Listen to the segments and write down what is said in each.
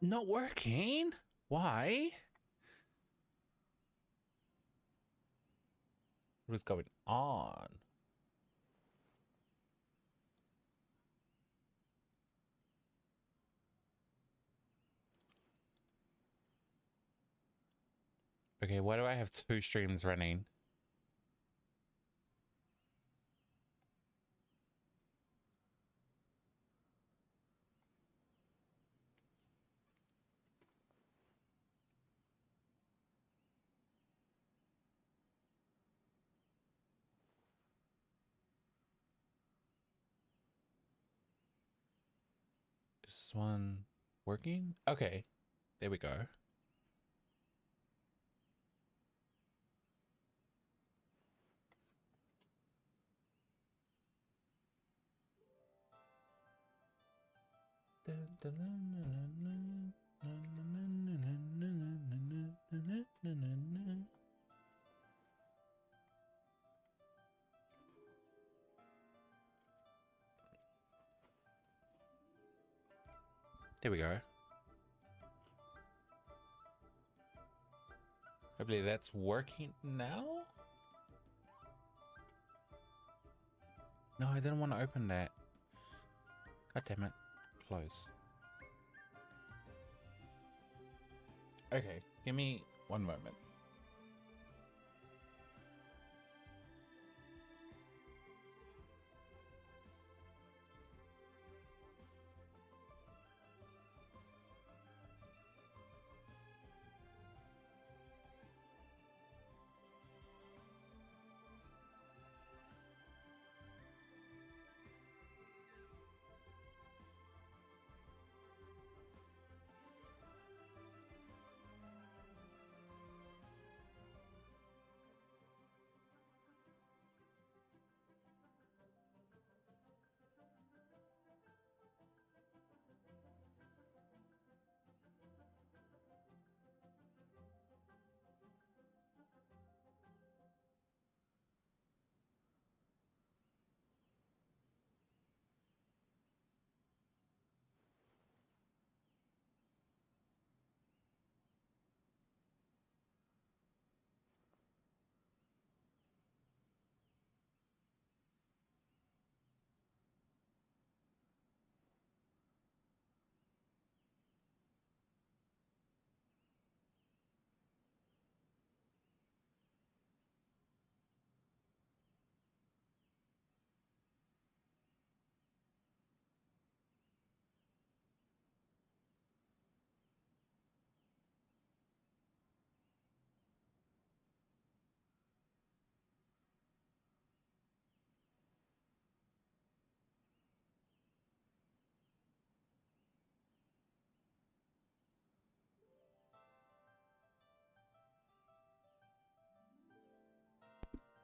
Not working? Why? What is going on? Okay, why do I have 2 streams running? Is this one working? Okay, there we go. There we go. Hopefully that's working now. No, I didn't want to open that. God damn it. Close. Okay, give me one moment.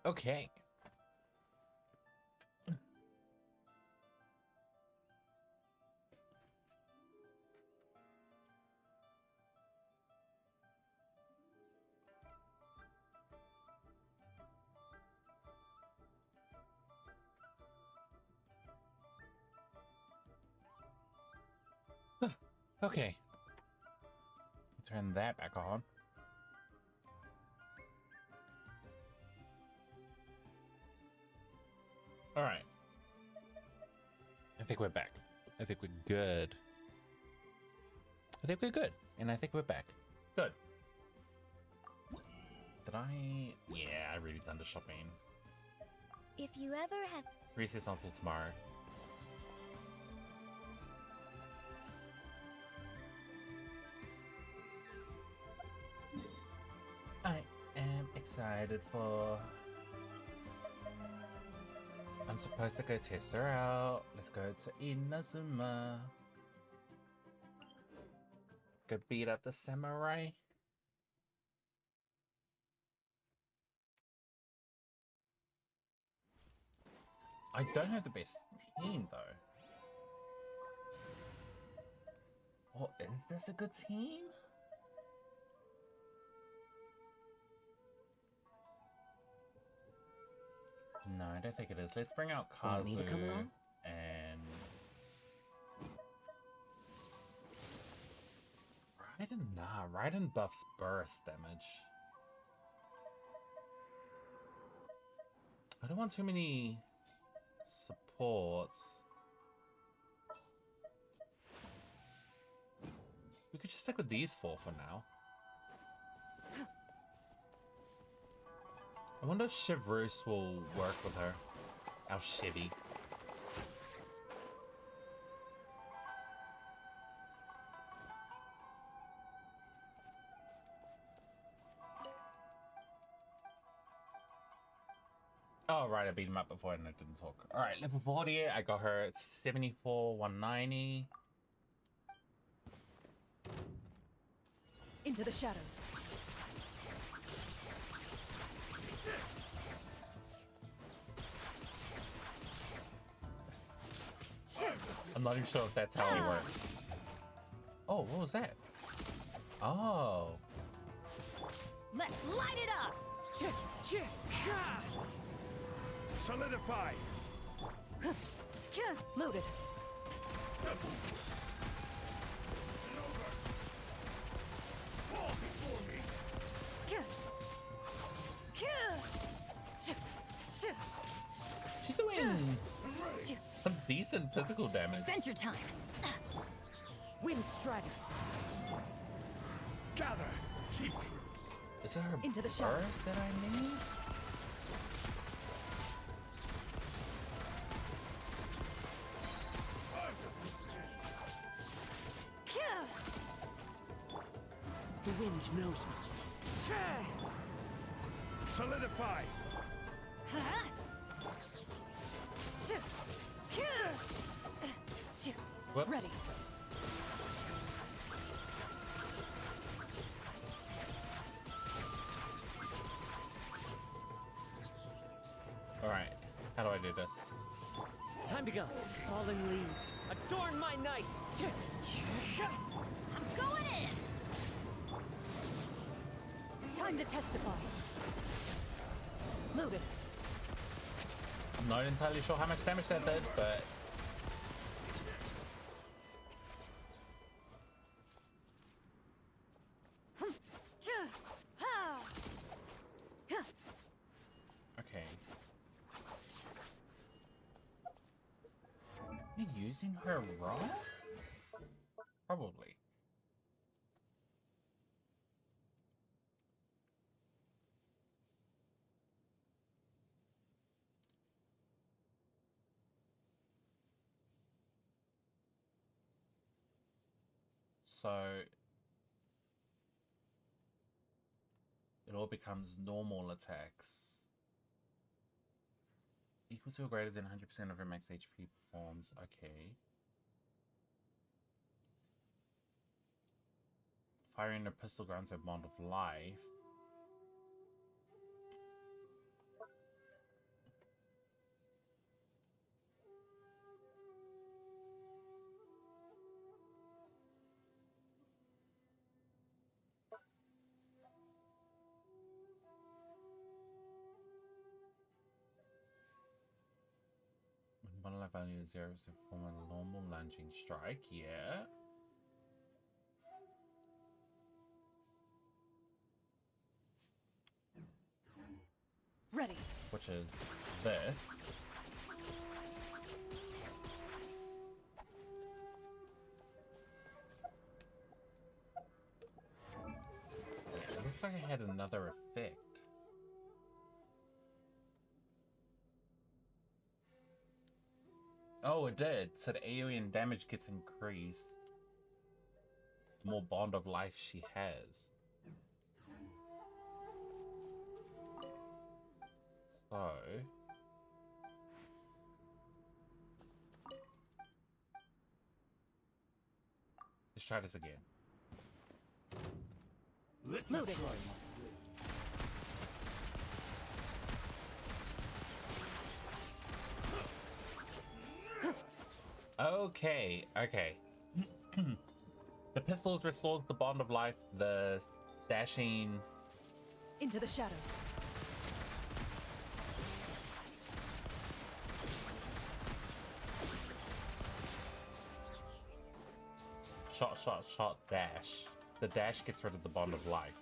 Okay. Okay. Turn that back on. All right. I think we're back. I think we're good. I think we're good. And I think we're back. Good. Did I? Yeah, I really done the shopping. If you ever have Recess until tomorrow. I am excited for... I'm supposed to go test her out. Let's go to Inazuma. Go beat up the samurai. I don't have the best team though. Well, is this a good team? No, I don't think it is. Let's bring out Kazu Want me to come along? and... Raiden, nah. Raiden buffs burst damage. I don't want too many supports. We could just stick with these four for now. I wonder if Chevreuse will work with her. Our Chevy. Oh, right, I beat him up before and I didn't talk. Alright, level 48, I got her at 74, 190. Into the shadows. I'm not even sure if that's how he works. Oh, what was that? Oh. Let's light it up! Solidify! Loaded. Fall before me! She's doing some decent physical damage. Adventure time. Wind Strider. Gather, cheap troops! Is it her Into the shadows. burst that I need? The wind knows me. Solidify! Whoops. Ready. Alright, how do I do this? Time to go. Fallen leaves. Adorn my night. I'm going in! Time to testify. Loaded. I'm not entirely sure how much damage that did, but... Okay. Am I using her raw? Probably. So it all becomes normal attacks. Equal to or greater than 100% of her max HP performs. Okay. Firing a pistol grants a bond of life. When bottle life value is 0 to perform a normal lunging strike, yeah. Ready. Which is this. It looks like I had another effect. Oh, it did. So the AoE and damage gets increased the more bond of life she has. So let's try this again. Loaded. Okay, okay. The pistols restores the bond of life. The dashing Into the shadows. shot, dash. the dash gets rid of the bond of life.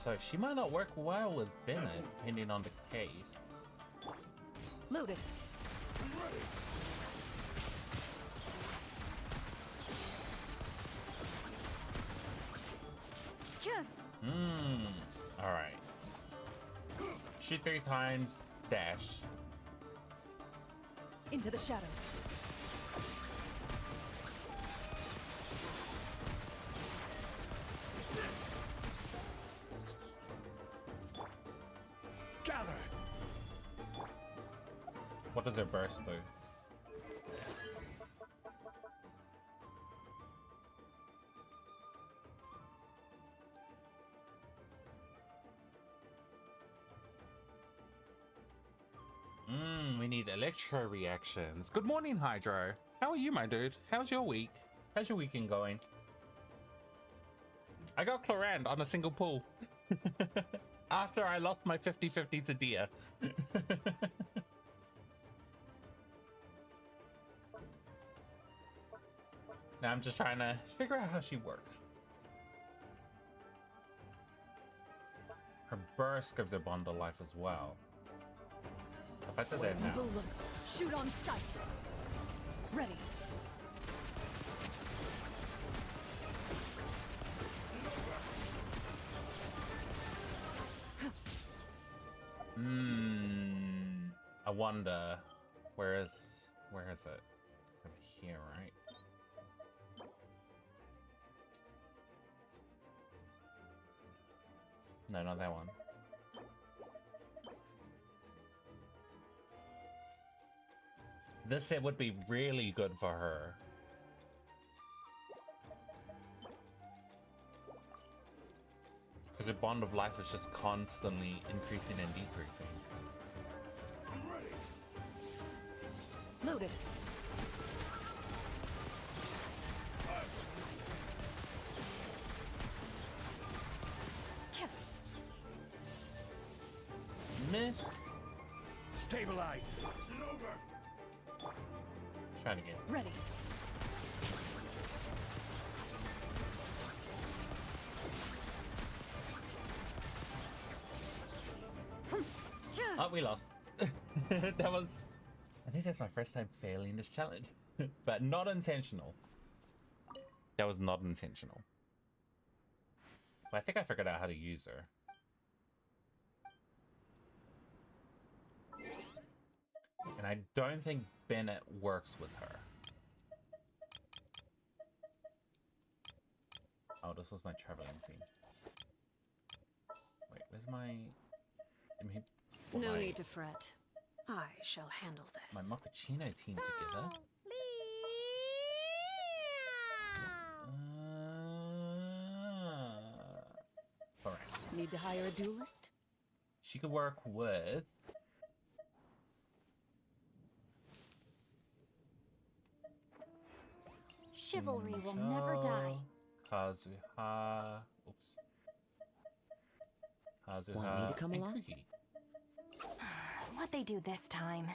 So she might not work well with Bennett, depending on the case. Loaded. Alright. Shoot 3 times, dash. Into the shadows. Gather. What does their burst do? We need electro reactions. Good morning, Hydro. How are you, my dude? How's your week? How's your weekend going? I got Clorinde on a single pull. After I lost my 50-50 to Dia. Now I'm just trying to figure out how she works. Her burst gives her bond of life as well. If I did that now. Evil lurks. Shoot on sight. Ready. I wonder where is it? Over here, right? No, not that one. This set would be really good for her. Because her bond of life is just constantly increasing and decreasing. Loaded. Miss. Stabilize. Try it again. Ready. Oh, we lost. That was... I think that's my first time failing this challenge. But not intentional. That was not intentional. But I think I figured out how to use her. And I don't think Bennett works with her. Oh, this was my traveling thing. Wait, where's my... No need to fret. I shall handle My this. mochaccino team together. Alright. Need to hire a duelist? She could work with... Chivalry will never die. Kazuha... Oops. Kazuha Want me to come and along? Kuki. What they do this time?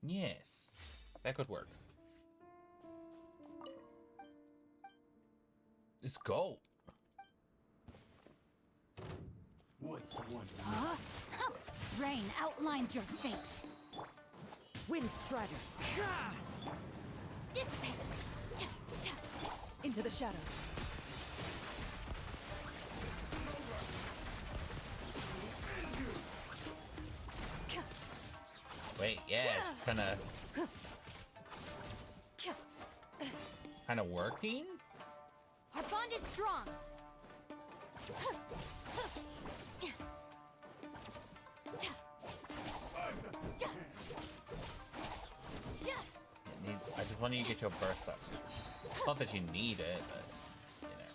Yes. That could work. Let's go. What's one? Huh? Rain outlines your fate. Wind Strider. Dissipate. Into the shadows. Wait, yeah, it's kinda working? Our bond is strong. I just want you to get your burst up. It's not that you need it, but you know.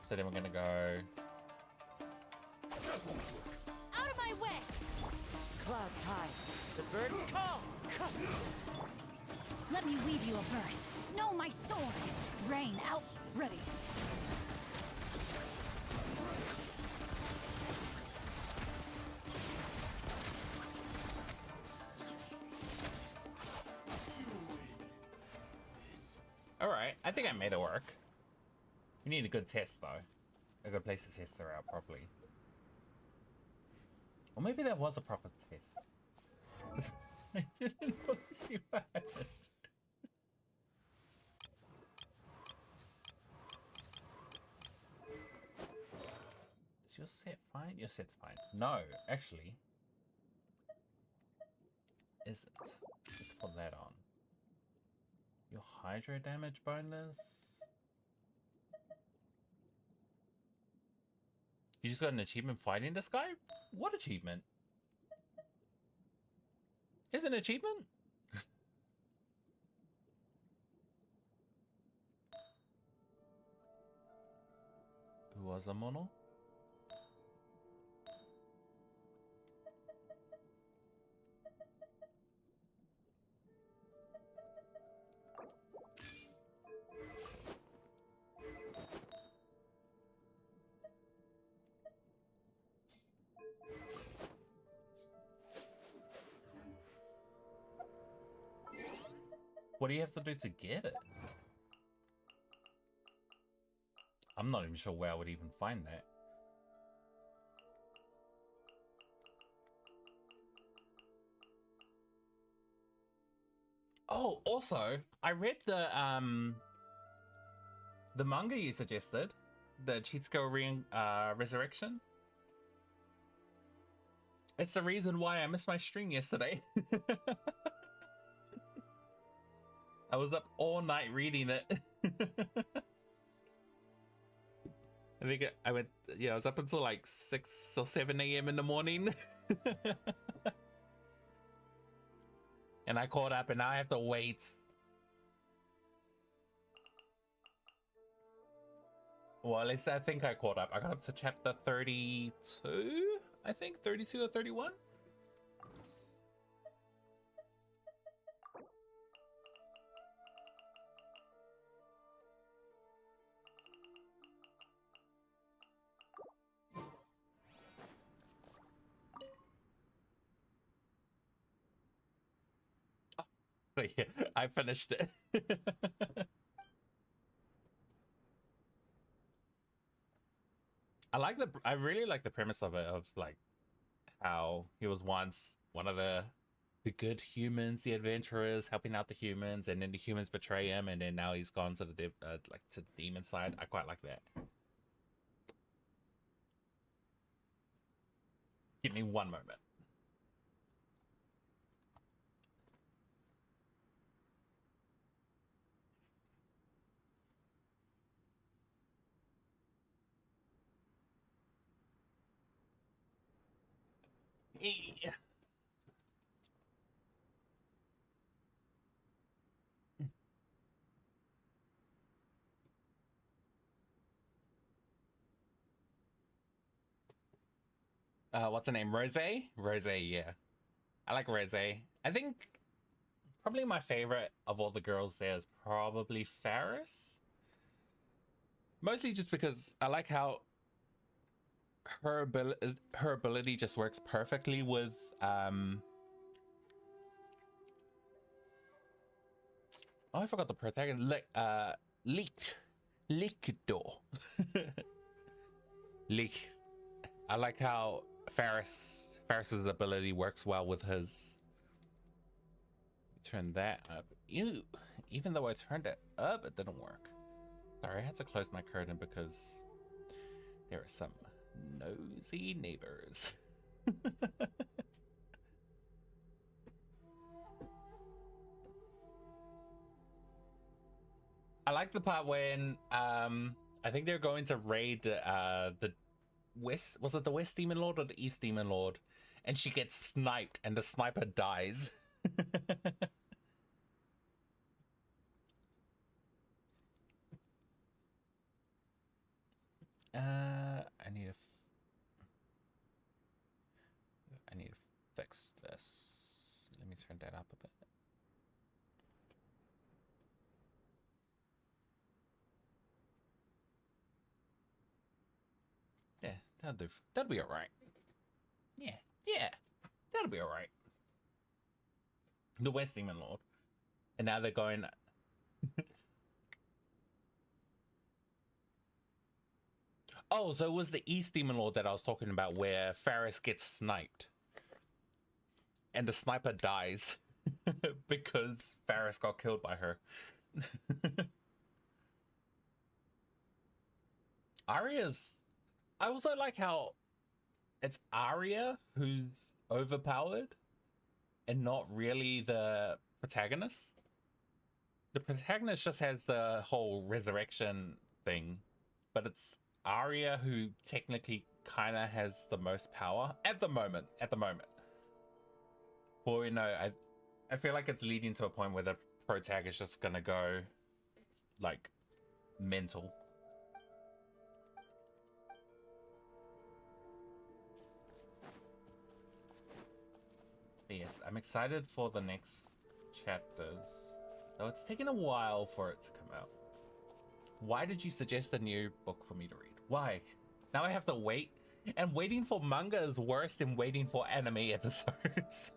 So then we're gonna go. Out of my way. Clouds high. The birds call. Let me weave you a verse. Know my sword. Rain out. Ready. Alright, I think I made it work. We need a good test, though. A good place to test her out properly. Or maybe that was a proper test. I didn't see what happened. Is your set fine? Your set's fine. No, actually. Is it? Let's put that on. Your hydro damage bonus. You just got an achievement fighting this guy? What achievement? Is it an achievement? Who was a mono? What do you have to do to get it? I'm not even sure where I would even find that. Oh, also, I read the manga you suggested, the Chitsuko Resurrection. It's the reason why I missed my stream yesterday. I was up all night reading it. I think I went, yeah, I was up until like 6 or 7 a.m. in the morning. And I caught up and now I have to wait. Well, at least I think I caught up. I got up to chapter 32, I think, 32 or 31. But yeah, I finished it. I really like the premise of it, of like how he was once one of the good humans, the adventurers, helping out the humans, and then the humans betray him, and then now he's gone to the like to the demon side. I quite like that. Give me one moment. Yeah. What's her name? Rose? Rose, yeah. I like Rose. I think probably my favorite of all the girls there is probably Faris. Mostly just because I like how her ability just works perfectly with oh, I forgot the protagonist. Liquido. Leak. I like how Faris's ability works well with his. Turn that up. Ew. Even though I turned it up, it didn't work. Sorry, I had to close my curtain because there are some nosy neighbors. I like the part when I think they're going to raid the West, was it the West Demon Lord or the East Demon Lord? And she gets sniped and the sniper dies. I need to fix this. Let me turn that up a bit. Yeah, that'll do. That'll be all right. Yeah, that'll be all right. The West Demon Lord, and now they're going. Oh, so it was the East Demon Lord that I was talking about where Faris gets sniped. And the sniper dies because Faris got killed by her. Arya's... I also like how it's Arya who's overpowered and not really the protagonist. The protagonist just has the whole resurrection thing, but it's Arya who technically kind of has the most power at the moment. Well, you know, I feel like it's leading to a point where the protagonist is just gonna go like mental. But yes, I'm excited for the next chapters. Though it's taken a while for it to come out. Why did you suggest a new book for me to read? Why? Now I have to wait? And waiting for manga is worse than waiting for anime episodes.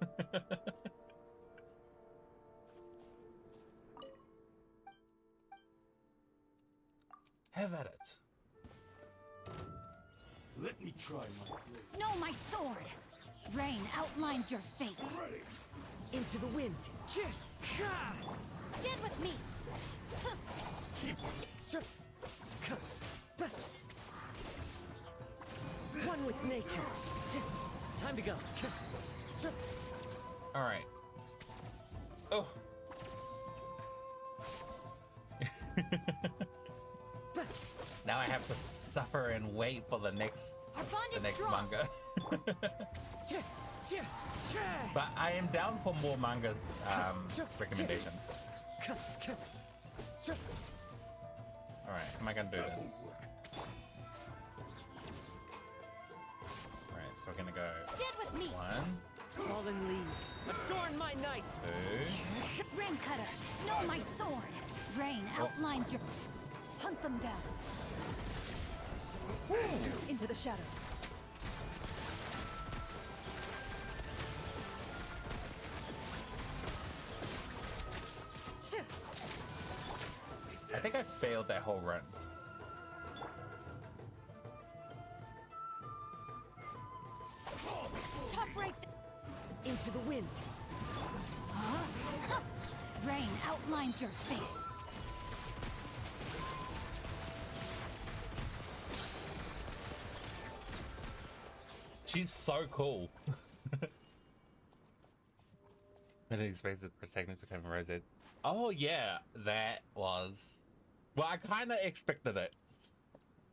Have at it. Let me try my blade. No, my sword! Rain outlines your fate. Ready. Into the wind. Stand with me! One with nature. Time to go. All right. Oh. Now I have to suffer and wait for the next Our bond is strong. manga. But I am down for more manga recommendations. All right, how am I gonna do this? All right, so we're gonna go Stand with me! 1, Fallen leaves. Adorn my night. 2. Rain cutter, know my sword! Rain outlines your... Hunt them down. Into the shadows. I think I failed that whole run. Top right... Into the wind. Huh? Rain outlines your fate. She's so cool. I didn't expect the protagonist to become Rosette. Oh yeah, that was... Well, I kind of expected it.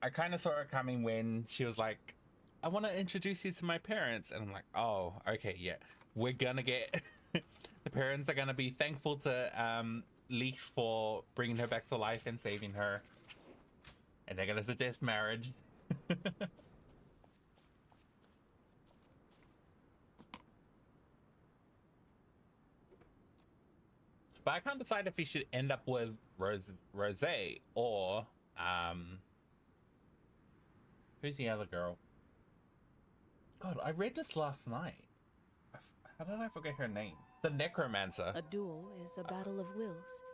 I kind of saw it coming when she was like, I want to introduce you to my parents. And I'm like, oh, okay, yeah. We're gonna get... The parents are gonna be thankful to Leaf for bringing her back to life and saving her. And they're gonna suggest marriage. But I can't decide if he should end up with Rosé or who's the other girl? God, I read this last night. How did I forget her name? The Necromancer. A duel is a battle of wills,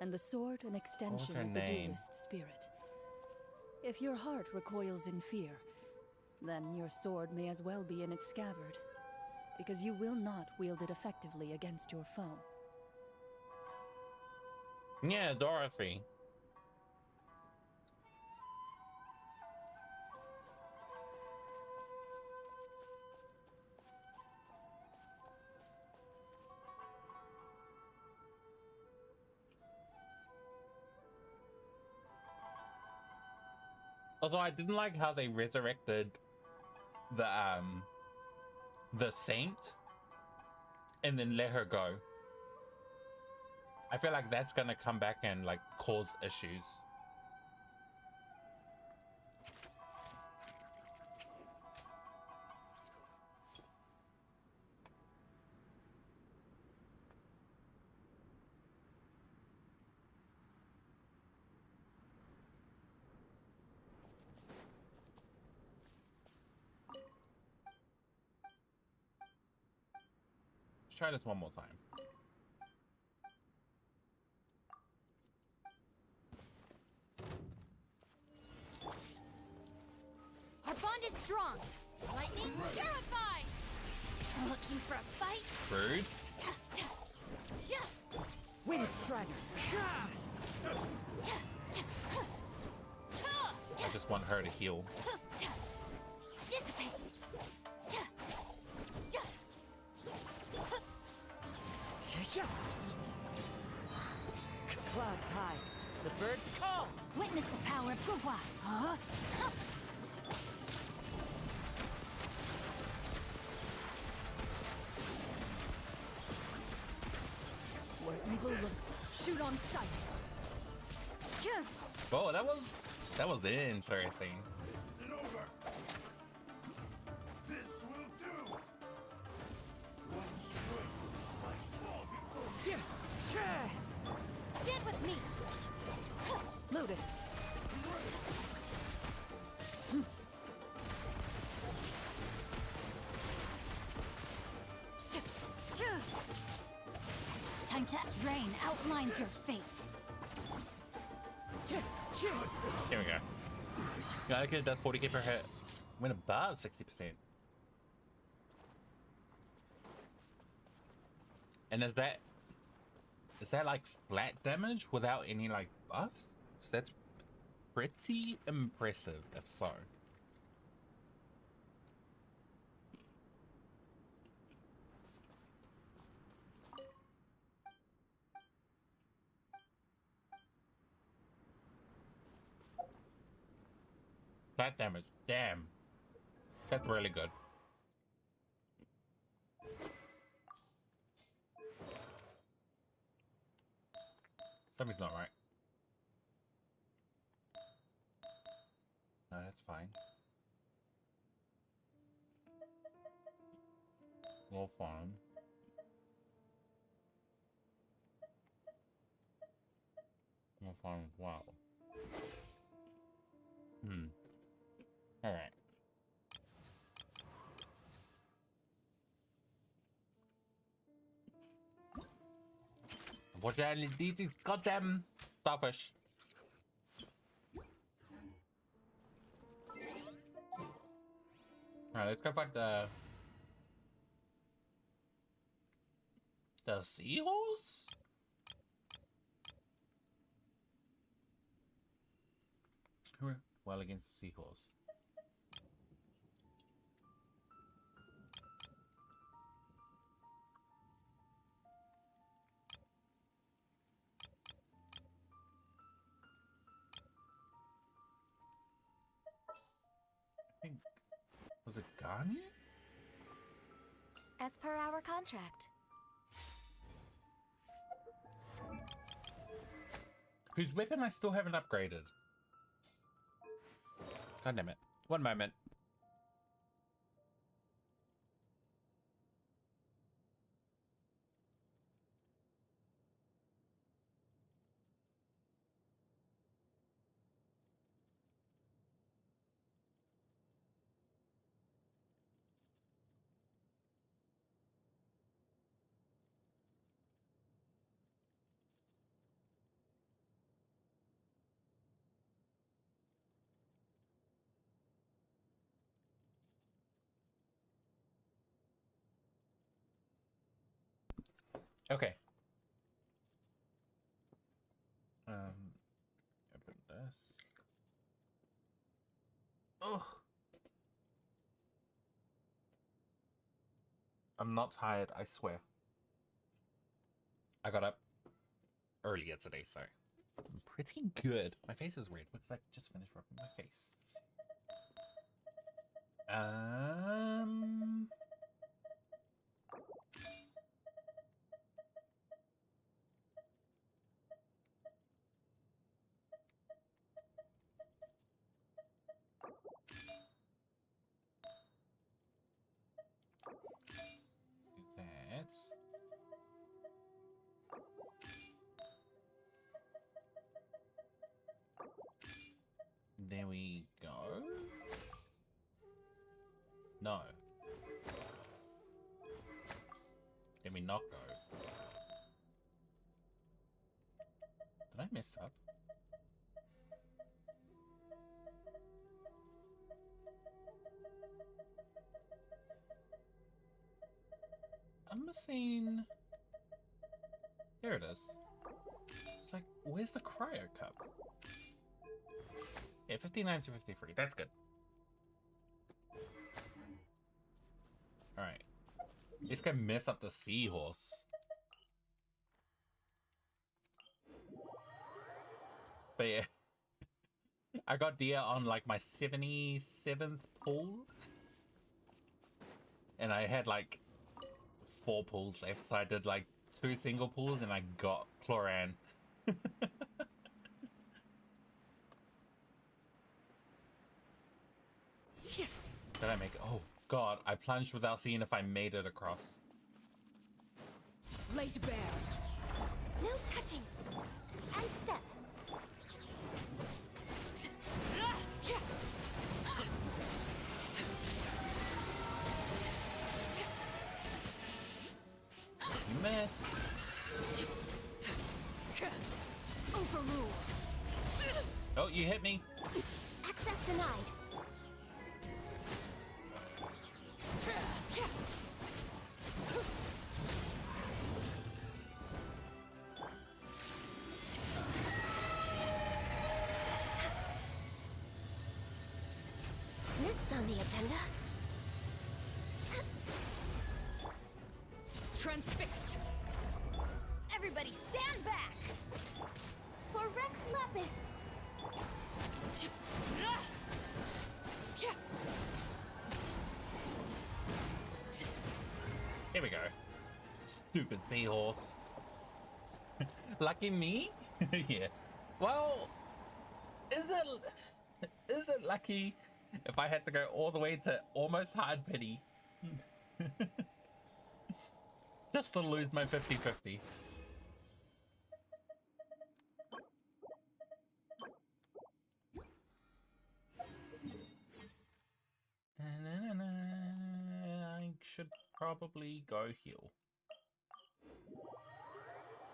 and the sword an extension her of the name? duelist's spirit. If your heart recoils in fear, then your sword may as well be in its scabbard, because you will not wield it effectively against your foe. Yeah, Dorothy. Although I didn't like how they resurrected the saint and then let her go. I feel like that's gonna come back and like cause issues. Let's try this one more time. is strong. Lightning terrifies. Looking for a fight? Rude. Wind Strider. I just want her to heal. Dissipate. Clouds high. The birds call. Witness the power of Gugwa. Huh? Where evil lurks, shoot on sight. Oh, that was interesting. Isn't over. This will do. One strike might fall before Stand with me. Loaded. Time to rain outlines your fate. Here we go. Gotta get that 40k per hit. Went above 60%. And is that like flat damage without any like buffs? 'Cause that's pretty impressive if so. Flat damage, damn. That's really good. Something's not right. No, that's fine. Well, fine. Well, fine as well. Alright. Unfortunately, these goddamn starfish. Alright, let's go find the seahorse? Well, against the seahorse. I think, was it Garnier? As per our contract. Whose weapon I still haven't upgraded. God damn it. One moment. Okay. Open this. Ugh. I'm not tired, I swear. I got up earlier today, so I'm pretty good. My face is weird because I just finished rubbing my face. That's there we go. No. Did we not go? Did I mess up? seen... Here it is. It's like, where's the cryo cup? Yeah, 59 to 53. That's good. Alright. This can mess up the seahorse. But yeah. I got deer on like my 77th pool. And I had like 4 pools left, so I did like 2 single pools and I got Clorinde. Did I make it? Oh god, I plunged without seeing if I made it across. Laid bare. No touching. And step. You missed. Overruled. Oh, you hit me. Access denied. Next on the agenda. Transfixed. Everybody stand back! For Rex Lapis! Here we go. Stupid seahorse. Lucky me? Yeah. Well, is it lucky if I had to go all the way to almost hard pity? Just to lose my 50-50. I should probably go heal.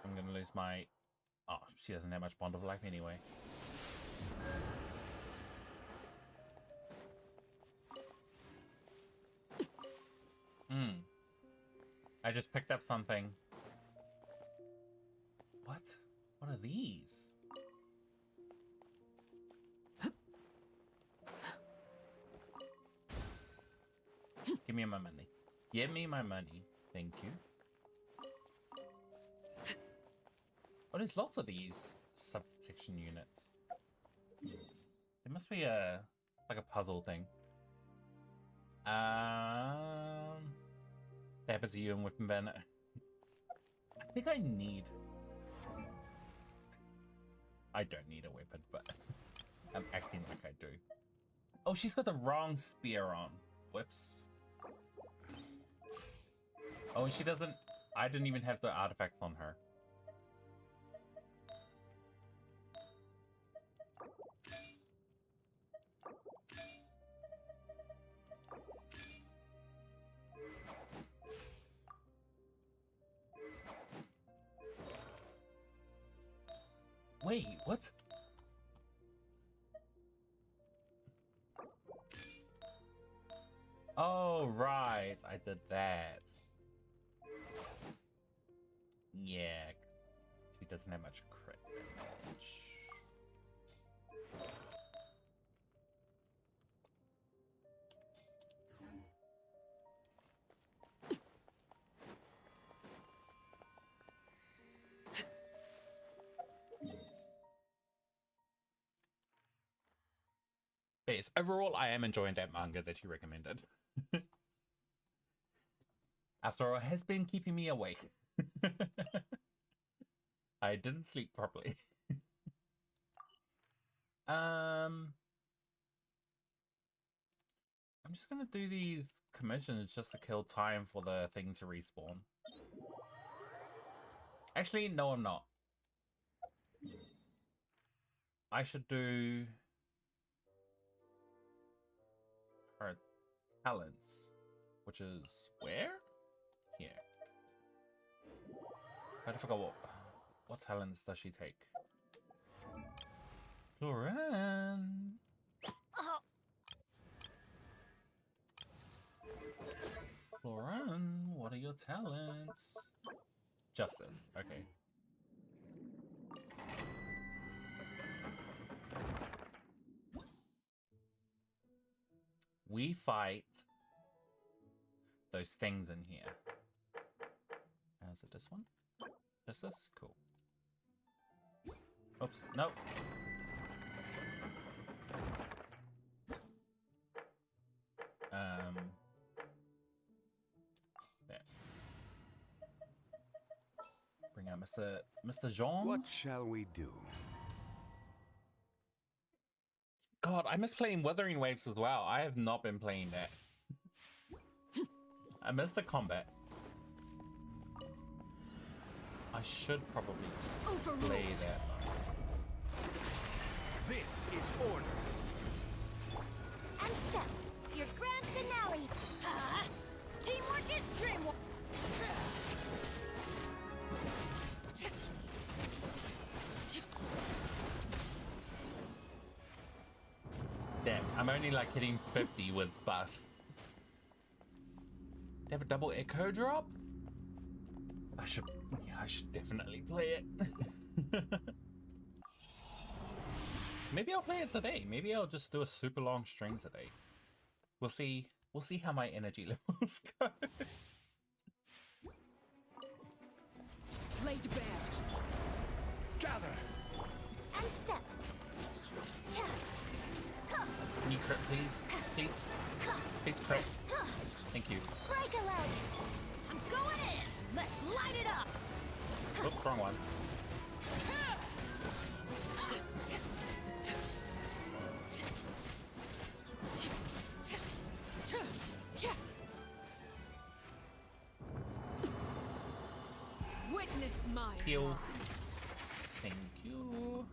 I'm gonna lose my... Oh, she doesn't have much bond of life anyway. I just picked up something. What? What are these? Give me my money. Give me my money. Thank you. Oh, there's lots of these subsection units. There must be a like a puzzle thing. That happens to you in Weapon Van. I think I need... I don't need a weapon, but I'm acting like I do. Oh, she's got the wrong spear on. Whoops. Oh, and she doesn't... I didn't even have the artifacts on her. Wait, what? Oh, right. I did that. Yeah. She doesn't have much crit damage. But yes, overall, I am enjoying that manga that you recommended. After all, it has been keeping me awake. I didn't sleep properly. I'm just gonna do these commissions just to kill time for the thing to respawn. Actually, no, I'm not. I should do her talents, which is where? Here. I forgot what talents does she take? Clorinde. Clorinde, what are your talents. Justice. Okay. We fight those things in here. Is it this one? Is this? Cool. Oops. Nope. There. Bring out Mr. Jean. What shall we do? God, I miss playing Wuthering Waves as well. I have not been playing that. I miss the combat. I should probably play that. This is order. And step. Your grand finale. Ha! Teamwork is dreamwork. Damn, I'm only like hitting 50 with buffs. They have a double echo drop? I should definitely play it. Maybe I'll play it today. Maybe I'll just do a super long stream today. We'll see how my energy levels go. Laid bare. Gather. And step. Can you crit, please? Please? Please crit. Thank you. Break a leg. I'm going in. Let's light it up. Oops, wrong one. Witness my Heal. rise. Thank you.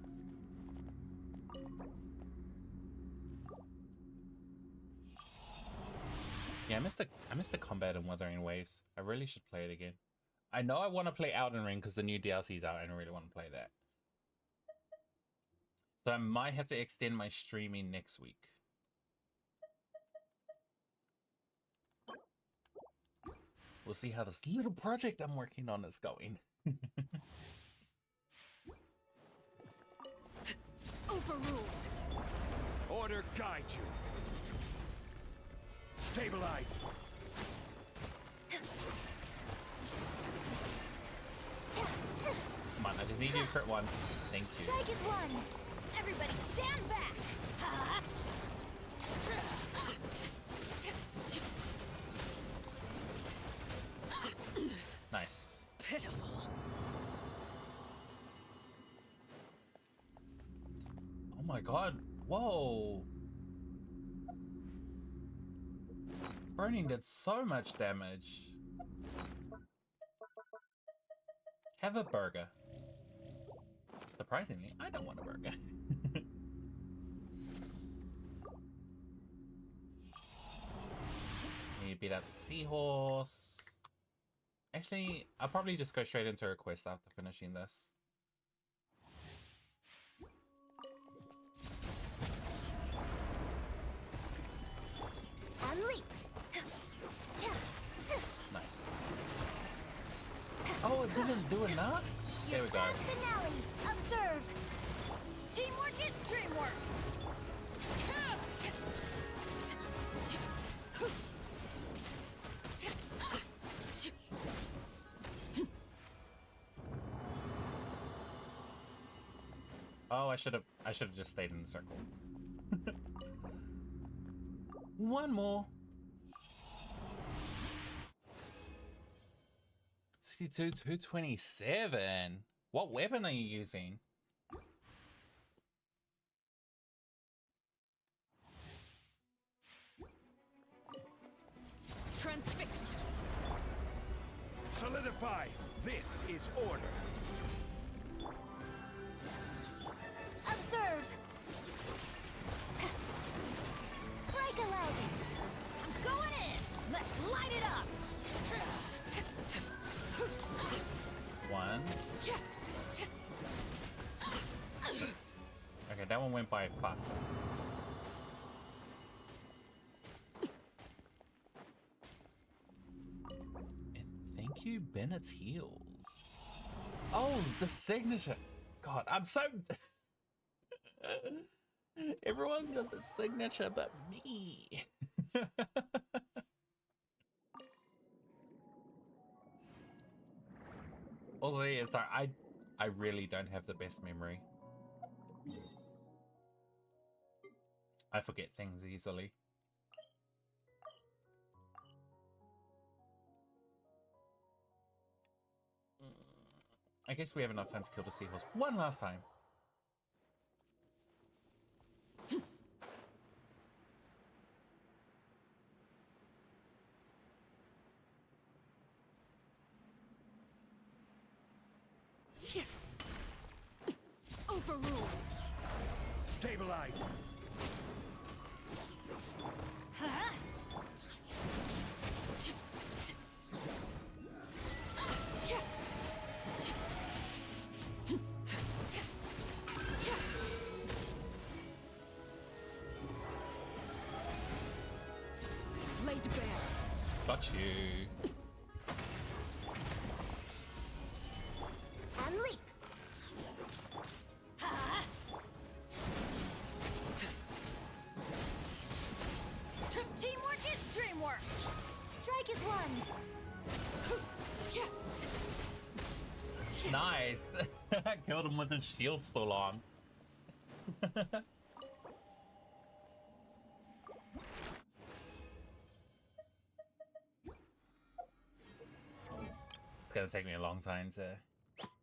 Yeah, I missed the combat in Wuthering Waves. I really should play it again. I know I want to play Elden Ring because the new DLC's out and I really want to play that. So I might have to extend my streaming next week. We'll see how this little project I'm working on is going. Overruled. Order guide you. Stabilize. Come on, I just need you to crit once. Thank you. Strike is one. Everybody stand back. Ha! Nice. Pitiful. Oh my god. Whoa. Burning did so much damage. Have a burger. Surprisingly, I don't want a burger. Need to beat out the seahorse. Actually, I'll probably just go straight into a quest after finishing this. And leap. Nice. Oh, it didn't do enough? There we go. Grand finale. Observe. Teamwork is dreamwork. Oh, I should have just stayed in the circle. One more. 62, 227. What weapon are you using? Transfixed. Solidify. This is order. Observe. Break a leg. I'm going in. Let's light it up. One. Okay, that one went by faster. And thank you, Bennett's heels. Oh, the signature. God, I'm so... Everyone got the signature but me. Also, yeah, sorry, I really don't have the best memory. I forget things easily. I guess we have enough time to kill the seahorse one last time. Overruled. Stabilize. Huh? Laid bare. Got you. And leap. Huh? Teamwork is dreamwork. Strike is one. Nice. I killed him with his shield still on. It's gonna take me a long time to...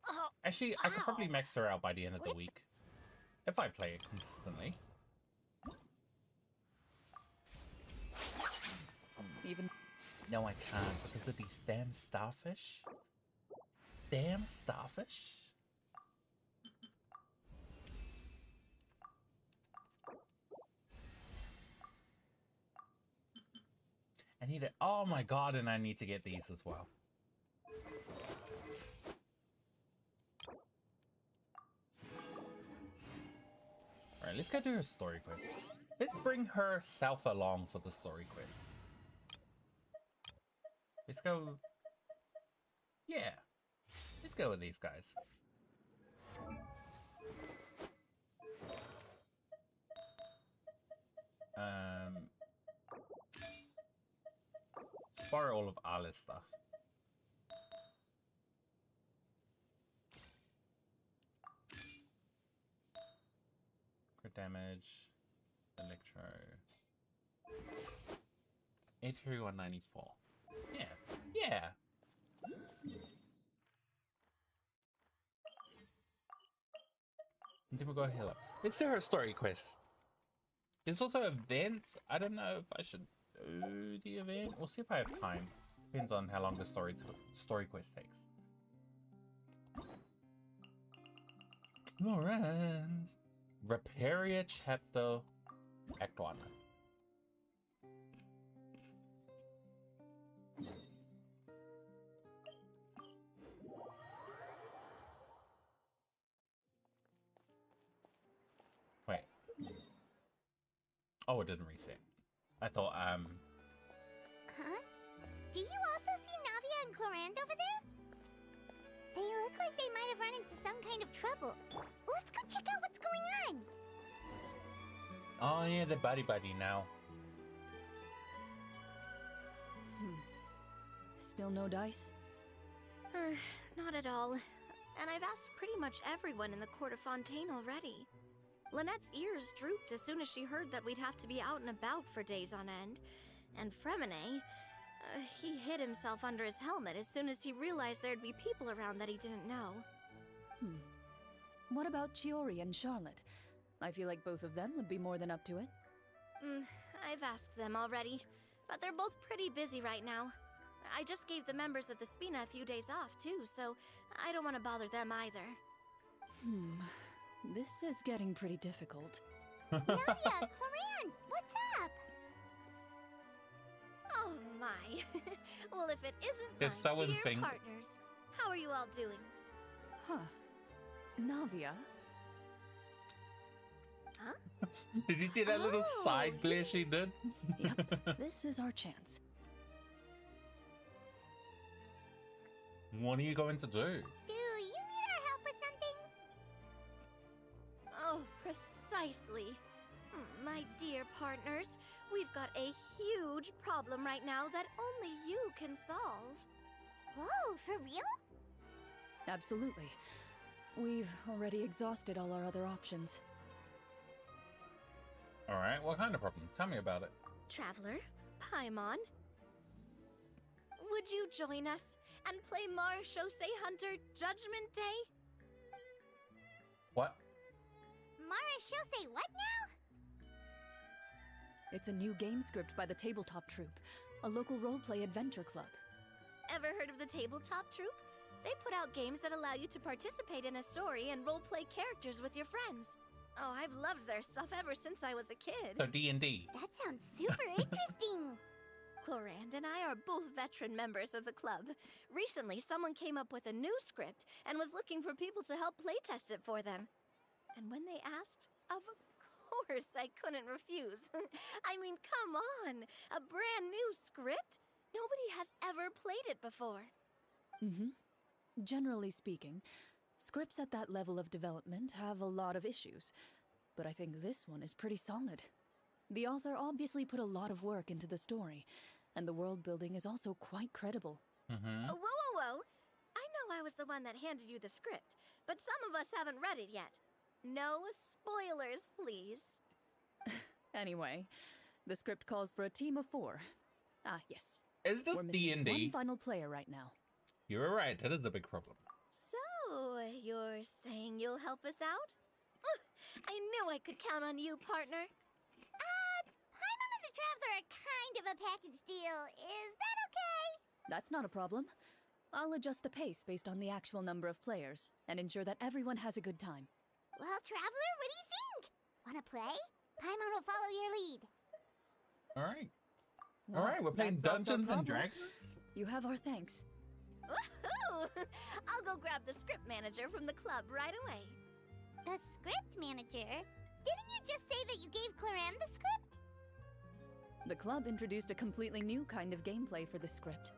Oh, Actually, I could probably ow. max her out by the end of the What? week. If I play it consistently. Even No, I can't because of these damn starfish. Damn starfish. I need it. Oh my god, and I need to get these as well. Alright, let's go do her story quest. Let's bring herself along for the story quest. Let's go... Yeah. Let's go with these guys. Just borrow all of Ali's stuff. Crit damage. Electro. 83194. Yeah. Yeah. And then we'll go heal up. Let's do her story quest. There's also events. I don't know if I should do the event. We'll see if I have time. Depends on how long the story quest takes. Clorinde. Reparia chapter Act 1. Wait. Oh, it didn't reset. I thought, Huh? Do you also see Navia and Clorinde over there? They look like they might have run into some kind of trouble. Let's go check out what's going on. oh yeah, they're buddy now. still no dice? Not at all. And I've asked pretty much everyone in the court of Fontaine already. Lynette's ears drooped as soon as she heard that we'd have to be out and about for days on end. And Fremine, he hid himself under his helmet as soon as he realized there'd be people around that he didn't know. What about Chiori and Charlotte? I feel like both of them would be more than up to it. I've asked them already, but they're both pretty busy right now. I just gave the members of the Spina a few days off, too, so I don't want to bother them either. This is getting pretty difficult. Navia, Clorinde, what's up? Oh my. Well, if it isn't They're my so in dear sync. partners, how are you all doing? Huh. Navia? Huh? Did you see that little side glare she did? Yep, this is our chance. What are you going to do? Do you need our help with something? Oh, precisely. My dear partners, we've got a huge problem right now that only you can solve. Whoa, for real? Absolutely. We've already exhausted all our other options. All right, what kind of problem? Tell me about it. Traveler, Paimon, would you join us and play Marechaussee Hunter Judgment Day? What? Marechaussee what now? It's a new game script by the Tabletop Troupe, a local roleplay adventure club. Ever heard of the Tabletop Troupe? They put out games that allow you to participate in a story and roleplay characters with your friends. Oh, I've loved their stuff ever since I was a kid. So D&D. That sounds super interesting. Clorinde and I are both veteran members of the club. Recently, someone came up with a new script and was looking for people to help playtest it for them. And when they asked, of course I couldn't refuse. I mean, come on! A brand new script? Nobody has ever played it before. Generally speaking, scripts at that level of development have a lot of issues, but I think this one is pretty solid. The author obviously put a lot of work into the story, and the world building is also quite credible. Whoa. I know I was the one that handed you the script, but some of us haven't read it yet. No spoilers, please. Anyway, the script calls for a team of 4. Ah, yes. Is this We're missing D&D? one final player right now. You're right, that is the big problem. So, you're saying you'll help us out? I knew I could count on you, partner. Paimon and the Traveler are kind of a package deal. Is that okay? That's not a problem. I'll adjust the pace based on the actual number of players, and ensure that everyone has a good time. Well, Traveler, what do you think? Wanna play? Paimon will follow your lead. Alright. Well, Alright, we're playing that solves our Dungeons and problem. Dragons? You have our thanks. Woohoo! I'll go grab the script manager from the club right away. The script manager? Didn't you just say that you gave Clorinde the script? The club introduced a completely new kind of gameplay for the script.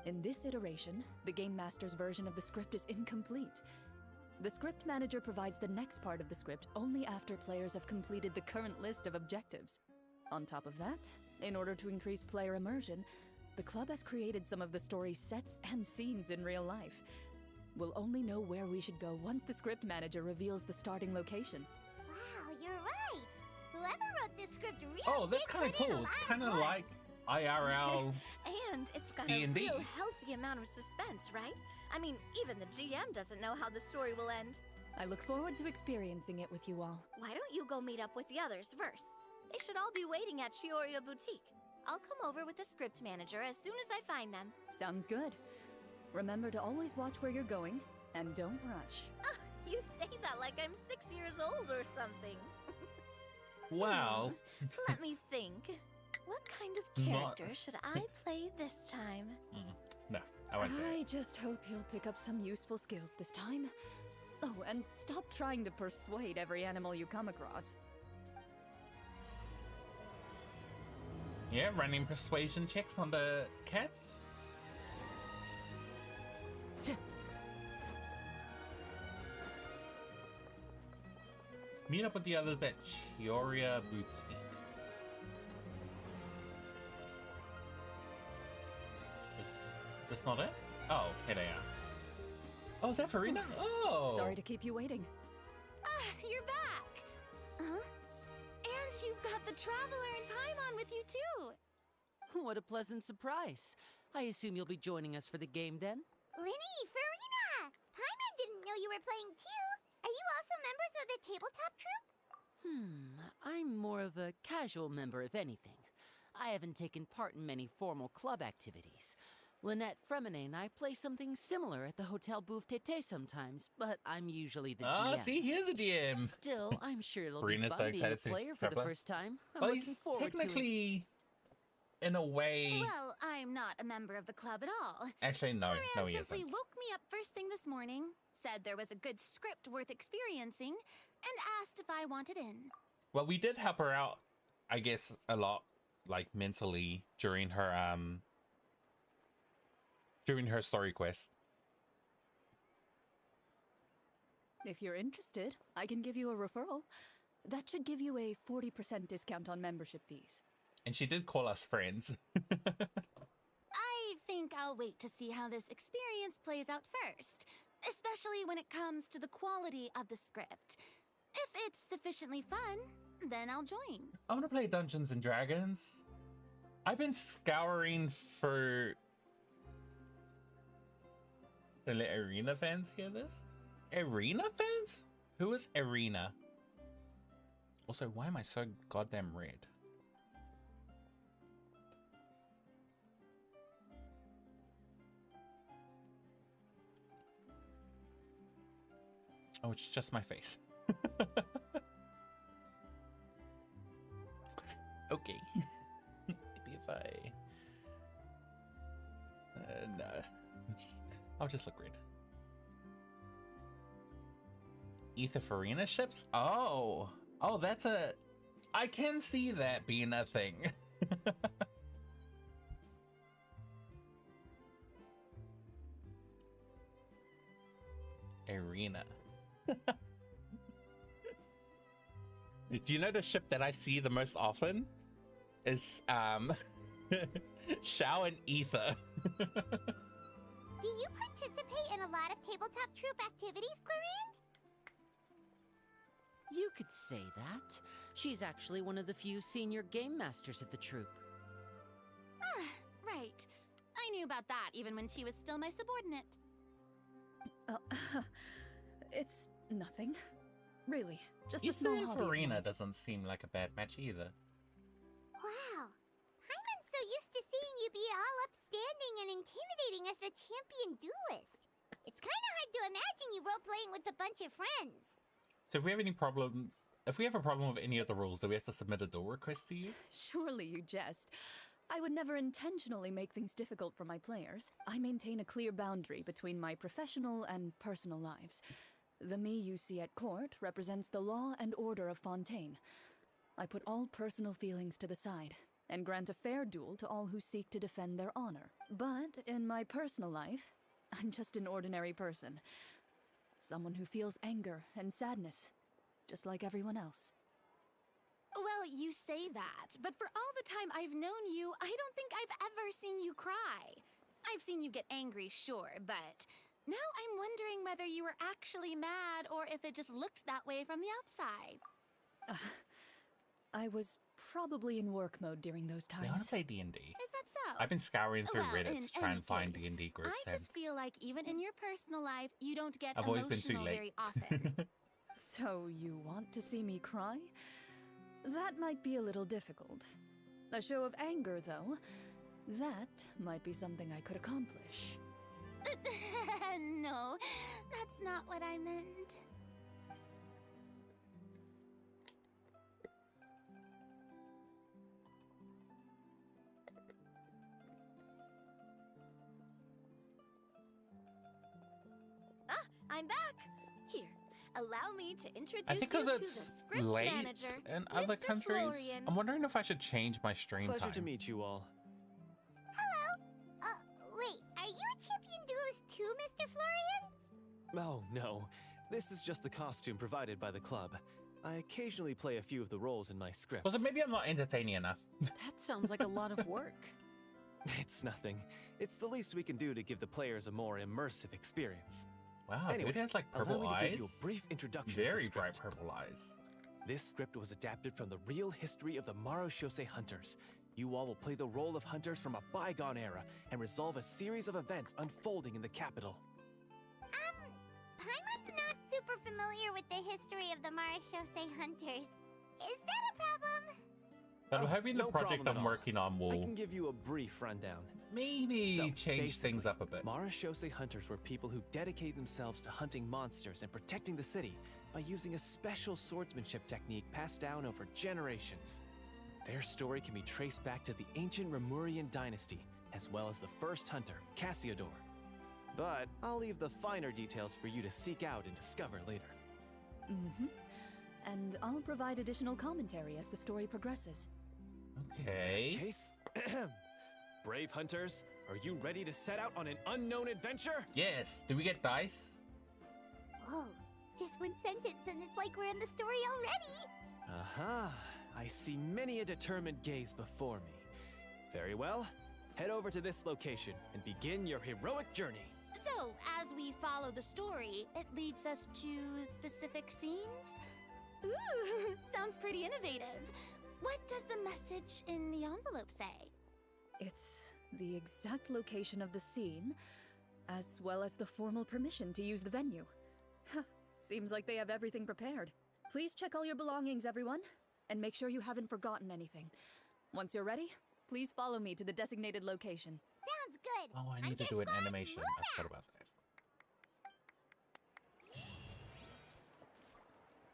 In this iteration, the Game Master's version of the script is incomplete. The script manager provides the next part of the script only after players have completed the current list of objectives. On top of that, in order to increase player immersion, the club has created some of the story's sets and scenes in real life. We'll only know where we should go once the script manager reveals the starting location. Wow, you're right. Whoever wrote this script really Oh, that's did kind of put in a cool. lot It's of kind of work. like IRL. And it's got D&D. a real healthy amount of suspense, right? I mean, even the GM doesn't know how the story will end. I look forward to experiencing it with you all. Why don't you go meet up with the others first? They should all be waiting at Chioria Boutique. I'll come over with the script manager as soon as I find them. Sounds good. Remember to always watch where you're going, and don't rush. You say that like I'm 6 years old or something. Wow. Let me think. What kind of Not- character should I play this time? No, I won't say I it. just hope you'll pick up some useful skills this time. Oh, and stop trying to persuade every animal you come across. Yeah, running persuasion checks on the cats. Meet up with the others at Chioria Boutique. Is this not it? Oh, here they are. Oh, is that Farina? Oh! Sorry to keep you waiting. You're back! Huh? And you've got the Traveler and Paimon with you too! What a pleasant surprise. I assume you'll be joining us for the game then? Linny, Farina! Paimon didn't know you were playing too. Are you also members of the Tabletop Troupe? I'm more of a casual member, if anything. I haven't taken part in many formal club activities. Lynette Fremine and I play something similar at the Hotel Bouffe Tété sometimes, but I'm usually the GM. See, here's a GM. Still, I'm sure it'll Farina's be so fun being a excited to player for the travel. first time. I'm Well, looking he's forward to it. technically, in a way... Well, I'm not a member of the club at all. Actually, no, Clorinde he simply isn't. woke me up first thing this morning, said there was a good script worth experiencing, and asked if I wanted in. Well, we did help her out, I guess, a lot, like, mentally during her story quest. If you're interested, I can give you a referral. That should give you a 40% discount on membership fees. And she did call us friends. I think I'll wait to see how this experience plays out first, especially when it comes to the quality of the script. If it's sufficiently fun, then I'll join. I want to play Dungeons and Dragons. I've been scouring for... The Arena fans hear this? Arena fans? Who is Arena? Also, why am I so goddamn red? Oh, it's just my face. Okay. Maybe if I... no. I'll just look red. Ether Farina ships? Oh. Oh, that's a... I can see that being a thing. Arena. Do you know the ship that I see the most often? Is, Shao and Ether. Do you participate in a lot of tabletop troop activities, Clorinde? You could say that. She's actually one of the few senior game masters of the troupe. Ah, right. I knew about that even when she was still my subordinate. It's nothing. Really, just a Ether small and hobby of Farina mine. doesn't seem like a bad match either. Wow. Paimon's so used to seeing you be all upstanding and intimidating as the champion duelist. It's kind of hard to imagine you role-playing with a bunch of friends. So if we have any problems, if we have a problem with any of the rules, do we have to submit a duel request to you? Surely you jest. I would never intentionally make things difficult for my players. I maintain a clear boundary between my professional and personal lives. The me you see at court represents the law and order of Fontaine. I put all personal feelings to the side and grant a fair duel to all who seek to defend their honor. But in my personal life, I'm just an ordinary person. Someone who feels anger and sadness, just like everyone else. Well, you say that, but for all the time I've known you, I don't think I've ever seen you cry. I've seen you get angry, sure, but now I'm wondering whether you were actually mad or if it just looked that way from the outside. I was probably in work mode during those I want to times. play D&D. Is that so? I've been scouring through Well, Reddit in to try any and find case, D&D groups. I And just feel like even in your personal life, you don't get I've always been too emotional late. very often. So you want to see me cry? That might be a little difficult. A show of anger, though, that might be something I could accomplish. No, that's not what I meant. Ah, I'm back. Here, allow me to introduce I think you because to the it's script late manager, in other Mr. countries, Florian. I'm wondering if I should change my stream Pleasure time. to meet you all. Hello? Wait, are you a champion duelist too, Mr. Florian? Oh, no. This is just the costume provided by the club. I occasionally play a few of the roles in my scripts. Well, so maybe I'm not entertaining enough. That sounds like a lot of work. It's nothing. It's the least we can do to give the players a more immersive experience. Wow, Anyway, dude has like allow purple me to eyes. give you a brief introduction of Very the bright script. purple eyes. This script was adapted from the real history of the Marushose Hunters. You all will play the role of hunters from a bygone era and resolve a series of events unfolding in the capital. Paimon's not super familiar with the history of the Marushose Hunters. Is that a problem? But I'm Oh, hoping the no project problem at I'm all. working on I will can give you a brief rundown. maybe So, change things basically, up a bit. Marushose hunters were people who dedicate themselves to hunting monsters and protecting the city by using a special swordsmanship technique passed down over generations. Their story can be traced back to the ancient Remurian dynasty, as well as the first hunter, Cassiodor. But I'll leave the finer details for you to seek out and discover later. Mm-hmm. And I'll provide additional commentary as the story progresses. Okay. Case? Brave hunters, are you ready to set out on an unknown adventure? Yes. Do we get dice? Whoa, Just one sentence and it's like we're in the story already! Aha! I see many a determined gaze before me. Very well. Head over to this location and begin your heroic journey. So, as we follow the story, it leads us to specific scenes? Ooh, sounds pretty innovative. What does the message in the envelope say? It's the exact location of the scene, as well as the formal permission to use the venue. Huh, seems like they have everything prepared. Please check all your belongings, everyone, and make sure you haven't forgotten anything. Once you're ready, please follow me to the designated location. Sounds good! Oh, I need to do an animation. I forgot about that.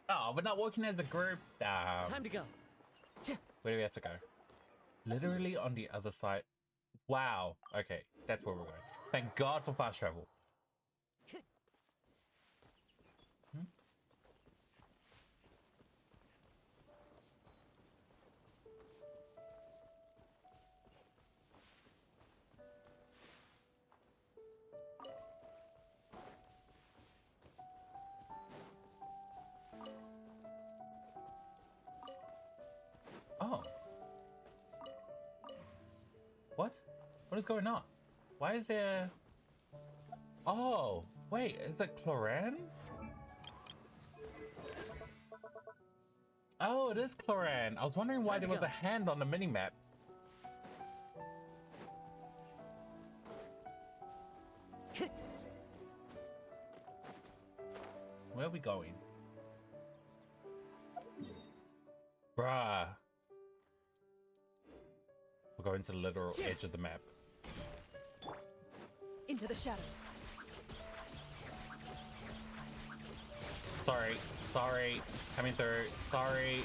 Oh, we're not working as a group. Time to go. Where do we have to go? Literally on the other side. Wow. Okay, that's where we're going. Thank God for fast travel. Hmm? Oh. What? What is going on? Why is there... Oh, wait, is it Clorinde? Oh, it is Clorinde. I was wondering why there was a hand on the minimap. Where are we going? Bruh. We're going to the literal edge of the map. Into the shadows. Sorry, sorry. Coming through. Sorry.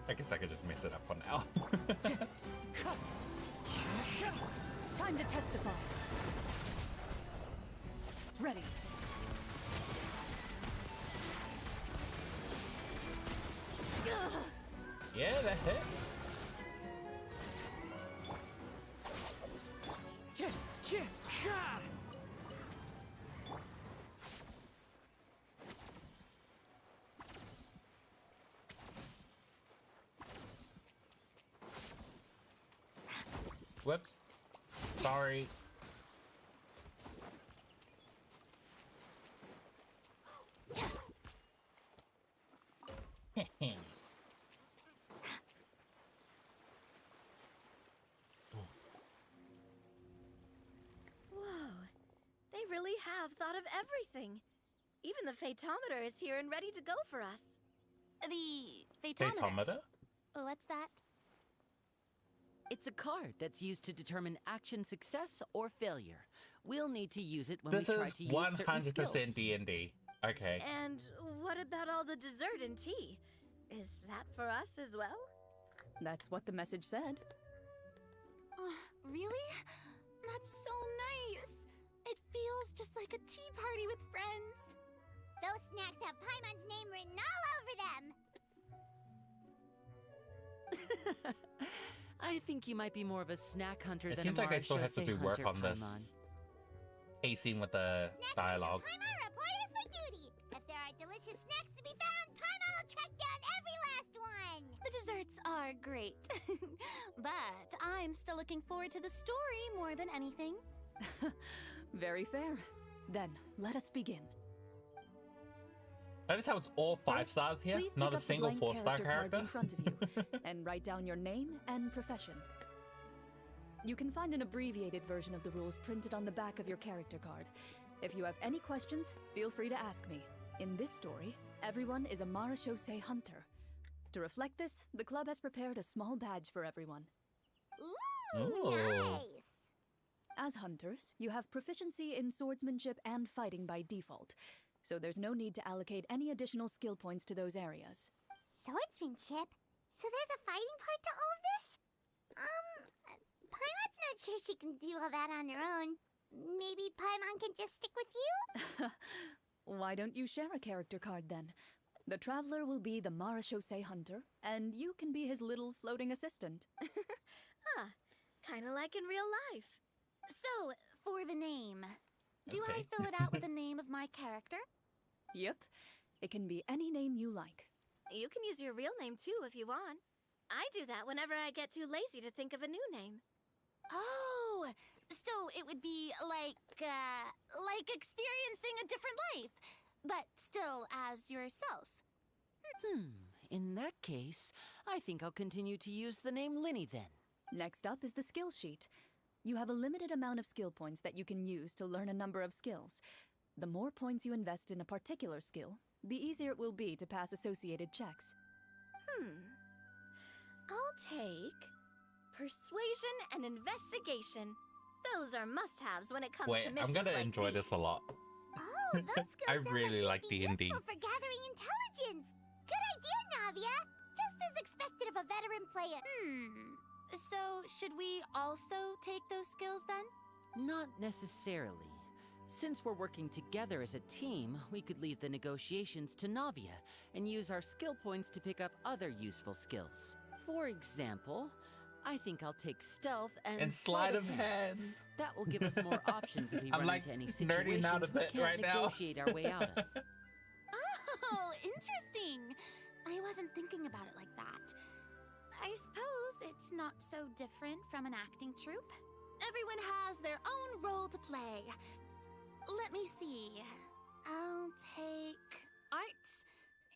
I guess I could just mess it up for now. Time to testify. Ready. Yeah, that hit. Whoops. Sorry. They really have thought of everything. Even the phaetometer is here and ready to go for us. The phaetometer? Phaetometer? What's that? It's a card that's used to determine action success or failure. We'll need to use it when This we try is to use certain 100% skills. D&D. Okay. And what about all the dessert and tea? Is that for us as well? That's what the message said. Really? That's so nice. It feels just like a tea party with friends. Those snacks have Paimon's name written all over them! I think you might be more of a snack hunter It than seems a like I still have to do work hunter, on this Paimon. pacing with the dialogue. Paimon reported for duty! If there are delicious snacks to be found, Paimon will track down every last one! The desserts are great. But I'm still looking forward to the story more than anything. Very fair. Then, let us begin. Notice how it's all 5 First, stars here, please not pick a up the single blank 4-star cards character. in front of you and write down your name and profession. You can find an abbreviated version of the rules printed on the back of your character card. If you have any questions, feel free to ask me. In this story, everyone is a marechaussee hunter. To reflect this, the club has prepared a small badge for everyone. Ooh, Ooh. nice! As hunters, you have proficiency in swordsmanship and fighting by default, so there's no need to allocate any additional skill points to those areas. Swordsmanship? So there's a fighting part to all of this? Paimon's not sure she can do all that on her own. Maybe Paimon can just stick with you? Why don't you share a character card then? The Traveler will be the marechaussee hunter, and you can be his little floating assistant. Kinda like in real life. So, for the name, Do I Okay. fill it out with the name of my character? Yep. It can be any name you like. You can use your real name too if you want. I do that whenever I get too lazy to think of a new name. Oh, so it would be like experiencing a different life, but still as yourself. In that case, I think I'll continue to use the name Linny then. Next up is the skill sheet. You have a limited amount of skill points that you can use to learn a number of skills. The more points you invest in a particular skill, the easier it will be to pass associated checks. I'll take persuasion and investigation. Those are must-haves when it comes Wait, to missions I'm gonna like enjoy this a lot. Oh, those skills I sound really they'd like be D&D. useful for gathering intelligence. Good idea, Navia. Just as expected of a veteran player. So, should we also take those skills then? Not necessarily. Since we're working together as a team, we could leave the negotiations to Navia and use our skill points to pick up other useful skills. For example, I think I'll take stealth and sleight of hand. That will give us more options if we I'm run like into any nerding situations out a we bit can't right now. negotiate our way out of. Oh, interesting. I wasn't thinking about it like that. I suppose it's not so different from an acting troupe. Everyone has their own role to play. Let me see. I'll take arts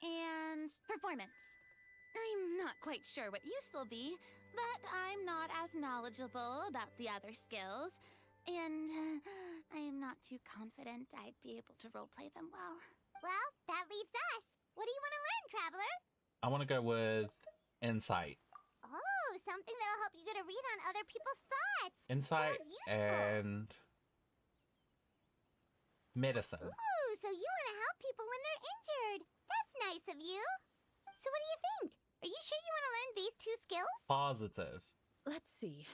and performance. I'm not quite sure what use they'll be, but I'm not as knowledgeable about the other skills, and I am not too confident I'd be able to roleplay them well. Well, that leaves us. What do you want to learn, Traveler? I want to go with insight. Oh, something that'll help you get a read on other people's thoughts. Insight Sounds useful. and medicine. Ooh, so you want to help people when they're injured. That's nice of you. So what do you think? Are you sure you want to learn these two skills? Positive. Let's see.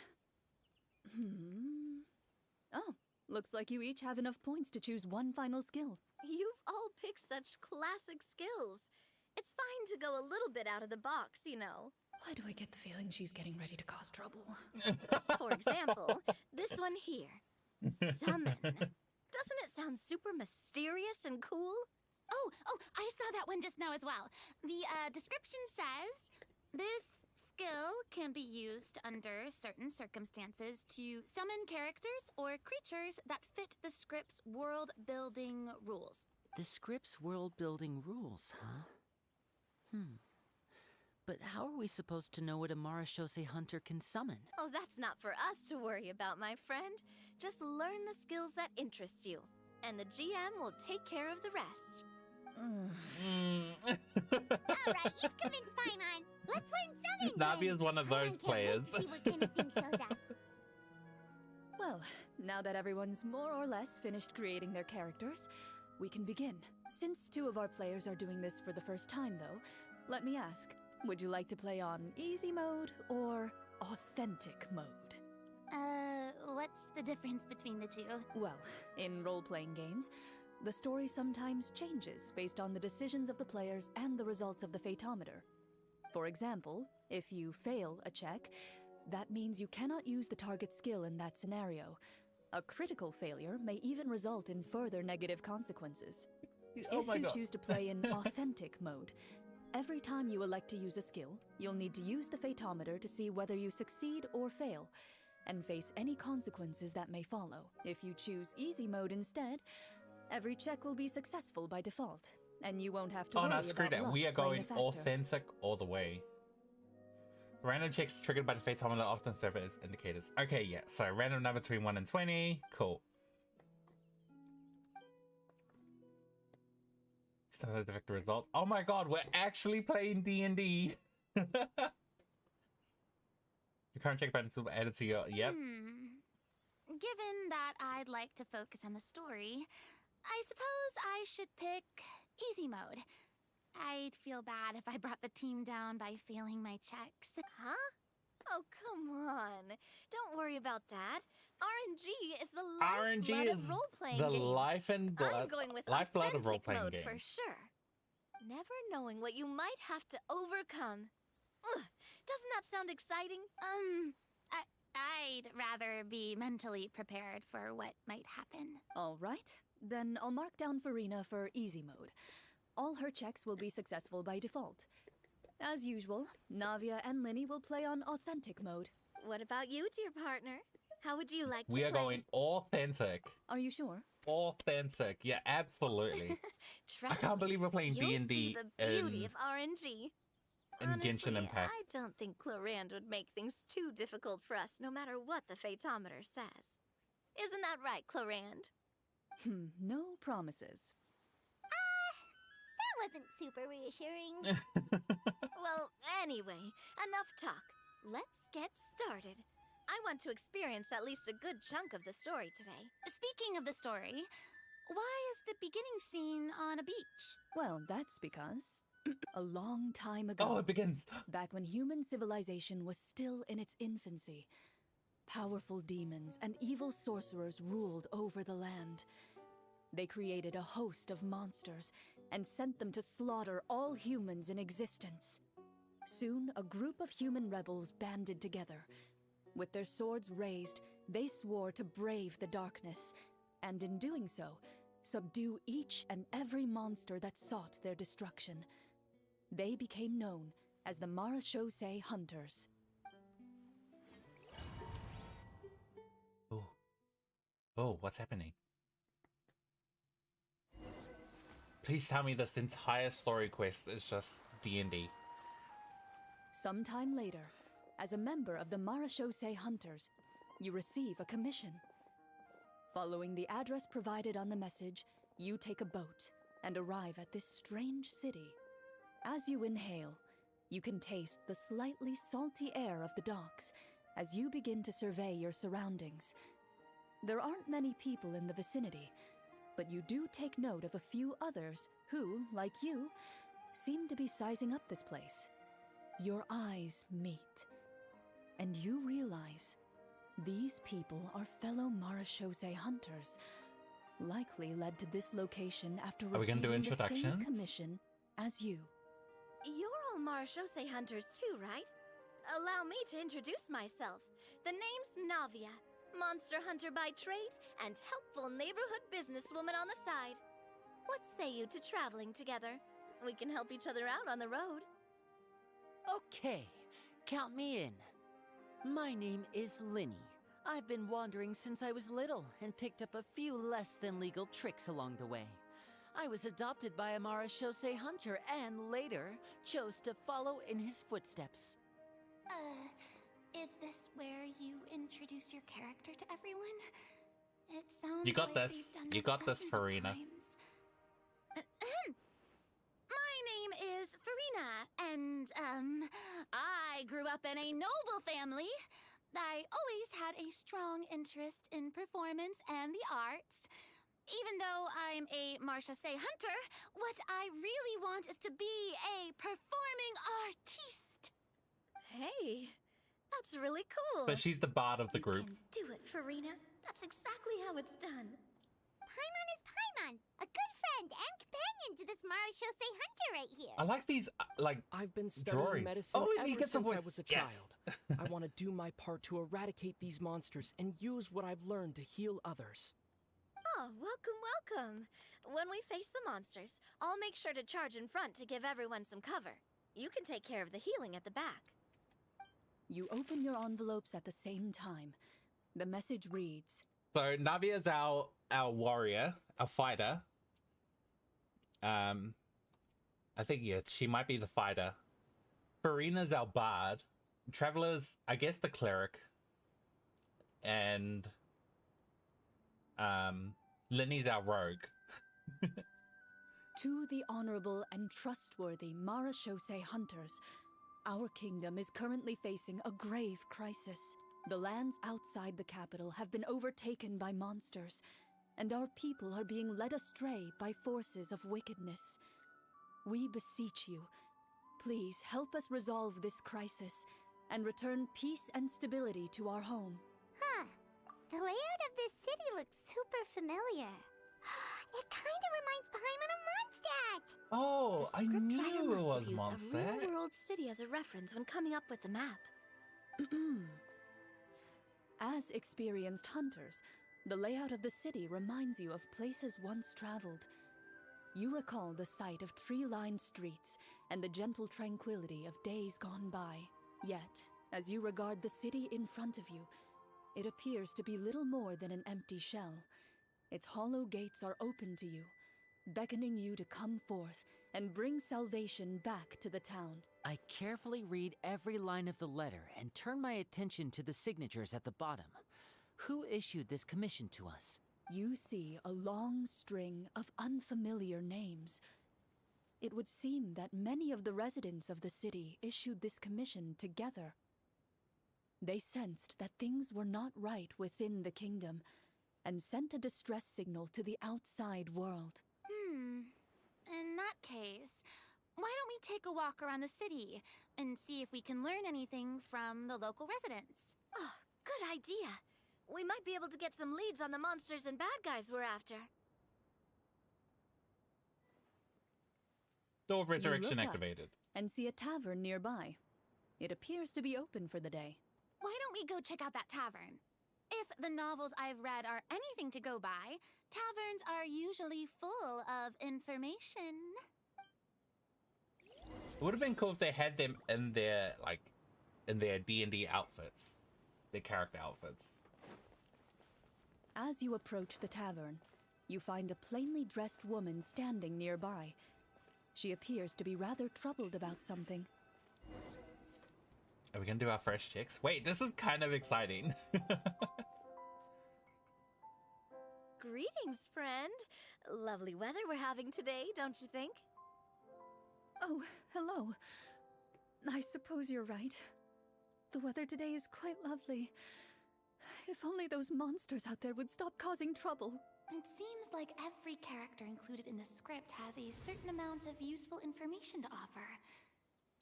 Oh, looks like you each have enough points to choose one final skill. You've all picked such classic skills. It's fine to go a little bit out of the box, you know. Why do I get the feeling she's getting ready to cause trouble? For example, this one here. Summon. Doesn't it sound super mysterious and cool? Oh, I saw that one just now as well. The description says, this skill can be used under certain circumstances to summon characters or creatures that fit the script's world-building rules. The script's world-building rules, huh? But how are we supposed to know what a Marashose hunter can summon? Oh, that's not for us to worry about, my friend. Just learn the skills that interest you, and the GM will take care of the rest. All right, you've convinced Paimon. Let's learn something. Navia's one of those players. Can't wait to see what kind of thing shows up. Well, now that everyone's more or less finished creating their characters, we can begin. Since two of our players are doing this for the first time, though, let me ask, would you like to play on easy mode or authentic mode? What's the difference between the two? Well, in role-playing games, the story sometimes changes based on the decisions of the players and the results of the Fatometer. For example, if you fail a check, that means you cannot use the target skill in that scenario. A critical failure may even result in further negative consequences. Oh If my you God. choose to play in authentic mode, every time you elect to use a skill, you'll need to use the Fatometer to see whether you succeed or fail, and face any consequences that may follow. If you choose easy mode instead, every check will be successful by default, and you won't have to Oh worry no, screw about that. luck We are playing going a factor. authentic all the way. Random checks triggered by the Fatometer often serve as indicators. Okay, yeah. So random number between 1 and 20. Cool. Sometimes the victor result. Oh my god, we're actually playing D&D. The current check buttons will be added to your... Yep. Given that I'd like to focus on the story, I suppose I should pick easy mode. I'd feel bad if I brought the team down by failing my checks. Huh? Oh, come on. Don't worry about that. RNG is the RNG lifeblood is of role-playing the games. life and blood, I'm going with lifeblood of authentic role-playing mode games. for sure. Never knowing what you might have to overcome. Ugh, doesn't that sound exciting? I'd rather be mentally prepared for what might happen. All right, then I'll mark down Farina for easy mode. All her checks will be successful by default. As usual, Navia and Linny will play on authentic mode. What about you, dear partner? How would you like to We are play? going authentic. Are you sure? Authentic. Yeah, absolutely. I Trust can't me, believe we're playing you'll see D&D the beauty in, of RNG. in Honestly, Genshin Impact. I don't think Clorinde would make things too difficult for us, no matter what the Fatometer says. Isn't that right, Clorinde? No promises. That wasn't super reassuring. Well, anyway, enough talk. Let's get started. I want to experience at least a good chunk of the story today. Speaking of the story, why is the beginning scene on a beach? Well, that's because a long time ago, Oh, it begins. back when human civilization was still in its infancy, powerful demons and evil sorcerers ruled over the land. They created a host of monsters and sent them to slaughter all humans in existence. Soon, a group of human rebels banded together. With their swords raised, they swore to brave the darkness, and in doing so, subdue each and every monster that sought their destruction. They became known as the Marachose Hunters. Oh. Oh, what's happening? Please tell me this entire story quest is just D&D. Sometime later, as a member of the Marachose Hunters, you receive a commission. Following the address provided on the message, you take a boat and arrive at this strange city. As you inhale, you can taste the slightly salty air of the docks as you begin to survey your surroundings. There aren't many people in the vicinity, but you do take note of a few others who, like you, seem to be sizing up this place. Your eyes meet, and you realize these people are fellow Marachose Hunters, likely led to this location after Are we gonna do receiving the same introductions? commission as you. You're all Marachose hunters too, right? Allow me to introduce myself. The name's Navia, monster hunter by trade and helpful neighborhood businesswoman on the side. What say you to traveling together? We can help each other out on the road. Okay, count me in. My name is Linny. I've been wandering since I was little and picked up a few less than legal tricks along the way. I was adopted by a Marachose hunter and later chose to follow in his footsteps. Is this where you introduce your character to everyone? It sounds You got like this. we've done You got this, dozens of Farina. times. My name is Farina, and, I grew up in a noble family. I always had a strong interest in performance and the arts. Even though I'm a Marachose hunter, what I really want is to be a performing artiste. Hey, that's really cool. But she's the bard of the group. You can do it, Farina. That's exactly how it's done. Paimon is Paimon, a good friend and companion to this Marachose hunter right here. I like these, like, I've been studying drawings. medicine Oh, and he ever gets a since I voice. was a Yes. child. I want to do my part to eradicate these monsters and use what I've learned to heal others. Oh, welcome, welcome. When we face the monsters, I'll make sure to charge in front to give everyone some cover. You can take care of the healing at the back. You open your envelopes at the same time. The message reads, So Navia's our warrior, our fighter. I think, yeah, she might be the fighter. Farina's our bard. Traveler's, I guess, the cleric. And Linny's our rogue. To the honorable and trustworthy Marachose Hunters, our kingdom is currently facing a grave crisis. The lands outside the capital have been overtaken by monsters, and our people are being led astray by forces of wickedness. We beseech you, please help us resolve this crisis and return peace and stability to our home. Huh. The layout of this city looks super familiar. It kind of reminds Paimon of Mondstadt. Oh, The I scriptwriter knew it must was have used a Mondstadt. real-world city as a reference when coming up with the map. As experienced hunters, the layout of the city reminds you of places once traveled. You recall the sight of tree-lined streets and the gentle tranquility of days gone by. Yet, as you regard the city in front of you, it appears to be little more than an empty shell. Its hollow gates are open to you, beckoning you to come forth and bring salvation back to the town. I carefully read every line of the letter and turn my attention to the signatures at the bottom. Who issued this commission to us? You see a long string of unfamiliar names. It would seem that many of the residents of the city issued this commission together. They sensed that things were not right within the kingdom and sent a distress signal to the outside world. In that case, why don't we take a walk around the city and see if we can learn anything from the local residents? Oh, good idea. We might be able to get some leads on the monsters and bad guys we're after. Door of You Resurrection look up activated. and see a tavern nearby. It appears to be open for the day. Why don't we go check out that tavern? If the novels I've read are anything to go by, taverns are usually full of information. It would have been cool if they had them in their, like, in their D&D outfits. Their character outfits. As you approach the tavern, you find a plainly dressed woman standing nearby. She appears to be rather troubled about something. Are we gonna do our fresh checks? Wait, this is kind of exciting. Greetings, friend. Lovely weather we're having today, don't you think? Oh, hello. I suppose you're right. The weather today is quite lovely. If only those monsters out there would stop causing trouble. It seems like every character included in the script has a certain amount of useful information to offer.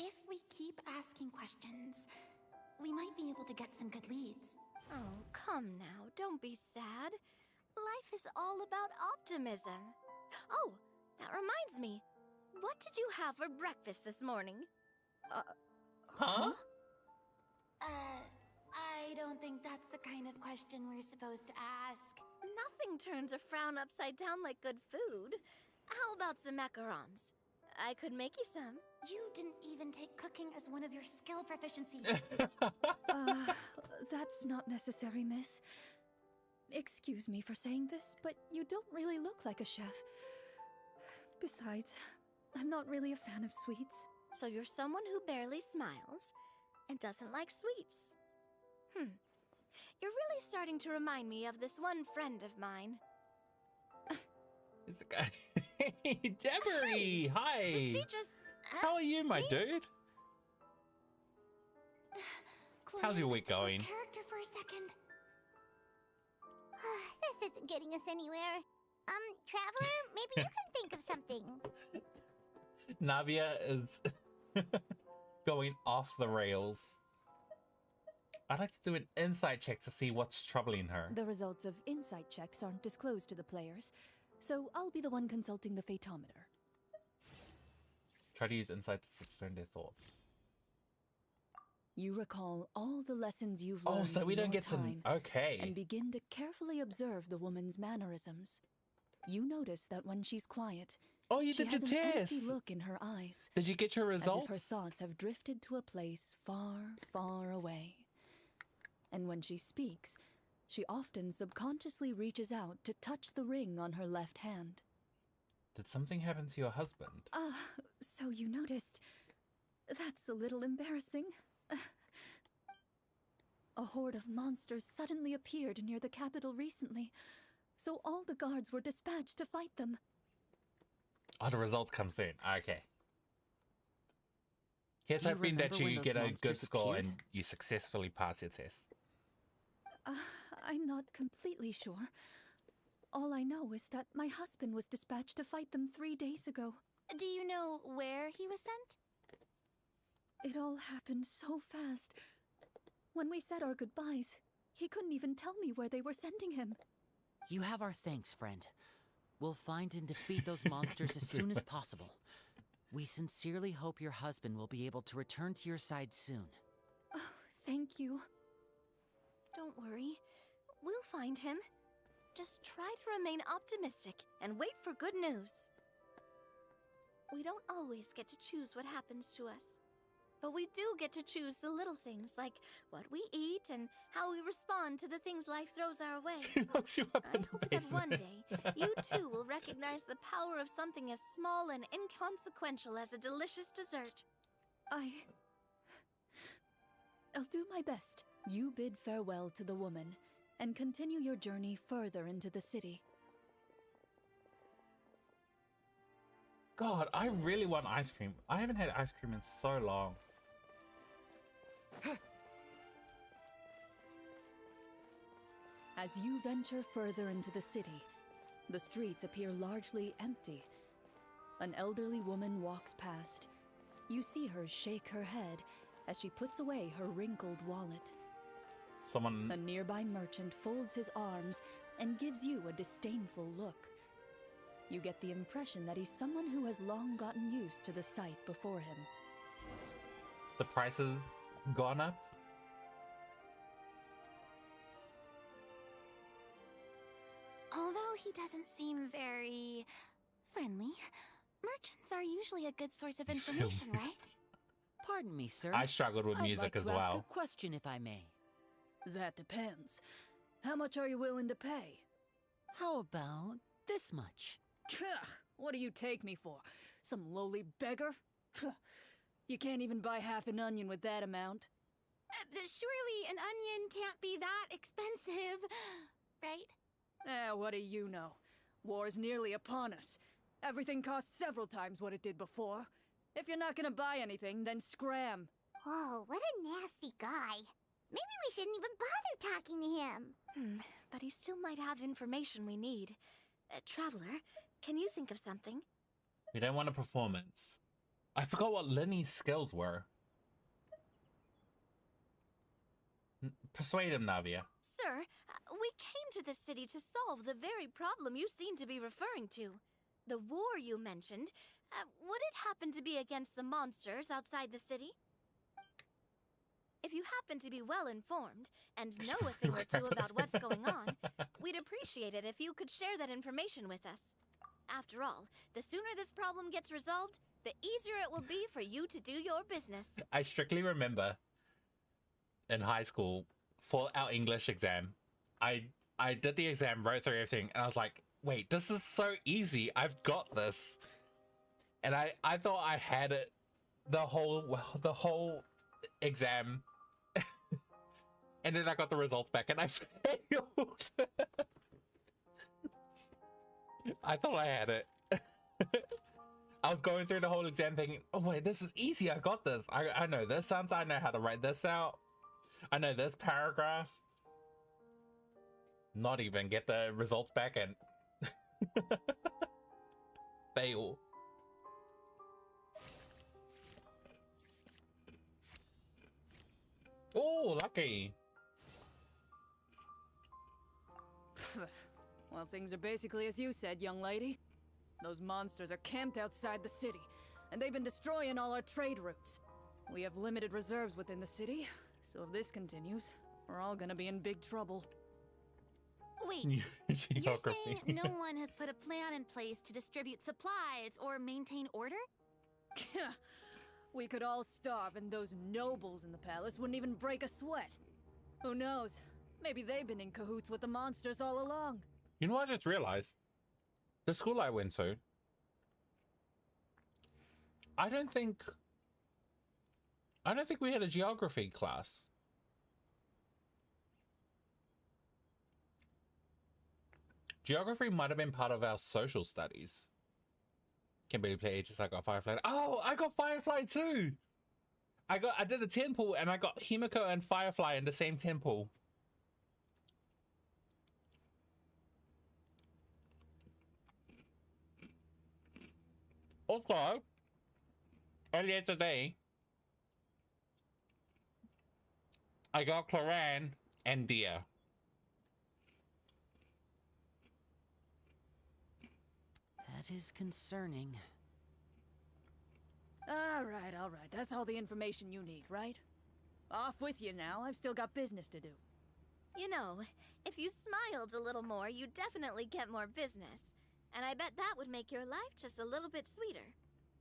If we keep asking questions, we might be able to get some good leads. Oh, come now, don't be sad. Life is all about optimism. Oh, that reminds me. What did you have for breakfast this morning? Huh? I don't think that's the kind of question we're supposed to ask. Nothing turns a frown upside down like good food. How about some macarons? I could make you some. You didn't even take cooking as one of your skill proficiencies. That's not necessary, miss. Excuse me for saying this, but you don't really look like a chef. Besides, I'm not really a fan of sweets. So you're someone who barely smiles and doesn't like sweets. You're really starting to remind me of this one friend of mine. It's a guy. Hey, Jabbery! Hi! Did she just... How are you, my dude? How's your week going? Character for a second. This isn't getting us anywhere. Traveler, maybe you can think of something. Navia is going off the rails. I'd like to do an insight check to see what's troubling her. The results of insight checks aren't disclosed to the players, so I'll be the one consulting the fatometer. Try to use insight to discern their thoughts. You recall all the lessons you've learned Oh, so we in don't your get to... time, Okay. and begin to carefully observe the woman's mannerisms. You notice that when she's quiet, Oh, you she did your has an empty test! look in her eyes, Did you get your results? as if her thoughts have drifted to a place far, far away. And when she speaks, she often subconsciously reaches out to touch the ring on her left hand. Did something happen to your husband? So you noticed. That's a little embarrassing. A horde of monsters suddenly appeared near the capital recently, so all the guards were dispatched to fight them. Oh, the results come soon. Okay. Here's Do you hoping that remember when you those get a good monsters score appeared? and you successfully pass your test. I'm not completely sure. All I know is that my husband was dispatched to fight them 3 days ago. Do you know where he was sent? It all happened so fast. When we said our goodbyes, he couldn't even tell me where they were sending him. You have our thanks, friend. We'll find and defeat those monsters as soon as possible. We sincerely hope your husband will be able to return to your side soon. Oh, thank you. Don't worry. We'll find him. Just try to remain optimistic and wait for good news. We don't always get to choose what happens to us. But we do get to choose the little things, like what we eat and how we respond to the things life throws our way. He locks you up I in the hope that basement. one day, you too will recognize the power of something as small and inconsequential as a delicious dessert. I'll do my best. You bid farewell to the woman and continue your journey further into the city. God, I really want ice cream. I haven't had ice cream in so long. As you venture further into the city, the streets appear largely empty. An elderly woman walks past. You see her shake her head as she puts away her wrinkled wallet. Someone... A nearby merchant folds his arms and gives you a disdainful look. You get the impression that he's someone who has long gotten used to the sight before him. The price has gone up? Although he doesn't seem very friendly, merchants are usually a good source of information, right? Pardon me, sir. I struggled with I'd music like as to ask well. a question, if I may. That depends. How much are you willing to pay? How about this much? What do you take me for? Some lowly beggar? You can't even buy half an onion with that amount. Surely an onion can't be that expensive, right? What do you know? War's nearly upon us. Everything costs several times what it did before. If you're not gonna buy anything, then scram. Whoa, what a nasty guy. Maybe we shouldn't even bother talking to him. But he still might have information we need. Traveler, can you think of something? We don't want a performance. I forgot what Lenny's skills were. Persuade him, Navia. Sir, we came to this city to solve the very problem you seem to be referring to. The war you mentioned, would it happen to be against the monsters outside the city? If you happen to be well informed and know a thing or two about what's going on, we'd appreciate it if you could share that information with us. After all, the sooner this problem gets resolved, the easier it will be for you to do your business. I strictly remember in high school for our English exam, I did the exam, wrote through everything, and I was like, wait, this is so easy. I've got this. And I thought I had it the whole exam. And then I got the results back and I failed. I thought I had it. I was going through the whole exam thinking, oh wait, this is easy. I got this. I know this sounds. I know how to write this out. I know this paragraph. Not even get the results back and fail. Oh, lucky. Well, things are basically as you said, young lady. Those monsters are camped outside the city, and they've been destroying all our trade routes. We have limited reserves within the city, so if this continues, we're all gonna be in big trouble. Wait, you're saying no one has put a plan in place to distribute supplies or maintain order? We could all starve and those nobles in the palace wouldn't even break a sweat. Who knows? Maybe they've been in cahoots with the monsters all along. You know what I just realized? The school I went to, I don't think we had a geography class. Geography might have been part of our social studies. Can't barely play ages. I got Firefly. Oh, I got Firefly too. I did a temple and I got Himiko and Firefly in the same temple. Also, earlier today, I got Clorinde and Dia. That is concerning. All right. That's all the information you need, right? Off with you now. I've still got business to do. You know, if you smiled a little more, you'd definitely get more business. And I bet that would make your life just a little bit sweeter.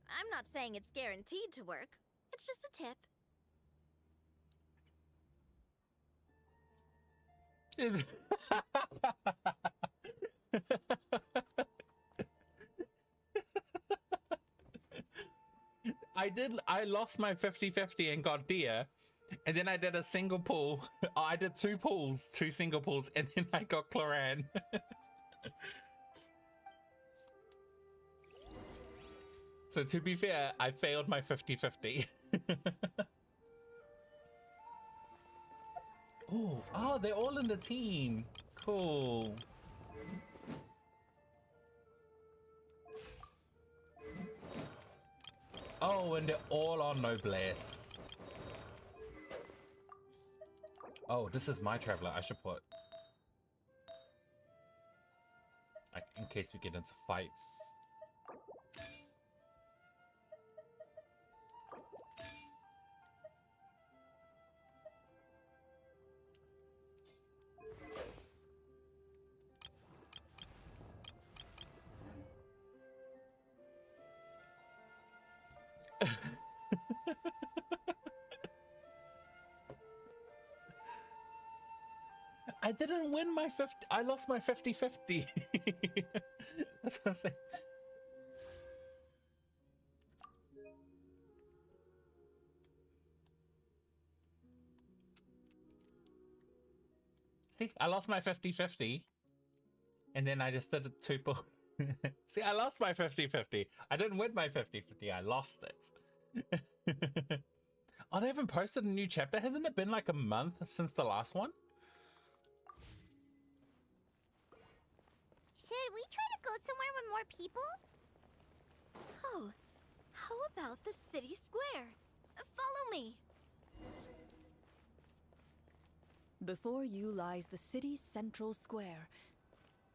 I'm not saying it's guaranteed to work. It's just a tip. I lost my 50-50 and got deer, and then I did a single pull. Oh, I did two pulls, two single pulls, and then I got Clorinde. So to be fair, I failed my 50-50. Oh, they're all in the team. Cool. Oh, and they're all on noblesse. Oh, this is my traveler. I should put, like, in case we get into fights. I didn't win my 50. I lost my 50-50. That's what I'm saying. See, I lost my 50-50. And then I just did a two pull. See, I lost my 50-50. I didn't win my 50-50. I lost it. Oh, they haven't posted a new chapter? Hasn't it been like a month since the last one? Should we try to go somewhere with more people? Oh, how about the city square? Follow me. Before you lies the city's central square.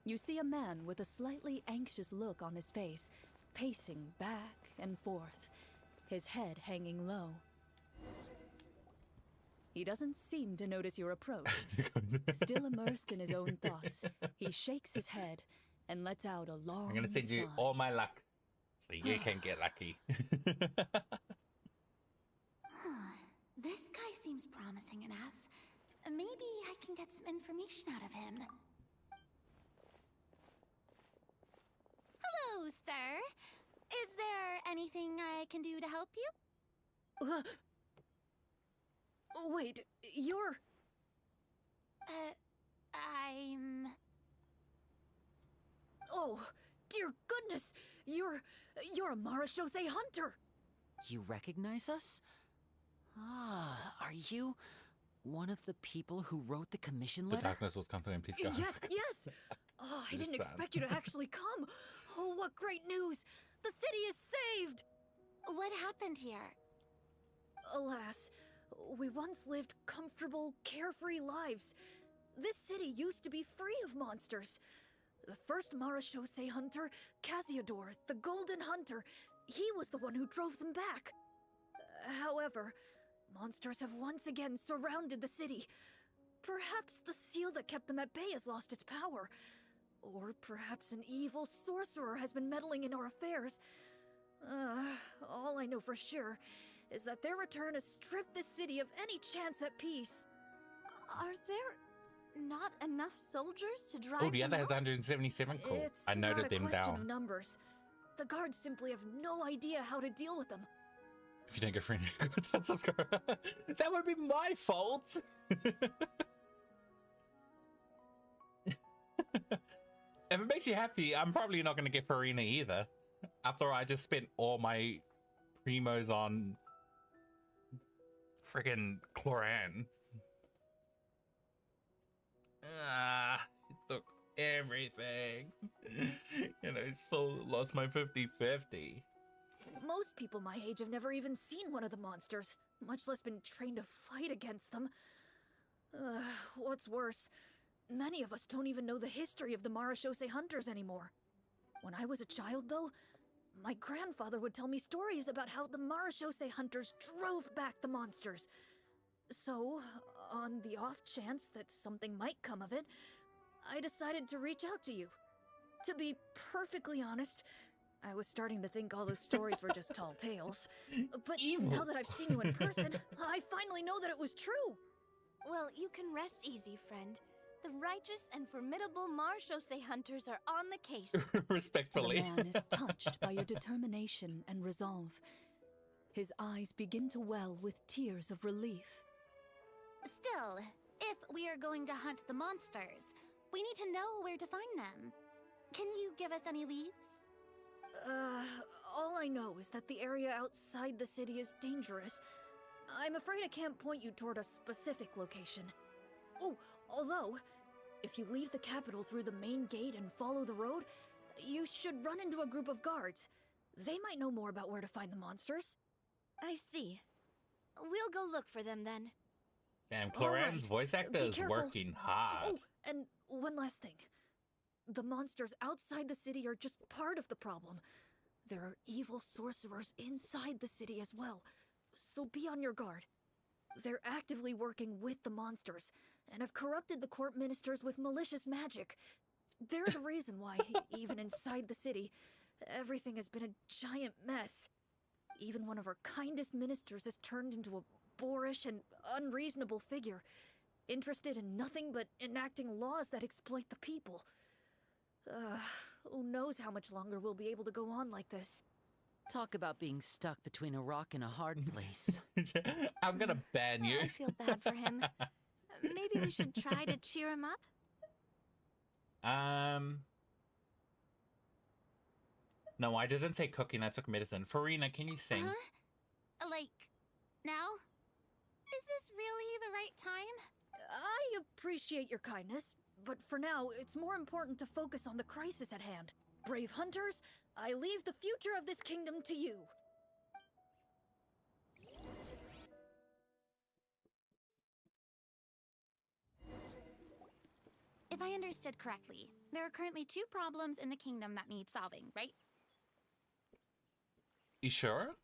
You see a man with a slightly anxious look on his face, pacing back and forth, his head hanging low. He doesn't seem to notice your approach. Still immersed in his own thoughts, he shakes his head and lets out a long I'm gonna send you sigh. all my luck, so you can get lucky. This guy seems promising enough. Maybe I can get some information out of him. Hello, sir. Is there anything I can do to help you? Wait, you're... I'm... Oh, dear goodness! You're a Marashose hunter! You recognize us? Ah, are you one of the people who wrote the commission The letter? darkness was comforting. Please go. Yes, yes! Oh, I didn't expect you to actually come! Oh, what great news! The city is saved! What happened here? Alas, we once lived comfortable, carefree lives. This city used to be free of monsters. The first Marashose hunter, Casiodor, the Golden Hunter, he was the one who drove them back. However, monsters have once again surrounded the city. Perhaps the seal that kept them at bay has lost its power. Or perhaps an evil sorcerer has been meddling in our affairs. All I know for sure is that their return has stripped this city of any chance at peace. Are there not enough soldiers to drive Oh, the them other has out? 177. Cool. It's I noted not them a question down. of numbers. The guards simply have no idea how to deal with them. If you don't get free, that would be my fault. If it makes you happy, I'm probably not going to get Farina either. After all, I just spent all my primos on friggin' Clorinde. It took everything. You know, still lost my 50-50. Most people my age have never even seen one of the monsters, much less been trained to fight against them. What's worse, many of us don't even know the history of the Marashose hunters anymore. When I was a child, though, my grandfather would tell me stories about how the Marashose hunters drove back the monsters. So, on the off chance that something might come of it, I decided to reach out to you. To be perfectly honest, I was starting to think all those stories were just tall tales. But now that I've seen you in person, I finally know that it was true. Well, you can rest easy, friend. The righteous and formidable Marchose hunters are on the case. Respectfully. The man is touched by your determination and resolve. His eyes begin to well with tears of relief. Still, if we are going to hunt the monsters, we need to know where to find them. Can you give us any leads? All I know is that the area outside the city is dangerous. I'm afraid I can't point you toward a specific location. Oh, although, if you leave the capital through the main gate and follow the road, you should run into a group of guards. They might know more about where to find the monsters. I see. We'll go look for them then. Damn, Clorinde's voice actor is careful. working hard. Oh, and one last thing. The monsters outside the city are just part of the problem. There are evil sorcerers inside the city as well, so be on your guard. They're actively working with the monsters, and have corrupted the court ministers with malicious magic. They're the reason why, even inside the city, everything has been a giant mess. Even one of our kindest ministers has turned into a boorish and unreasonable figure, interested in nothing but enacting laws that exploit the people. Who knows how much longer we'll be able to go on like this. Talk about being stuck between a rock and a hard place. I'm gonna ban you. I feel bad for him. Maybe we should try to cheer him up? No, I didn't say cooking, I took medicine. Farina, can you sing? Like, now? Is this really the right time? I appreciate your kindness, but for now, it's more important to focus on the crisis at hand. Brave hunters, I leave the future of this kingdom to you. If I understood correctly, there are currently 2 problems in the kingdom that need solving, right? You sure?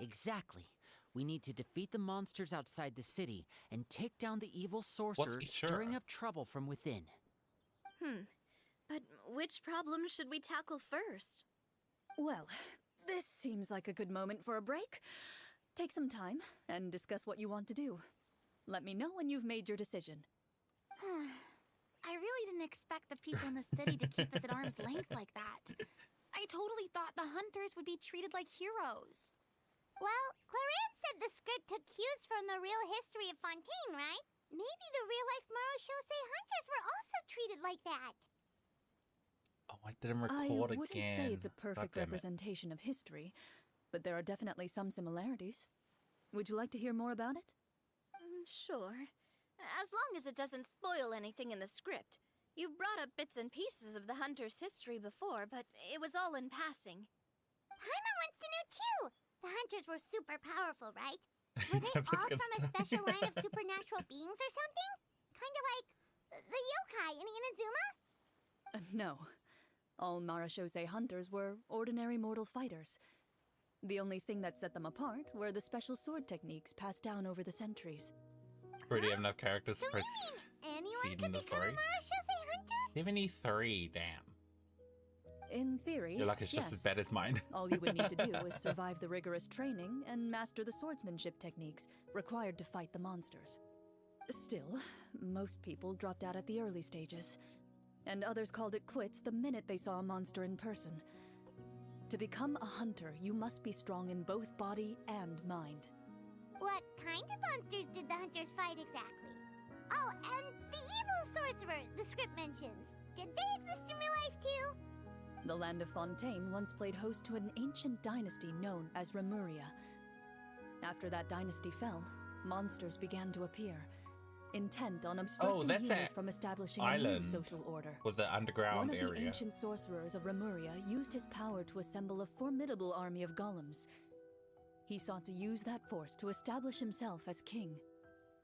Exactly. We need to defeat the monsters outside the city and take down the evil sorcerer stirring up trouble from within. But which problem should we tackle first? Well, this seems like a good moment for a break. Take some time and discuss what you want to do. Let me know when you've made your decision. I really didn't expect the people in the city to keep us at arm's length like that. I totally thought the hunters would be treated like heroes. Well, Clorinde said the script took cues from the real history of Fontaine, right? Maybe the real-life Marchose hunters were also treated like that. Oh, I didn't record I wouldn't again. say it's a perfect God damn it. representation of history, but there are definitely some similarities. Would you like to hear more about it? Sure. As long as it doesn't spoil anything in the script. You've brought up bits and pieces of the hunter's history before, but it was all in passing. Paimon wants to know too! The hunters were super powerful, right? Were they all from a special line of supernatural beings or something? Kinda like the yokai in Inazuma? No. All Marachose hunters were ordinary mortal fighters. The only thing that set them apart were the special sword techniques passed down over the centuries. Already have enough characters So for you mean anyone seed could in the become a story. Marachose hunter? 73, damn. In theory, You're like, it's just as bad as mine. All you would need to do is survive the rigorous training and master the swordsmanship techniques required to fight the monsters. Still, most people dropped out at the early stages, and others called it quits the minute they saw a monster in person. To become a hunter, you must be strong in both body and mind. What kind of monsters did the hunters fight exactly? Oh, and the evil sorcerer the script mentions. Did they exist in real life too? The land of Fontaine once played host to an ancient dynasty known as Remuria. After that dynasty fell, monsters began to appear, intent on obstructing humans from establishing a new social order. With the underground One of area. the ancient sorcerers of Remuria used his power to assemble a formidable army of golems. He sought to use that force to establish himself as king.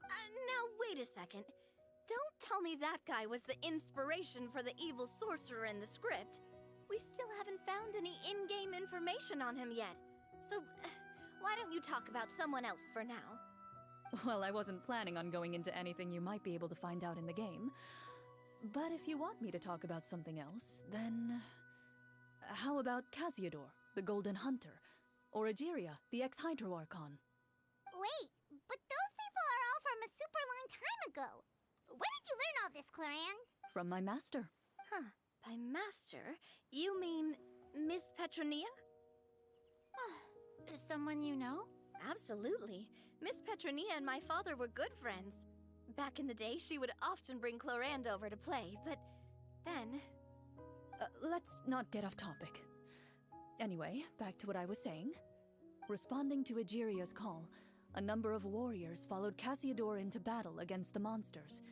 Now wait a second. Don't tell me that guy was the inspiration for the evil sorcerer in the script. We still haven't found any in-game information on him yet. So, why don't you talk about someone else for now? Well, I wasn't planning on going into anything you might be able to find out in the game. But if you want me to talk about something else, then... How about Casiodor, the Golden Hunter? Or Egeria, the ex-Hydro Archon? Wait, but those people are all from a super long time ago. Where did you learn all this, Clorinde? From my master. Huh. By master, you mean Miss Petronia? Someone you know? Absolutely. Miss Petronia and my father were good friends. Back in the day, she would often bring Clorinde over to play, but then... Let's not get off topic. Anyway, back to what I was saying. Responding to Egeria's call, a number of warriors followed Casiodor into battle against the monsters.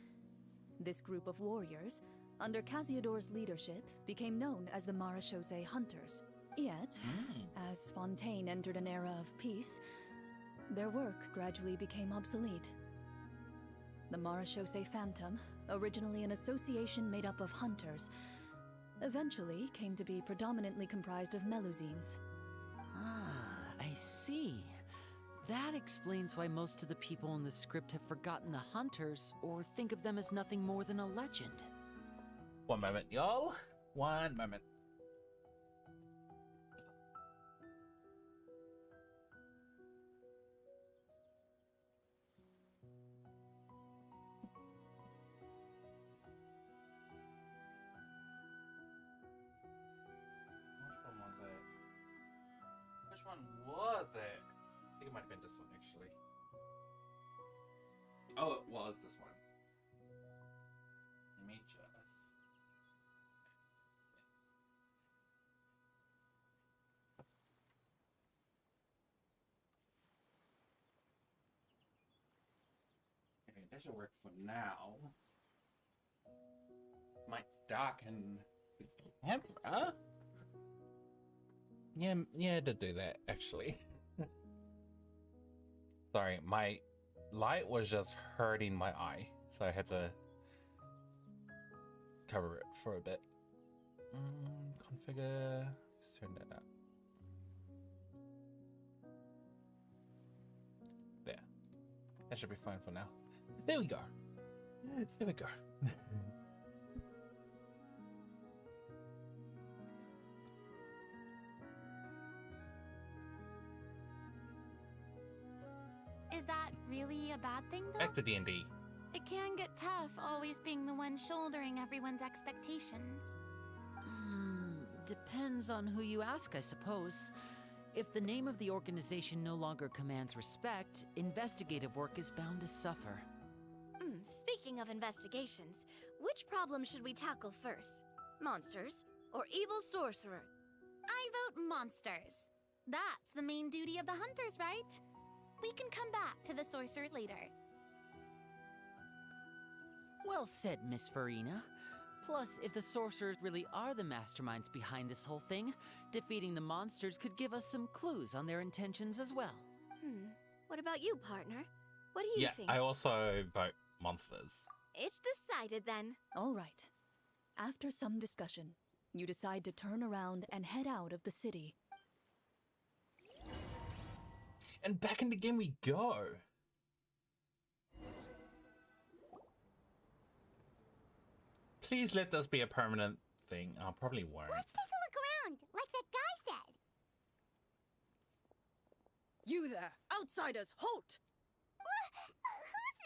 This group of warriors, under Casiodor's leadership, became known as the Marechaussee Hunters. Yet, as Fontaine entered an era of peace, their work gradually became obsolete. The Marechaussee Phantom, originally an association made up of hunters, eventually came to be predominantly comprised of Melusines. Ah, I see. That explains why most of the people in the script have forgotten the hunters or think of them as nothing more than a legend. One moment, y'all. One moment. Which one was it? I think it might have been this one, actually. Oh, it was this one. Let me just... Okay, that should work for now. Might darken the camera. Yeah, it did do that, actually. Sorry, my light was just hurting my eye, so I had to cover it for a bit. Configure, let's turn that up. There. That should be fine for now. There we go. There we go. Is that really a bad thing, though? Back to D&D. It can get tough always being the one shouldering everyone's expectations. Depends on who you ask, I suppose. If the name of the organization no longer commands respect, investigative work is bound to suffer. Speaking of investigations, which problem should we tackle first? Monsters or evil sorcerer? I vote monsters. That's the main duty of the hunters, right? We can come back to the sorcerer later. Well said, Miss Farina. Plus, if the sorcerers really are the masterminds behind this whole thing, defeating the monsters could give us some clues on their intentions as well. What about you, partner? What do you think? I also vote monsters. It's decided then. All right. After some discussion, you decide to turn around and head out of the city. And back in the game we go. Please let this be a permanent thing. I probably won't. Let's take a look around, like that guy said. You there! Outsiders, halt! Who's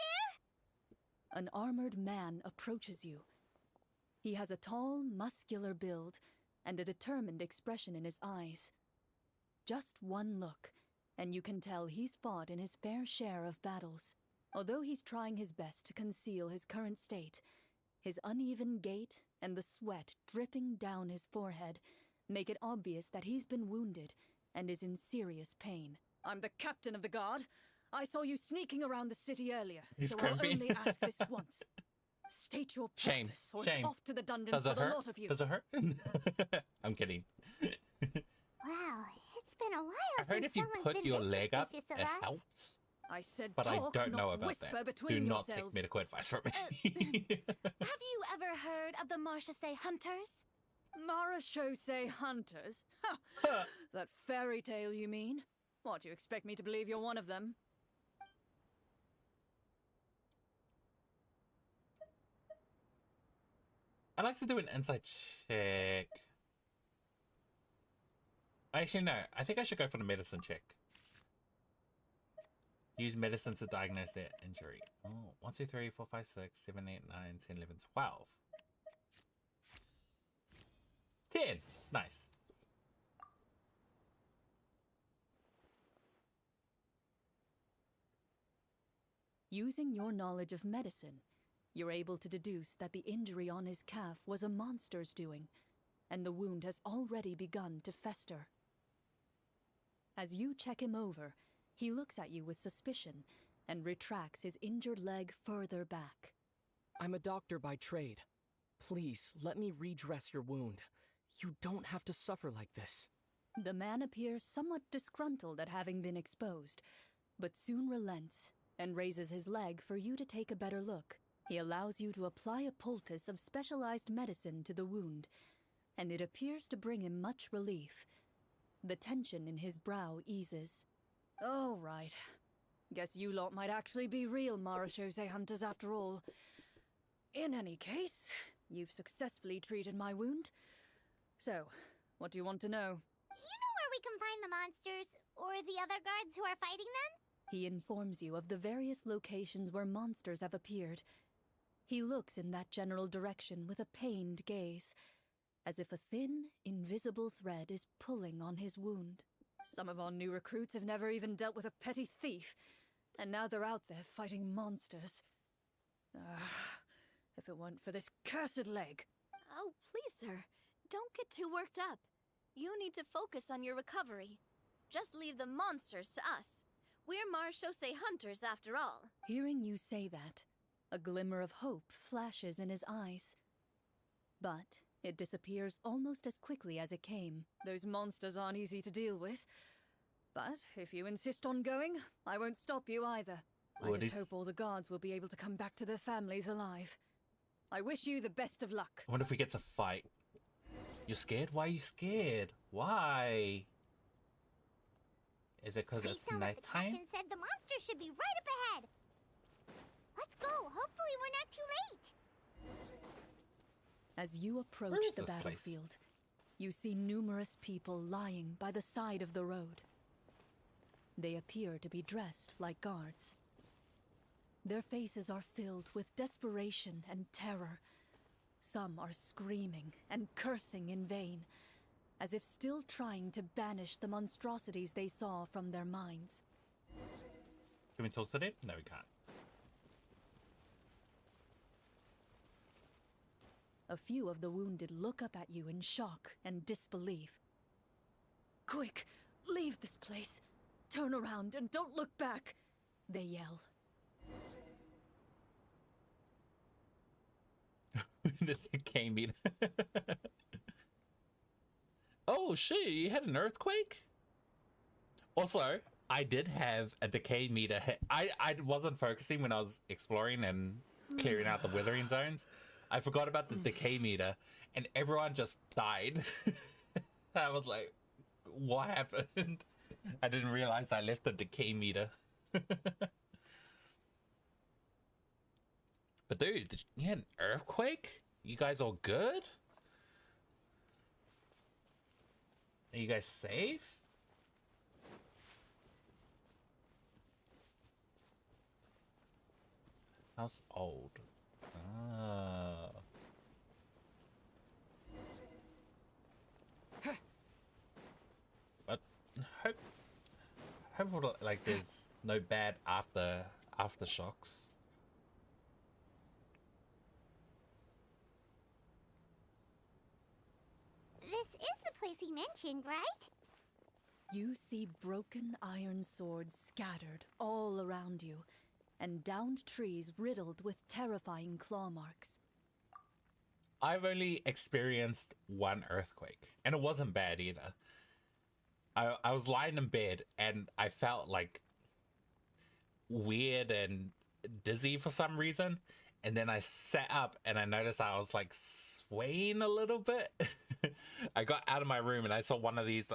there? An armored man approaches you. He has a tall, muscular build and a determined expression in his eyes. Just one look, and you can tell he's fought in his fair share of battles. Although he's trying his best to conceal his current state, his uneven gait and the sweat dripping down his forehead make it obvious that he's been wounded and is in serious pain. I'm the captain of the guard. I saw you sneaking around the city earlier, so I'll only ask this once. State your purpose, or it's off to the dungeons for the lot of you. Does it hurt? I'm kidding. Wow, it's been a while I heard if you put your leg up, it helps. I said but talk, I don't know not about whisper that. Between Do not yourselves. take medical advice from me. Have you ever heard of the Marechaussee Hunters? Marechaussee Hunters? That fairy tale, you mean? What, you expect me to believe you're one of them? I'd like to do an insight check. Actually, no. I think I should go for the medicine check. Use medicine to diagnose their injury. Oh, 1, 2, 3, 4, 5, 6, 7, 8, 9, 10, 11, 12. 10. Nice. Using your knowledge of medicine, you're able to deduce that the injury on his calf was a monster's doing, and the wound has already begun to fester. As you check him over, he looks at you with suspicion and retracts his injured leg further back. I'm a doctor by trade. Please, let me redress your wound. You don't have to suffer like this. The man appears somewhat disgruntled at having been exposed, but soon relents and raises his leg for you to take a better look. He allows you to apply a poultice of specialized medicine to the wound, and it appears to bring him much relief. The tension in his brow eases. Oh, right. Guess you lot might actually be real Marechaussee hunters after all. In any case, you've successfully treated my wound. So, what do you want to know? Do you know where we can find the monsters, or the other guards who are fighting them? He informs you of the various locations where monsters have appeared. He looks in that general direction with a pained gaze, as if a thin, invisible thread is pulling on his wound. Some of our new recruits have never even dealt with a petty thief, and now they're out there fighting monsters. If it weren't for this cursed leg. Oh, please, sir. Don't get too worked up. You need to focus on your recovery. Just leave the monsters to us. We're Marechaussee hunters after all. Hearing you say that, a glimmer of hope flashes in his eyes. But it disappears almost as quickly as it came. Those monsters aren't easy to deal with. But if you insist on going, I won't stop you either. I just hope all the guards will be able to come back to their families alive. I wish you the best of luck. I wonder if we get to fight. You're scared? Why are you scared? Why? Is it because it's nighttime? The captain said the monster should be right up ahead. Let's go. Hopefully we're not too late. As you approach the battlefield, you see numerous people lying by the side of the road. They appear to be dressed like guards. Their faces are filled with desperation and terror. Some are screaming and cursing in vain, as if still trying to banish the monstrosities they saw from their minds. Can we talk to them? No, we can't. A few of the wounded look up at you in shock and disbelief. Quick, leave this place. Turn around and don't look back, they yell. The decay meter. Oh shit, you had an earthquake? Also, I did have a decay meter hit. I wasn't focusing when I was exploring and clearing out the withering zones. I forgot about the decay meter and everyone just died. I was like, what happened? I didn't realize I left the decay meter. But dude, you had an earthquake? You guys all good? Are you guys safe? House old. Ah. But hope like there's no bad aftershocks. This is the place he mentioned, right? You see broken iron swords scattered all around you, and downed trees riddled with terrifying claw marks. I've only experienced one earthquake, and it wasn't bad either. I was lying in bed, and I felt like weird and dizzy for some reason, and then I sat up, and I noticed I was like swaying a little bit. I got out of my room, and I saw one of these,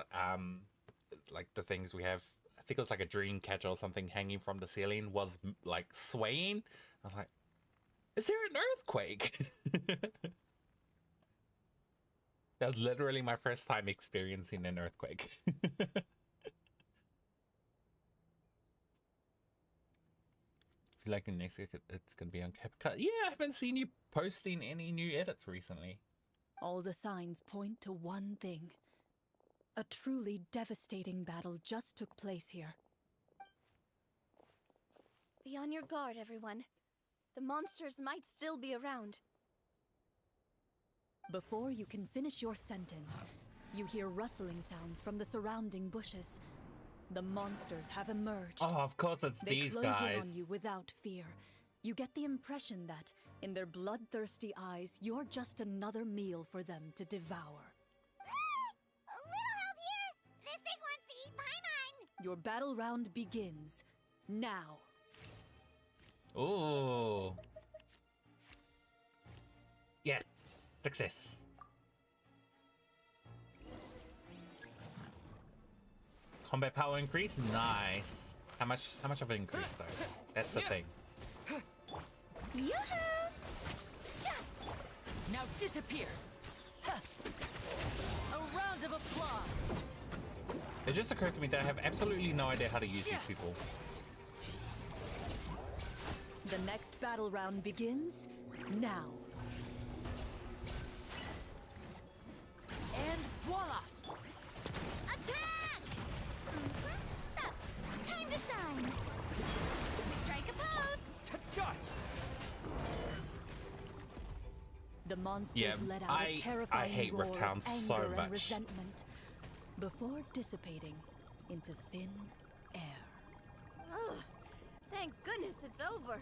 like the things we have, I think it was like a dream catcher or something hanging from the ceiling, was like swaying. I was like, is there an earthquake? That was literally my first time experiencing an earthquake. Feel like in next week it's gonna be on CapCut. Yeah, I haven't seen you posting any new edits recently. All the signs point to one thing. A truly devastating battle just took place here. Be on your guard, everyone. The monsters might still be around. Before you can finish your sentence, you hear rustling sounds from the surrounding bushes. The monsters have emerged. Oh, of course it's these They close guys. in on you without fear. You get the impression that, in their bloodthirsty eyes, you're just another meal for them to devour. A little help here! This thing wants to eat Paimon! Your battle round begins now. Ooh. Yes. Success. Combat power increase? Nice. How much of an increase though? That's the thing. Yoo-hoo! Now disappear! A round of applause! It just occurred to me that I have absolutely no idea how to use these people. The next battle round begins now. And voila! Attack! That's time to shine. Strike a pose. To dust! The monsters Yeah, let out I a terrifying hate roar Rift of Hounds anger so and much. resentment before dissipating into thin air. Ugh, thank goodness it's over.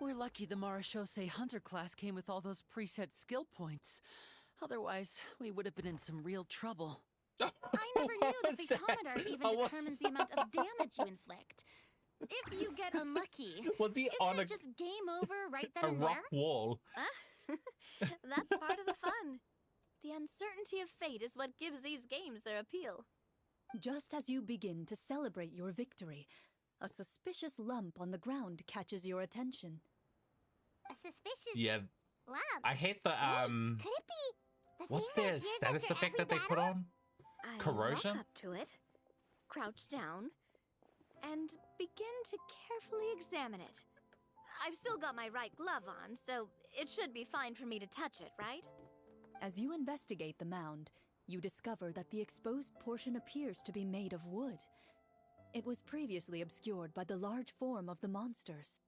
We're lucky the Marashose Hunter class came with all those preset skill points. Otherwise, we would have been in some real trouble. I never knew What the was that? photometer even What was determines the amount of damage you inflict. If you get unlucky, Was he on isn't a, it just game over right a then and rock there? wall? That's part of the fun. The uncertainty of fate is what gives these games their appeal. Just as you begin to celebrate your victory, a suspicious lump on the ground catches your attention. A suspicious Yeah. lump. I hate the Wait, could it be the what's thing that their appears status after effect every that they put battle? on? I Corrosion? walk up to it, crouch down, and begin to carefully examine it. I've still got my right glove on, so it should be fine for me to touch it, right? As you investigate the mound, you discover that the exposed portion appears to be made of wood. It was previously obscured by the large form of the monsters.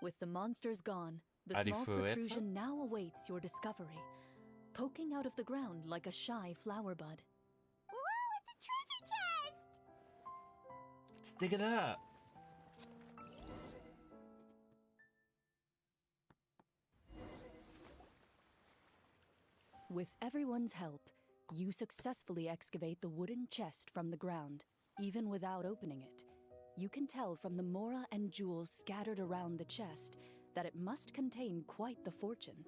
With the monsters gone, the small Arifueta? protrusion now awaits your discovery, poking out of the ground like a shy flower bud. Whoa, it's a treasure chest! Let's dig it up. With everyone's help, you successfully excavate the wooden chest from the ground, even without opening it. You can tell from the mora and jewels scattered around the chest that it must contain quite the fortune.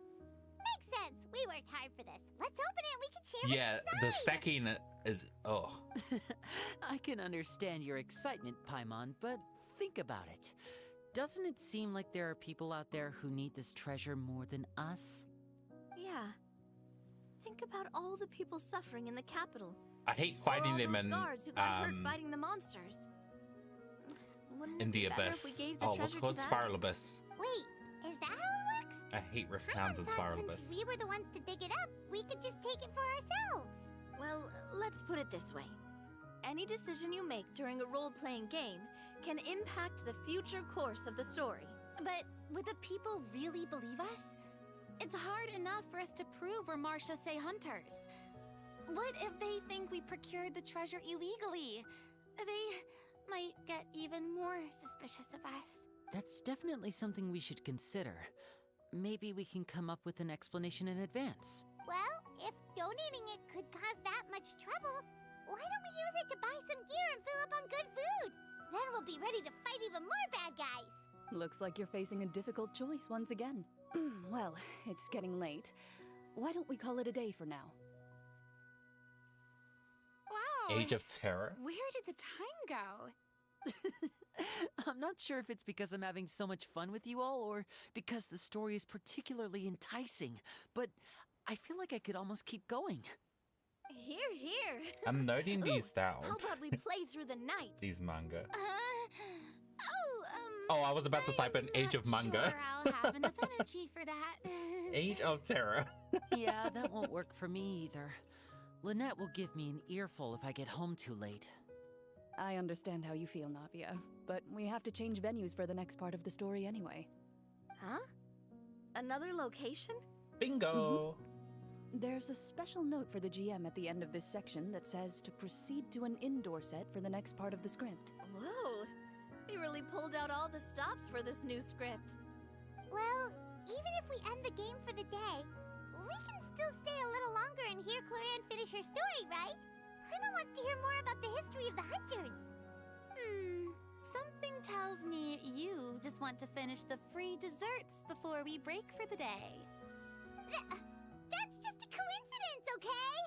Makes sense. We worked hard for this. Let's open it and we can share Yeah, what's the inside. stacking is I can understand your excitement, Paimon, but think about it. Doesn't it seem like there are people out there who need this treasure more than us? Yeah. Think about all the people suffering in the capital. I hate Or fighting all them those in guards who got hurt fighting the monsters. Wouldn't in it be the better abyss. if we gave the Oh, what's treasure it called? to them? Spiral Abyss. Wait, is that how it works? I hate Rift Hounds and Paimon Spiral thought Abyss. since we were the ones to dig it up, we could just take it for ourselves. Well, let's put it this way. Any decision you make during a role-playing game can impact the future course of the story. But would the people really believe us? It's hard enough for us to prove we're Marshase hunters. What if they think we procured the treasure illegally? They might get even more suspicious of us. That's definitely something we should consider. Maybe we can come up with an explanation in advance. Well, if donating it could cause that much trouble, why don't we use it to buy some gear and fill up on good food? Then we'll be ready to fight even more bad guys. Looks like you're facing a difficult choice once again. Well, it's getting late. Why don't we call it a day for now? Wow. Age of Terror? Where did the time go? I'm not sure if it's because I'm having so much fun with you all or because the story is particularly enticing, but I feel like I could almost keep going. Here, here. I'm noting these Ooh, down. How about we play through the night? These manga. Oh, Oh, I was about to type an Age of Manga. Sure I'll have enough energy for that. Age of Terror. Yeah, that won't work for me either. Lynette will give me an earful if I get home too late. I understand how you feel, Navia, but we have to change venues for the next part of the story anyway. Huh? Another location? Bingo. There's a special note for the GM at the end of this section that says to proceed to an indoor set for the next part of the script. Whoa. They really pulled out all the stops for this new script. Well, even if we end the game for the day, we can still stay a little longer and hear Clorinde finish her story, right? Paimon wants to hear more about the history of the hunters. Something tells me you just want to finish the free desserts before we break for the day. That's just a coincidence, okay?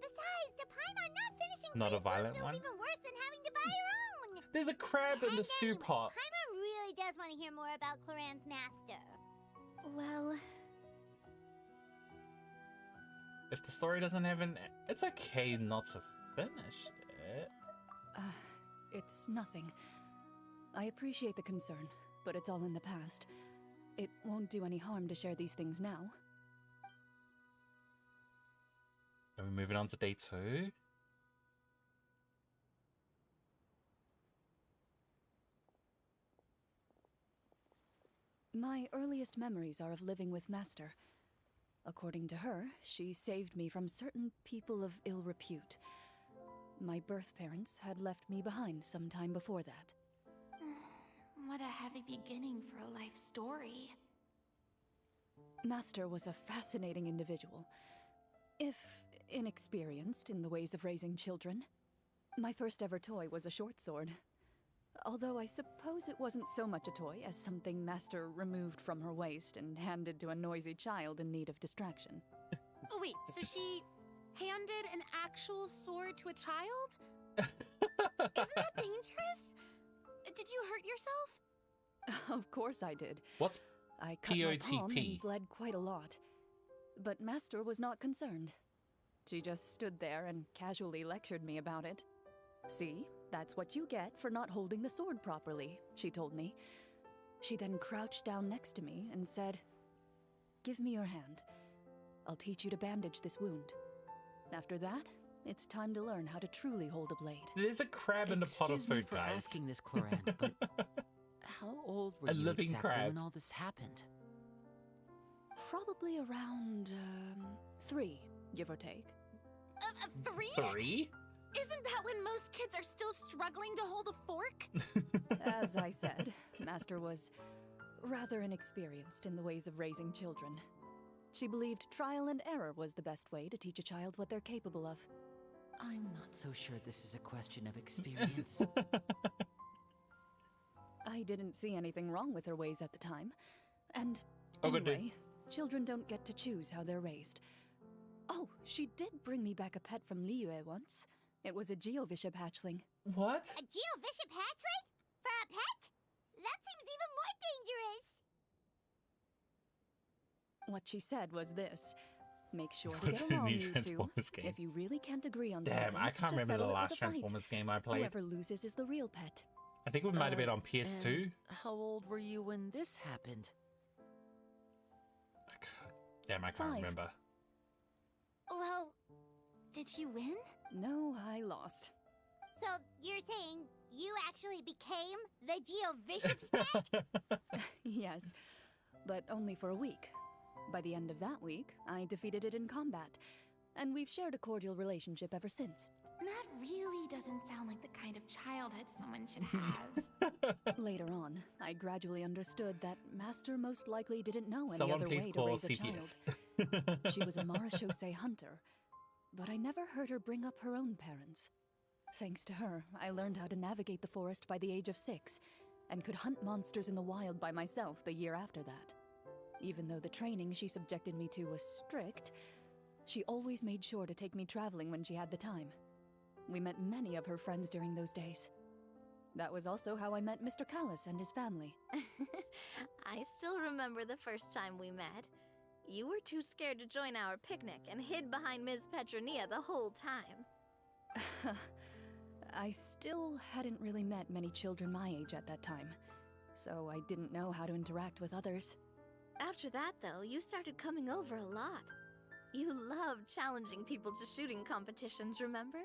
Besides, the Paimon not finishing Not a free food violent feels one? even worse than having to buy her own. There's a crab in the And soup pot. Paimon really does want to hear more about Clorinde's master. Well, If the story doesn't have an... It's okay not to finish it. It's nothing. I appreciate the concern, but it's all in the past. It won't do any harm to share these things now. Are we moving on to day 2? My earliest memories are of living with Master. According to her, she saved me from certain people of ill repute. My birth parents had left me behind some time before that. What a heavy beginning for a life story. Master was a fascinating individual, if inexperienced in the ways of raising children. My first ever toy was a short sword. Although I suppose it wasn't so much a toy as something Master removed from her waist and handed to a noisy child in need of distraction. Oh, wait, so she handed an actual sword to a child? Isn't that dangerous? Did you hurt yourself? Of course I did. What's I cut my palm POTP? and bled quite a lot. But Master was not concerned. She just stood there and casually lectured me about it. See, that's what you get for not holding the sword properly, she told me. She then crouched down next to me and said, "Give me your hand. I'll teach you to bandage this wound. After that, it's time to learn how to truly hold a blade." There's a crab in the pot of Excuse me food, for guys. asking this, Clorinde, but how old were A you living exactly crab. when all this happened? Probably around, 3, give or take. 3? 3? Isn't that when most kids are still struggling to hold a fork? As I said, Master was rather inexperienced in the ways of raising children. She believed trial and error was the best way to teach a child what they're capable of. I'm not so sure this is a question of experience. I didn't see anything wrong with her ways at the time. And Oh, good anyway, children don't get to choose how they're raised. Oh, she did bring me back a pet from Liyue once. It was a Geovishap hatchling. What? A Geovishap hatchling? For a pet? That seems even more dangerous. What she said was this: make sure to What's get in along, the you two. Transformers game? If you really can't agree on Damn, something, I can't just remember the settle it with last a fight. Transformers game I played. Whoever loses is the real pet. I think we might have been on PS2. And how old were you when this happened? Damn, I can't 5. remember. Well, did you win? No, I lost. So you're saying you actually became the Geovishap's pet? Yes, but only for a week. By the end of that week, I defeated it in combat, and we've shared a cordial relationship ever since. That really doesn't sound like the kind of childhood someone should have. Later on, I gradually understood that Master most likely didn't know any Someone other please way to call raise a CPS. child. She was a marechaussee hunter, but I never heard her bring up her own parents. Thanks to her, I learned how to navigate the forest by the age of 6, and could hunt monsters in the wild by myself the year after that. Even though the training she subjected me to was strict, she always made sure to take me traveling when she had the time. We met many of her friends during those days. That was also how I met Mr. Callis and his family. I still remember the first time we met. You were too scared to join our picnic and hid behind Ms. Petronia the whole time. I still hadn't really met many children my age at that time, so I didn't know how to interact with others. After that, though, you started coming over a lot. You loved challenging people to shooting competitions, remember?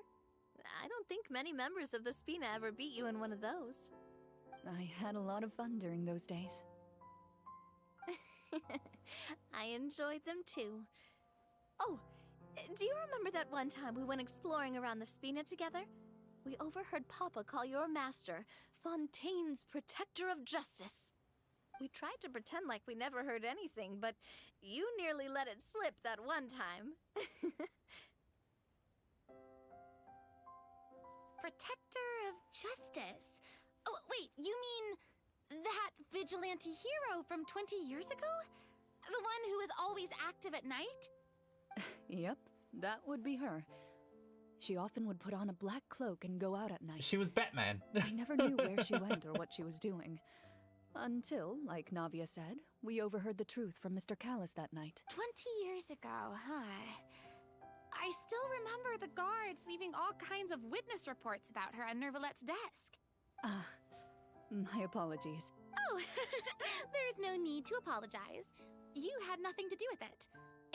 I don't think many members of the Spina ever beat you in one of those. I had a lot of fun during those days. I enjoyed them too. Oh, do you remember that one time we went exploring around the Spina together? We overheard Papa call your master Fontaine's Protector of Justice. We tried to pretend like we never heard anything, but you nearly let it slip that one time. Protector of Justice. Oh, wait, you mean that vigilante hero from 20 years ago? The one who is always active at night? Yep, that would be her. She often would put on a black cloak and go out at night. She was Batman. I never knew where she went or what she was doing. Until, like Navia said, we overheard the truth from Mr. Callis that night. 20 years ago, huh? I still remember the guards leaving all kinds of witness reports about her on Nervalette's desk. My apologies. Oh, there's no need to apologize. You had nothing to do with it.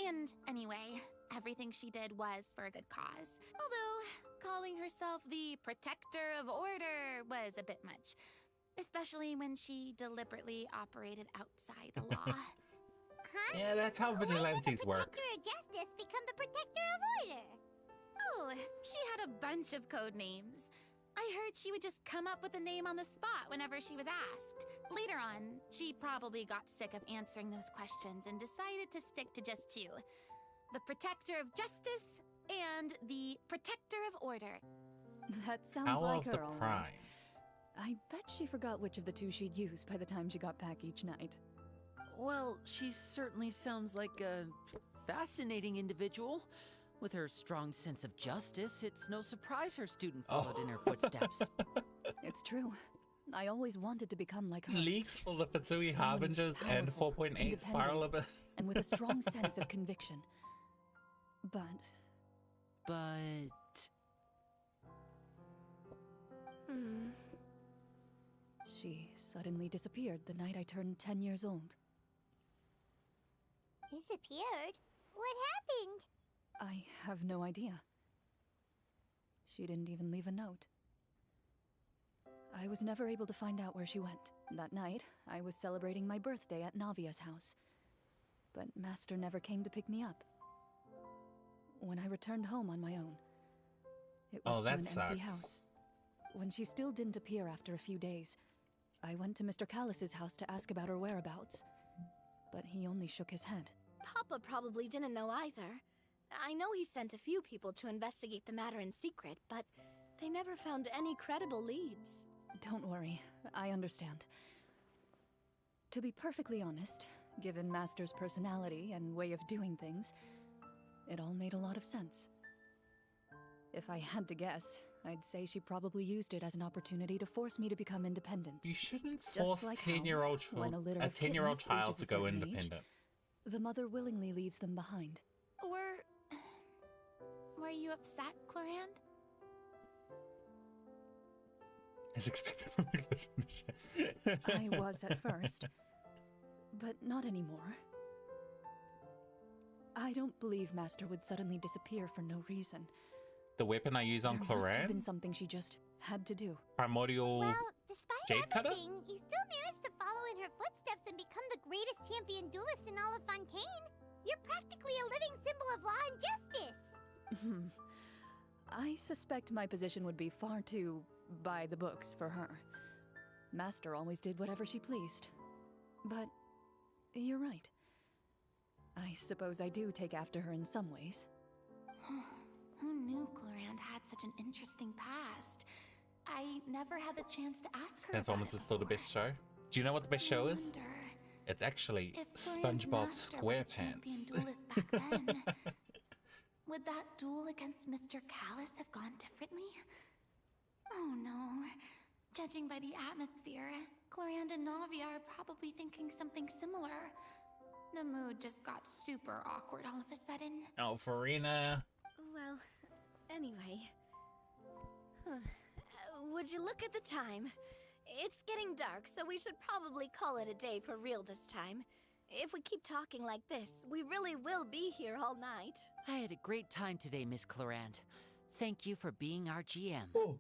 And anyway, everything she did was for a good cause. Although, calling herself the Protector of Order was a bit much. Especially when she deliberately operated outside the law. Huh? Yeah, that's how vigilantes work. When did the Protector of Justice become the Protector of Order? Oh, she had a bunch of code names. I heard she would just come up with a name on the spot whenever she was asked. Later on, she probably got sick of answering those questions and decided to stick to just two. The Protector of Justice and the Protector of Order. That sounds How like of the her, all right. primes? I bet she forgot which of the two she'd use by the time she got back each night. Well, she certainly sounds like a fascinating individual. With her strong sense of justice, it's no surprise her student followed in her footsteps. It's true. I always wanted to become like her. Leaks for the Fitsui Someone Harbingers and powerful, 4.8 independent, Spiral Abyss. and with a strong sense of conviction. But she suddenly disappeared the night I turned 10 years old. Disappeared? What happened? I have no idea. She didn't even leave a note. I was never able to find out where she went. That night, I was celebrating my birthday at Navia's house. But Master never came to pick me up. When I returned home on my own, it was to an empty house. When she still didn't appear after a few days, I went to Mr. Callis's house to ask about her whereabouts. But he only shook his head. Papa probably didn't know either. I know he sent a few people to investigate the matter in secret, but they never found any credible leads. Don't worry, I understand. To be perfectly honest, given Master's personality and way of doing things, it all made a lot of sense. If I had to guess, I'd say she probably used it as an opportunity to force me to become independent. You shouldn't force like 10-year-old when a litter a of 10-year-old kittens child reaches to a go certain age, independent. The mother willingly leaves them behind. Were you upset, Clorinde? As expected from English. I was at first, but not anymore. I don't believe Master would suddenly disappear for no reason. The weapon I use on There must have been Clorinde? something she just had to do. Primordial Well, despite Jade Cutter? everything, you still managed to follow in her footsteps and become the greatest champion duelist in all of Fontaine. You're practically a living symbol of law and justice. I suspect my position would be far too by the books for her. Master always did whatever she pleased. But you're right. I suppose I do take after her in some ways. Who knew Clorinde had such an interesting past? I never had the chance to ask her. Transformers is still the best show. Do you know what the best show is? Wonder It's actually if Clorinde's SpongeBob master were the champion SquarePants. duelist back then, would that duel against Mr. Callis have gone differently? Oh no. Judging by the atmosphere, Clorinde and Navia are probably thinking something similar. The mood just got super awkward all of a sudden. Oh, Farina. Well, anyway. Would you look at the time? It's getting dark, so we should probably call it a day for real this time. If we keep talking like this, we really will be here all night. I had a great time today, Miss Clorinde. Thank you for being our GM. Oh.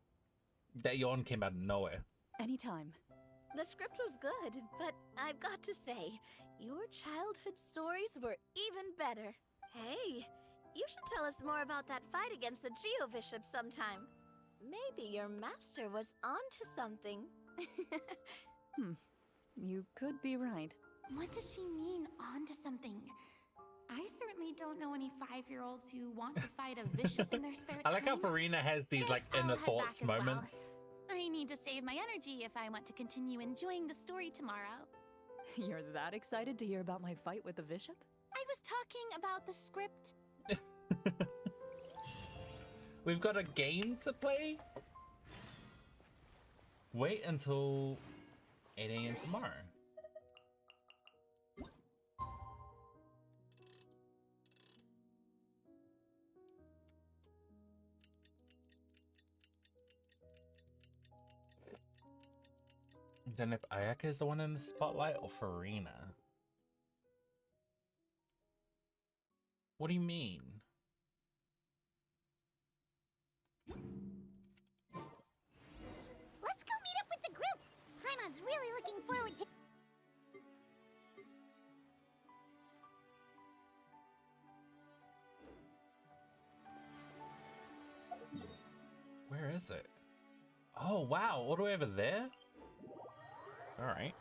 That yawn came out of nowhere. Anytime. The script was good, but I've got to say, your childhood stories were even better. Hey, you should tell us more about that fight against the Geo-Bishop sometime. Maybe your master was onto something. You could be right. What does she mean, onto something? I certainly don't know any 5-year-olds who want to fight a bishop in their spare time. I like how Farina has these Guess like I'll inner head thoughts back as well. moments. I need to save my energy if I want to continue enjoying the story tomorrow. You're that excited to hear about my fight with the bishop? I was talking about the script. We've got a game to play? Wait until 8 a.m. tomorrow. Then if Ayaka is the one in the spotlight or Farina? What do you mean? Let's go meet up with the group. Paimon's really looking forward to... Where is it? Oh, wow. All the way over there? All right.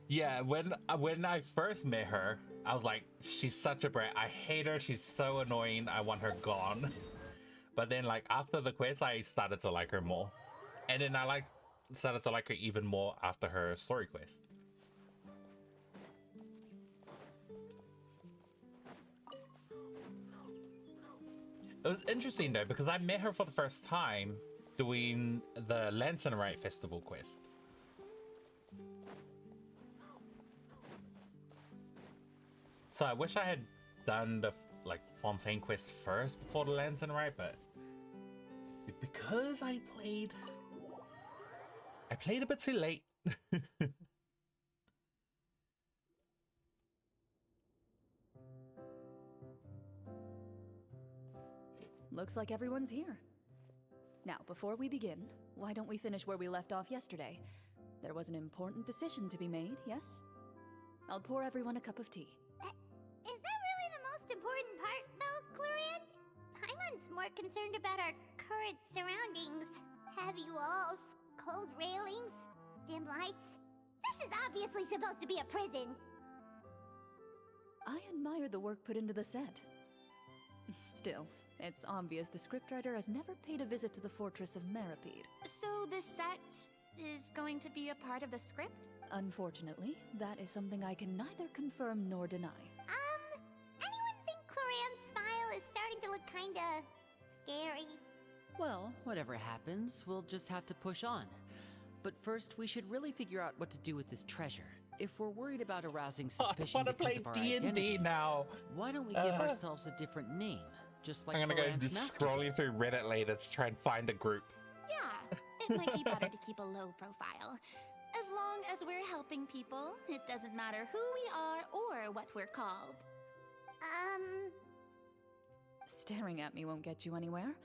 Yeah, when I first met her, I was like, she's such a brat. I hate her. She's so annoying. I want her gone. But then, like, after the quest, I started to like her more. And then I started to like her even more after her story quest. It was interesting though, because I met her for the first time doing the Lantern Rite Festival quest. So I wish I had done the like Fontaine quest first before the Lantern Rite, but because I played a bit too late. Looks like everyone's here. Now, before we begin, why don't we finish where we left off yesterday? There was an important decision to be made, yes? I'll pour everyone a cup of tea. Is that really the most important part, though, Clorinde? Paimon's more concerned about our current surroundings. Heavy walls, cold railings, dim lights. This is obviously supposed to be a prison. I admire the work put into the set. Still, it's obvious the scriptwriter has never paid a visit to the fortress of Meripede. So the set is going to be a part of the script? Unfortunately, that is something I can neither confirm nor deny. Anyone think Clorinde's smile is starting to look kinda scary? Well, whatever happens, we'll just have to push on. But first, we should really figure out what to do with this treasure. If we're worried about arousing suspicion I want to because play of our D&D identity, now. why don't we give ourselves a different name? Just like I'm gonna go Clorinde's just master scrolling through Reddit later to try and find a group. Yeah, it might be better to keep a low profile. As long as we're helping people, it doesn't matter who we are or what we're called. Staring at me won't get you anywhere.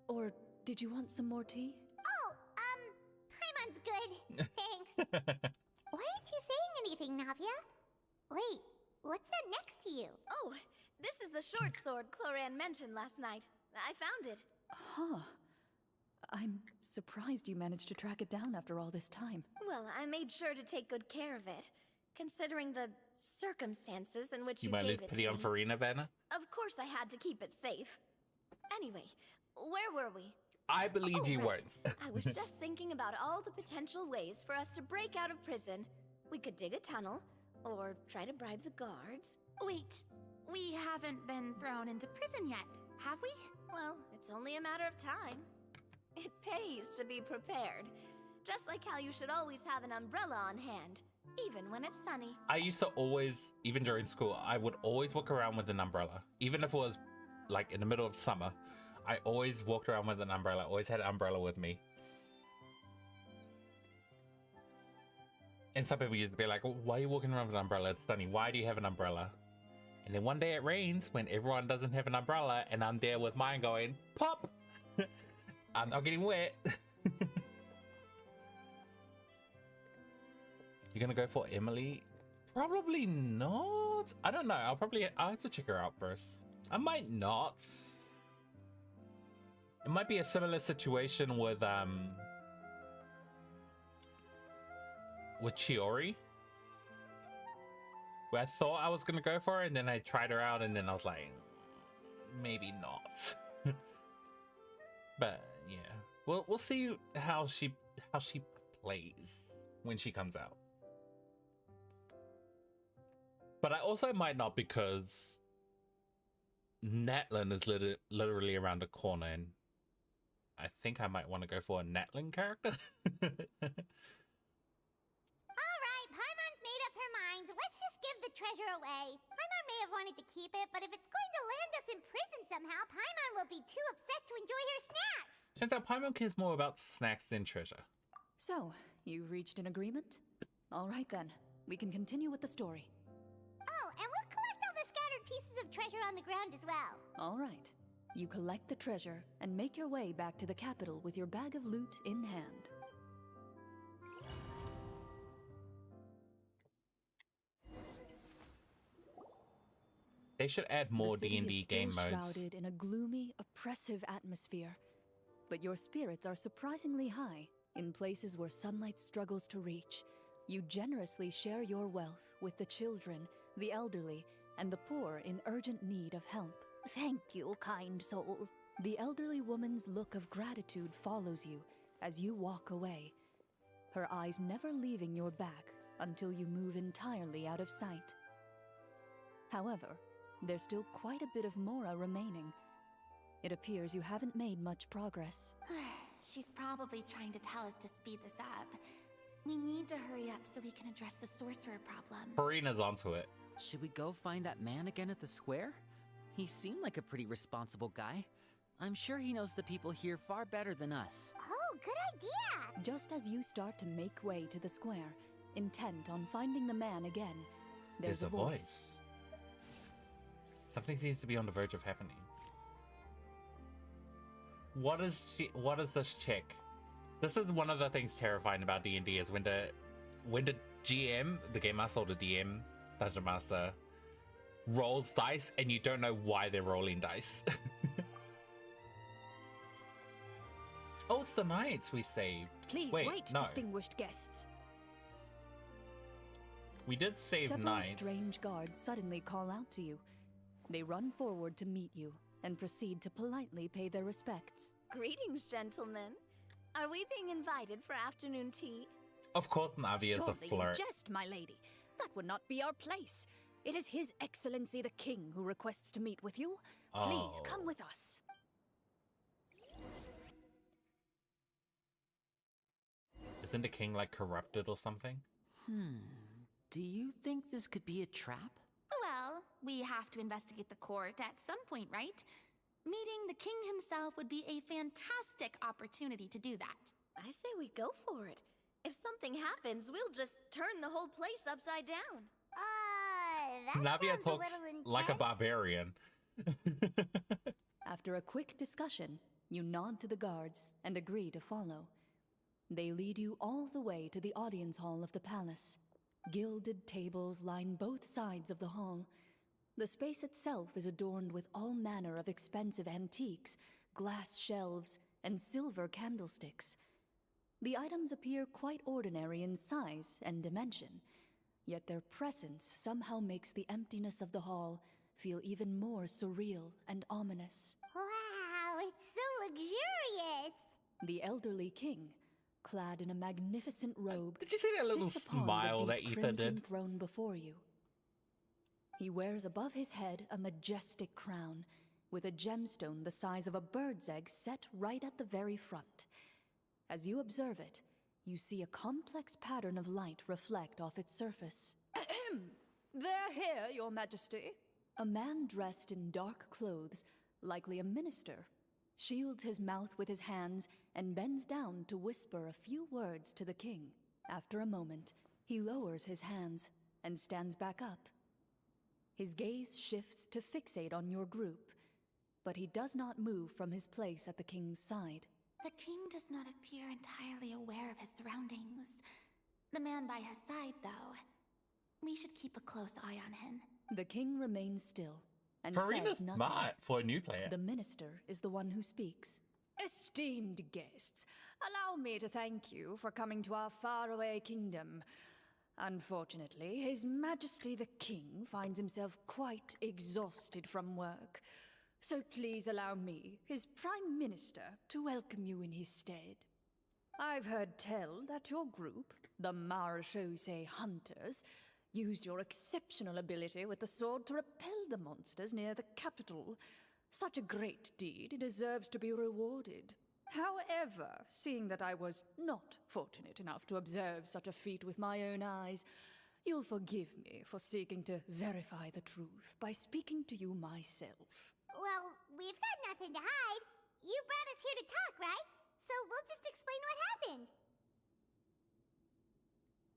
Or did you want some more tea? Oh, Paimon's good. Thanks. Why aren't you saying anything, Navia? Wait, what's that next to you? Oh, this is the short sword Clorinde mentioned last night. I found it. Huh. I'm surprised you managed to track it down after all this time. Well, I made sure to take good care of it, considering the circumstances in which You you might gave lose it pity to on me. Farina, Vanna? Of course I had to keep it safe. Anyway, where were we? I believe Oh, you right. weren't. I was just thinking about all the potential ways for us to break out of prison. We could dig a tunnel, or try to bribe the guards. Wait, We haven't been thrown into prison yet, have we? Well, it's only a matter of time. It pays to be prepared. Just like how you should always have an umbrella on hand, even when it's sunny. I used to always, even during school, I would always walk around with an umbrella. Even if it was like in the middle of summer, I always walked around with an umbrella, always had an umbrella with me. And some people used to be like, why are you walking around with an umbrella? It's sunny. Why do you have an umbrella? And then one day it rains when everyone doesn't have an umbrella, and I'm there with mine going, pop! I'm not getting wet. You're gonna go for Emily? Probably not. I don't know. I'll have to check her out first. I might not. It might be a similar situation with Chiori, where I thought I was gonna go for her, and then I tried her out, and then I was like, maybe not. But yeah, we'll see how she plays when she comes out. But I also might not, because Natlin is literally around the corner, and I think I might want to go for a Natlin character. Alright, Paimon's made up her mind. Let's just give the treasure away. Paimon may have wanted to keep it, but if it's going to land us in prison somehow, Paimon will be too upset to enjoy her snacks. Turns out Paimon cares more about snacks than treasure. So, you reached an agreement? All right then, we can continue with the story. Oh, and we'll collect all the scattered pieces of treasure on the ground as well. All right. You collect the treasure and make your way back to the capital with your bag of loot in hand. They should add more The city D&D is still game modes. shrouded in a gloomy, oppressive atmosphere. But your spirits are surprisingly high in places where sunlight struggles to reach. You generously share your wealth with the children, the elderly, and the poor in urgent need of help. Thank you, kind soul. The elderly woman's look of gratitude follows you as you walk away, her eyes never leaving your back until you move entirely out of sight. However, there's still quite a bit of Mora remaining. It appears you haven't made much progress. She's probably trying to tell us to speed this up. We need to hurry up so we can address the sorcerer problem. Corina's onto it. Should we go find that man again at the square? He seemed like a pretty responsible guy. I'm sure he knows the people here far better than us. Oh, good idea! Just as you start to make way to the square, intent on finding the man again, there's a voice. Something seems to be on the verge of happening. What is this chick? This is one of the things terrifying about D&D is when the GM, the game master or the DM, dungeon master, rolls dice and you don't know why they're rolling dice. Oh, it's the knights we saved. Please wait, no. distinguished guests. We did save Several knights. strange guards suddenly call out to you. They run forward to meet you and proceed to politely pay their respects. Greetings, gentlemen. Are we being invited for afternoon tea? Of course, Navi is a Surely flirt. you jest, my lady. That would not be our place. It is His Excellency the King who requests to meet with you. Please, come with us. Isn't the king like corrupted or something? Do you think this could be a trap? Well, we have to investigate the court at some point, right? Meeting the king himself would be a fantastic opportunity to do that. I say we go for it. If something happens, we'll just turn the whole place upside down. That Navia sounds talks a little like a intense. barbarian. After a quick discussion, you nod to the guards and agree to follow. They lead you all the way to the audience hall of the palace. Gilded tables line both sides of the hall. The space itself is adorned with all manner of expensive antiques, glass shelves, and silver candlesticks. The items appear quite ordinary in size and dimension, yet their presence somehow makes the emptiness of the hall feel even more surreal and ominous. Wow, it's so luxurious! The elderly king, clad in a magnificent robe, Did you see that little sits upon smile the that deep Ether crimson did? throne before you. He wears above his head a majestic crown, with a gemstone the size of a bird's egg set right at the very front. As you observe it, you see a complex pattern of light reflect off its surface. They're here, Your Majesty. A man dressed in dark clothes, likely a minister, shields his mouth with his hands and bends down to whisper a few words to the king. After a moment, he lowers his hands and stands back up. His gaze shifts to fixate on your group, but he does not move from his place at the king's side. The king does not appear entirely aware of his surroundings. The man by his side, though. We should keep a close eye on him. The king remains still and Farina's says nothing. smart for a new player. The minister is the one who speaks. Esteemed guests, allow me to thank you for coming to our faraway kingdom. Unfortunately, His Majesty the King finds himself quite exhausted from work. So please allow me, his Prime Minister, to welcome you in his stead. I've heard tell that your group, the Marechaussee Hunters, used your exceptional ability with the sword to repel the monsters near the capital. Such a great deed deserves to be rewarded. However, seeing that I was not fortunate enough to observe such a feat with my own eyes, you'll forgive me for seeking to verify the truth by speaking to you myself. Well, we've got nothing to hide. You brought us here to talk, right? So we'll just explain what happened.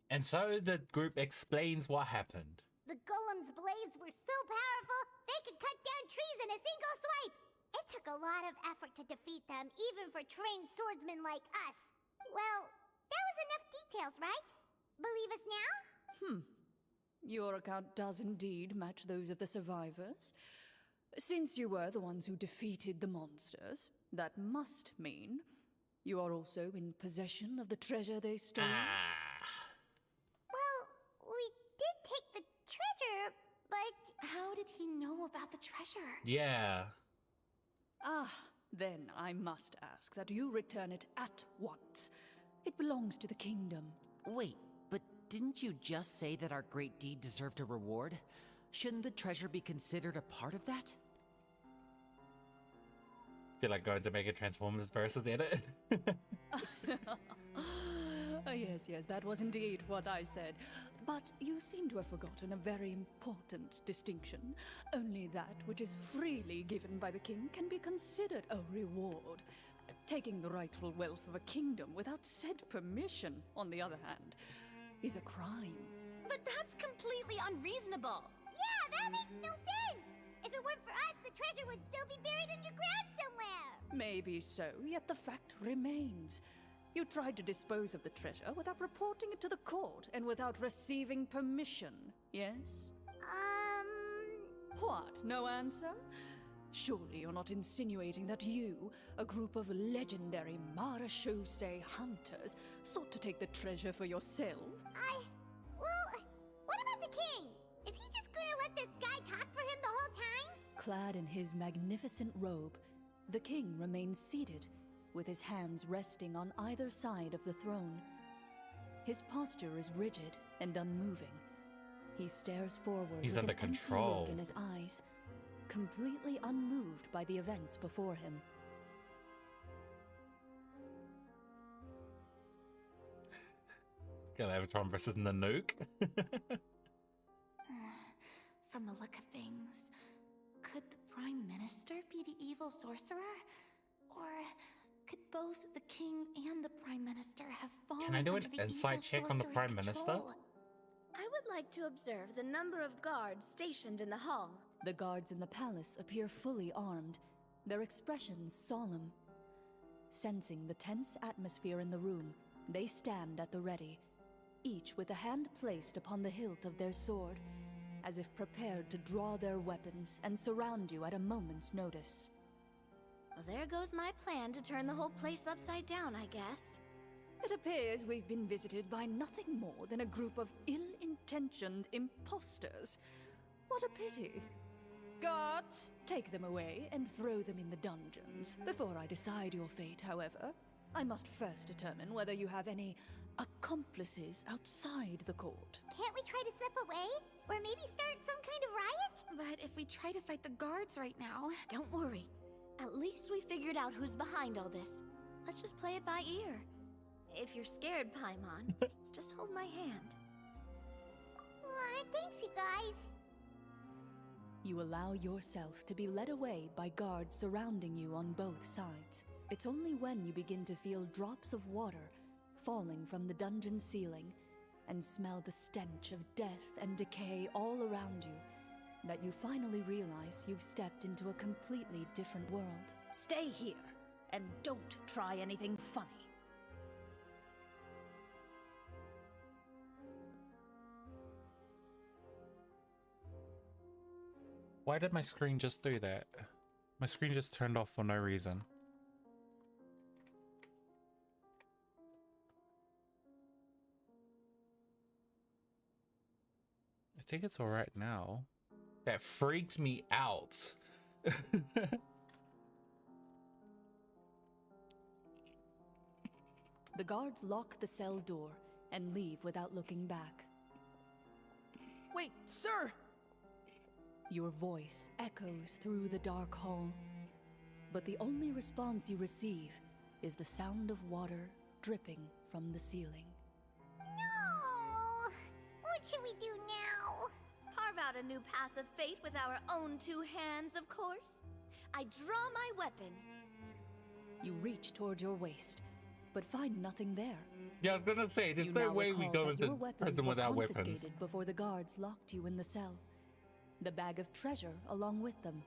And so the group explains what happened. The golem's blades were so powerful, they could cut down trees in a single swipe. It took a lot of effort to defeat them, even for trained swordsmen like us. Well, there was enough details, right? Believe us now? Your account does indeed match those of the survivors. Since you were the ones who defeated the monsters, that must mean you are also in possession of the treasure they stole. Well, we did take the treasure, but... How did he know about the treasure? Yeah. Then I must ask that you return it at once. It belongs to the kingdom. Wait, but didn't you just say that our great deed deserved a reward? Shouldn't the treasure be considered a part of that? Feel like going to make a Transformers versus edit. Yes, that was indeed what I said. But you seem to have forgotten a very important distinction. Only that which is freely given by the king can be considered a reward. Taking the rightful wealth of a kingdom without said permission, on the other hand, is a crime. But that's completely unreasonable. Yeah, that makes no sense! If it weren't for us, the treasure would still be buried underground somewhere! Maybe so, yet the fact remains. You tried to dispose of the treasure without reporting it to the court and without receiving permission, yes? What, no answer? Surely you're not insinuating that you, a group of legendary Marechaussee hunters, sought to take the treasure for yourself? Well, what about the king? Is he just gonna let this guy talk for him the whole time? Clad in his magnificent robe, the king remains seated, with his hands resting on either side of the throne. His posture is rigid and unmoving. He stares forward He's with under an empty control. look in his eyes, completely unmoved by the events before him. Galvatron versus Nanook. From the look of things, could the Prime Minister be the evil sorcerer? Or could both the king and the Prime Minister have fallen Can I do an under the insight evil check on the sorcerer's Prime Minister? control? I would like to observe the number of guards stationed in the hall. The guards in the palace appear fully armed, their expressions solemn. Sensing the tense atmosphere in the room, they stand at the ready, each with a hand placed upon the hilt of their sword, as if prepared to draw their weapons and surround you at a moment's notice. Well, there goes my plan to turn the whole place upside down, I guess. It appears we've been visited by nothing more than a group of ill-intentioned imposters. What a pity. Guards, take them away and throw them in the dungeons. Before I decide your fate, however, I must first determine whether you have any accomplices outside the court. Can't we try to slip away? Or maybe start some kind of riot? we try to fight the guards right now. Don't worry. At least we figured out who's behind all this. Let's just play it by ear. If you're scared, Paimon, just hold my hand. Thanks, you guys. You allow yourself to be led away by guards surrounding you on both sides. It's only when you begin to feel drops of water falling from the dungeon ceiling and smell the stench of death and decay all around you that you finally realize you've stepped into a completely different world. Stay here, and don't try anything funny. Why did my screen just do that? My screen just turned off for no reason. I think it's alright now. That freaked me out. The guards lock the cell door and leave without looking back. Wait, sir! Your voice echoes through the dark hall, but the only response you receive is the sound of water dripping from the ceiling. No! What should we do now? Carve out a new path of fate with our own two hands, of course. I draw my weapon. You reach toward your waist, but find nothing there. Yeah, I was gonna say, there's no way we go into prison without weapons. Confiscated before the guards locked you in the cell. The bag of treasure along with them.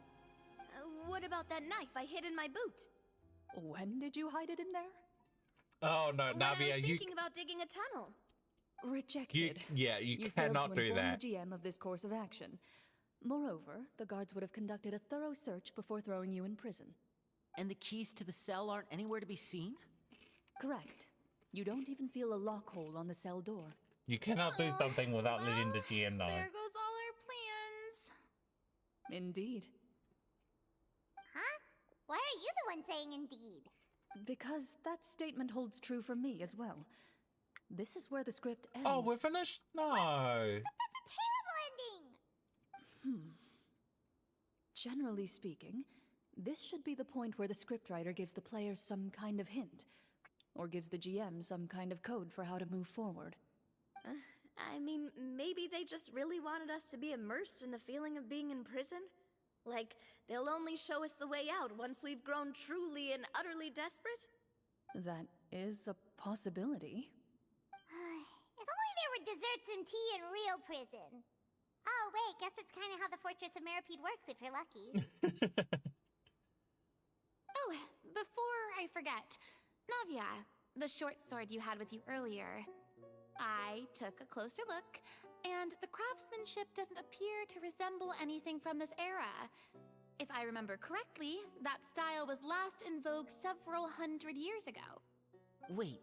What about that knife I hid in my boot? When did you hide it in there? Oh no, When I Navia, was you thinking about digging a tunnel. Rejected. You failed cannot to do inform that. the GM of this course of action. Moreover, the guards would have conducted a thorough search before throwing you in prison. And the keys to the cell aren't anywhere to be seen? Correct. You don't even feel a lock hole on the cell door. You cannot do something without letting the GM know. There goes all our plans. Indeed. Huh? Why are you the one saying indeed? Because that statement holds true for me as well. This is where the script ends. Oh, we're finished? No. But that's a terrible ending! Generally speaking, this should be the point where the scriptwriter gives the players some kind of hint, or gives the GM some kind of code for how to move forward. I mean, maybe they just really wanted us to be immersed in the feeling of being in prison? Like, they'll only show us the way out once we've grown truly and utterly desperate? That is a possibility. If only there were desserts and tea in real prison. Oh, wait, guess it's kind of how the Fortress of Meripede works if you're lucky. Oh, before I forget, Navia, the short sword you had with you earlier. I took a closer look, and the craftsmanship doesn't appear to resemble anything from this era. If I remember correctly, that style was last in vogue several hundred years ago. Wait,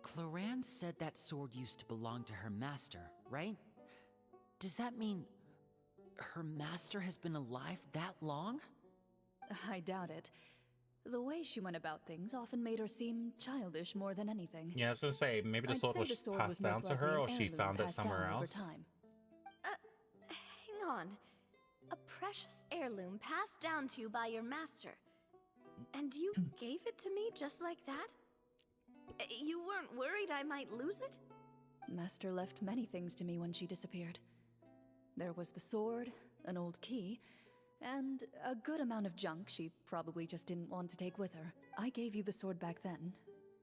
Clorinde said that sword used to belong to her master, right? Does that mean her master has been alive that long? I doubt it. The way she went about things often made her seem childish more than anything. Yeah, I was gonna say, maybe the I'd sword say was the sword passed was down most to likely her, an or she heirloom found it passed somewhere down over else. time. Hang on. A precious heirloom passed down to you by your master. And you gave it to me just like that? You weren't worried I might lose it? Master left many things to me when she disappeared. There was the sword, an old key, and a good amount of junk she probably just didn't want to take with her. I gave you the sword back then,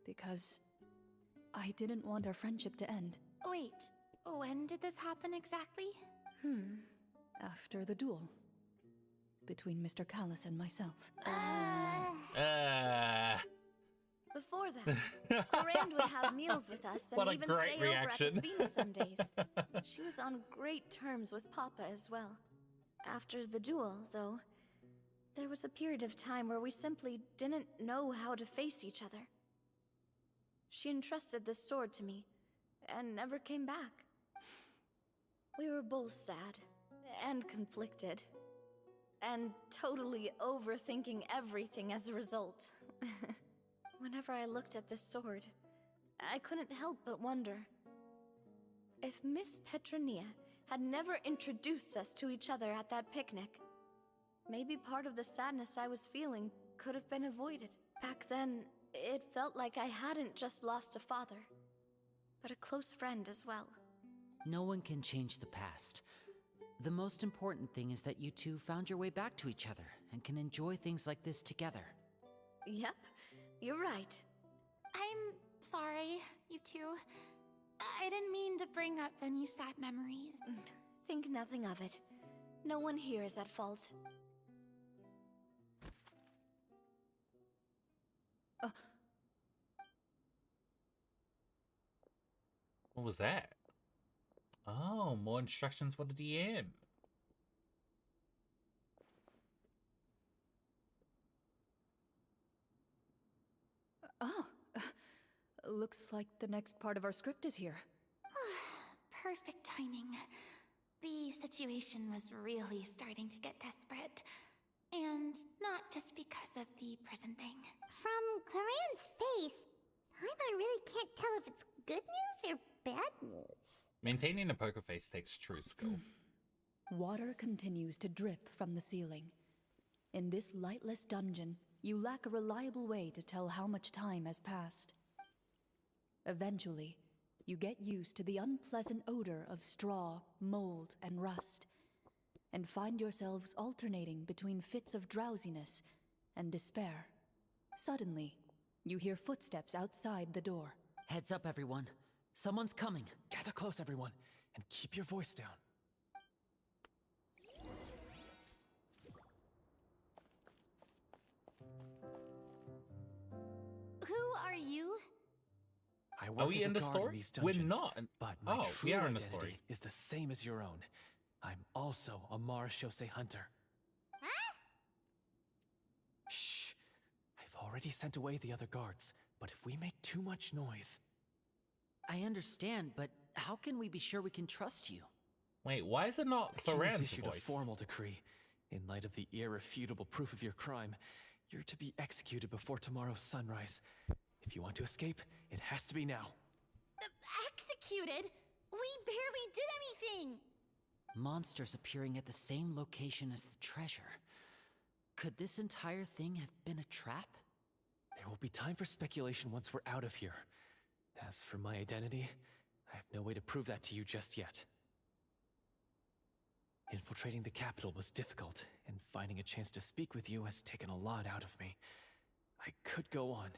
because I didn't want our friendship to end. Wait, when did this happen exactly? After the duel. Between Mr. Callis and myself. Before that, Clorinde would have meals with us and What a even great stay reaction. over at the Spina some days. She was on great terms with Papa as well. After the duel, though, there was a period of time where we simply didn't know how to face each other. She entrusted this sword to me, and never came back. We were both sad, and conflicted, and totally overthinking everything as a result. Whenever I looked at this sword, I couldn't help but wonder if Miss Petronia had never introduced us to each other at that picnic. Maybe part of the sadness I was feeling could have been avoided. Back then, it felt like I hadn't just lost a father, but a close friend as well. No one can change the past. The most important thing is that you two found your way back to each other and can enjoy things like this together. Yep, you're right. I'm sorry, you two. I didn't mean to bring up any sad memories. Think nothing of it. No one here is at fault. What was that? Oh, more instructions for the DM. Oh, looks like the next part of our script is here. Perfect timing. The situation was really starting to get desperate. And not just because of the prison thing. From Clorinde's face, I really can't tell if it's good news or bad news. Maintaining a poker face takes true skill. Water continues to drip from the ceiling. In this lightless dungeon, you lack a reliable way to tell how much time has passed. Eventually, you get used to the unpleasant odor of straw, mold, and rust, and find yourselves alternating between fits of drowsiness and despair. Suddenly, you hear footsteps outside the door. Heads up, everyone. Someone's coming. Gather close, everyone, and keep your voice down. Who are you? I work Are we as a in the guard story? these We're dungeons, not. but my Oh, true we are in the identity story. is the same as your own. I'm also a marechaussee hunter. Huh? Shh. I've already sent away the other guards, but if we make too much noise... I understand, but how can we be sure we can trust you? Wait, why is it not The king has Clorinde's issued a voice? formal decree. In light of the irrefutable proof of your crime, you're to be executed before tomorrow's sunrise. If you want to escape, it has to be now. Executed? We barely did anything! Monsters appearing at the same location as the treasure. Could this entire thing have been a trap? There will be time for speculation once we're out of here. As for my identity, I have no way to prove that to you just yet. Infiltrating the capital was difficult, and finding a chance to speak with you has taken a lot out of me. I could go on,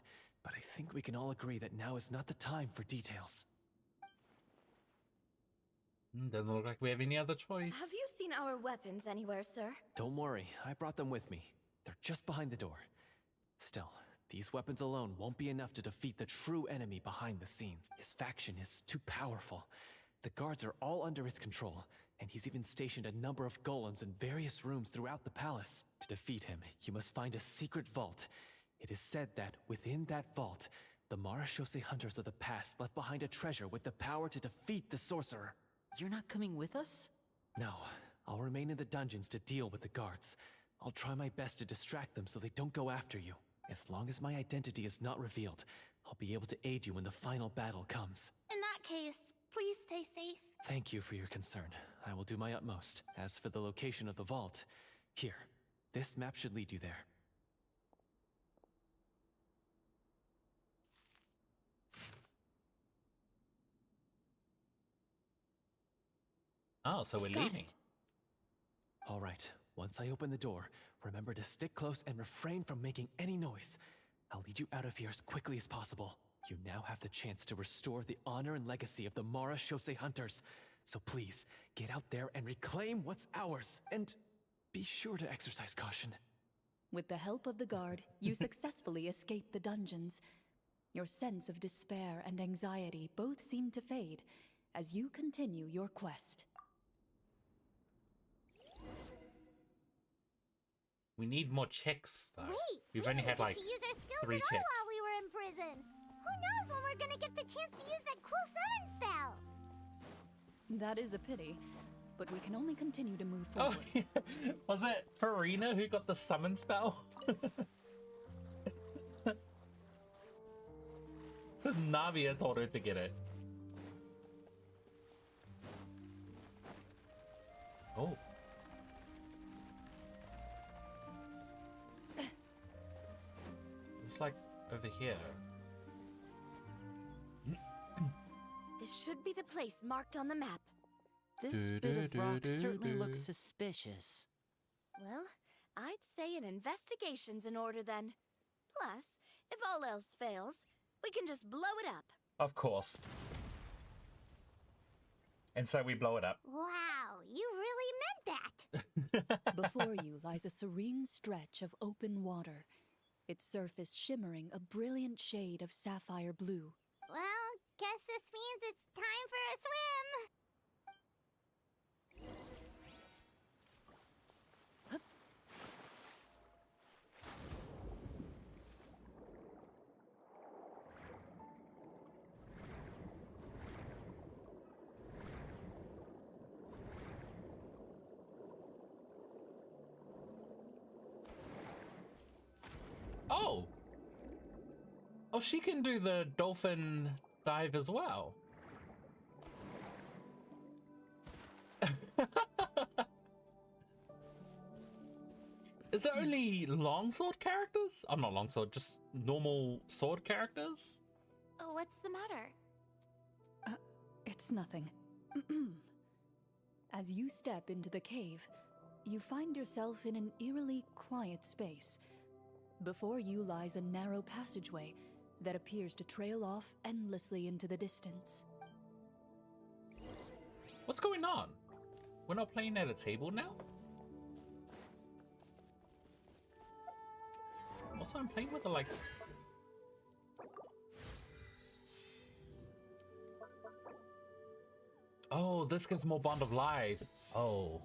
but I think we can all agree that now is not the time for details. Doesn't look like we have any other choice. Have you seen our weapons anywhere, sir? Don't worry, I brought them with me. They're just behind the door. Still, these weapons alone won't be enough to defeat the true enemy behind the scenes. His faction is too powerful. The guards are all under his control, and he's even stationed a number of golems in various rooms throughout the palace. To defeat him, you must find a secret vault. It is said that within that vault, the marechaussee hunters of the past left behind a treasure with the power to defeat the sorcerer. You're not coming with us? No, I'll remain in the dungeons to deal with the guards. I'll try my best to distract them so they don't go after you. As long as my identity is not revealed, I'll be able to aid you when the final battle comes. In that case, please stay safe. Thank you for your concern. I will do my utmost. As for the location of the vault, here, this map should lead you there. Oh, so we're Got leaving. it. All right, once I open the door, remember to stick close and refrain from making any noise. I'll lead you out of here as quickly as possible. You now have the chance to restore the honor and legacy of the marechaussee hunters. So please, get out there and reclaim what's ours. And be sure to exercise caution. With the help of the guard, you successfully escape the dungeons. Your sense of despair and anxiety both seem to fade as you continue your quest. We need more checks, though. Wait, We've we only didn't had get like to use our skills 3 at all checks. while we were in prison. Who knows when we're gonna get the chance to use that cool summon spell? That is a pity, but we can only continue to move Oh, forward. yeah. Was it Farina who got the summon spell? Because Navia told her to get it. Oh. It's like over here. This should be the place marked on the map. This bit of rock certainly looks suspicious. Well, I'd say an investigation's in order then. Plus, if all else fails, we can just blow it up. Of course. And so we blow it up. Wow, you really meant that. Before you lies a serene stretch of open water, its surface shimmering a brilliant shade of sapphire blue. Well, guess this means it's time for a swim. Oh! Oh, she can do the dolphin dive as well. Is there only longsword characters? I'm not longsword, just normal sword characters? Oh, what's the matter? It's nothing. As you step into the cave, you find yourself in an eerily quiet space. Before you lies a narrow passageway that appears to trail off endlessly into the distance. What's going on? We're not playing at a table now? Also, I'm playing with the, like... Oh, this gives more Bond of Life. Oh.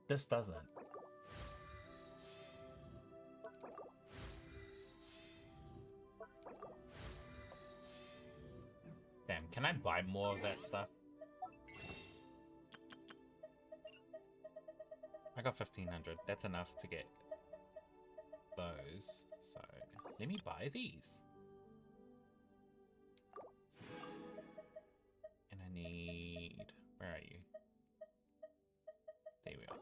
This doesn't. Damn, can I buy more of that stuff? I got 1,500. That's enough to get those. So, let me buy these. And I need... Where are you? There we are.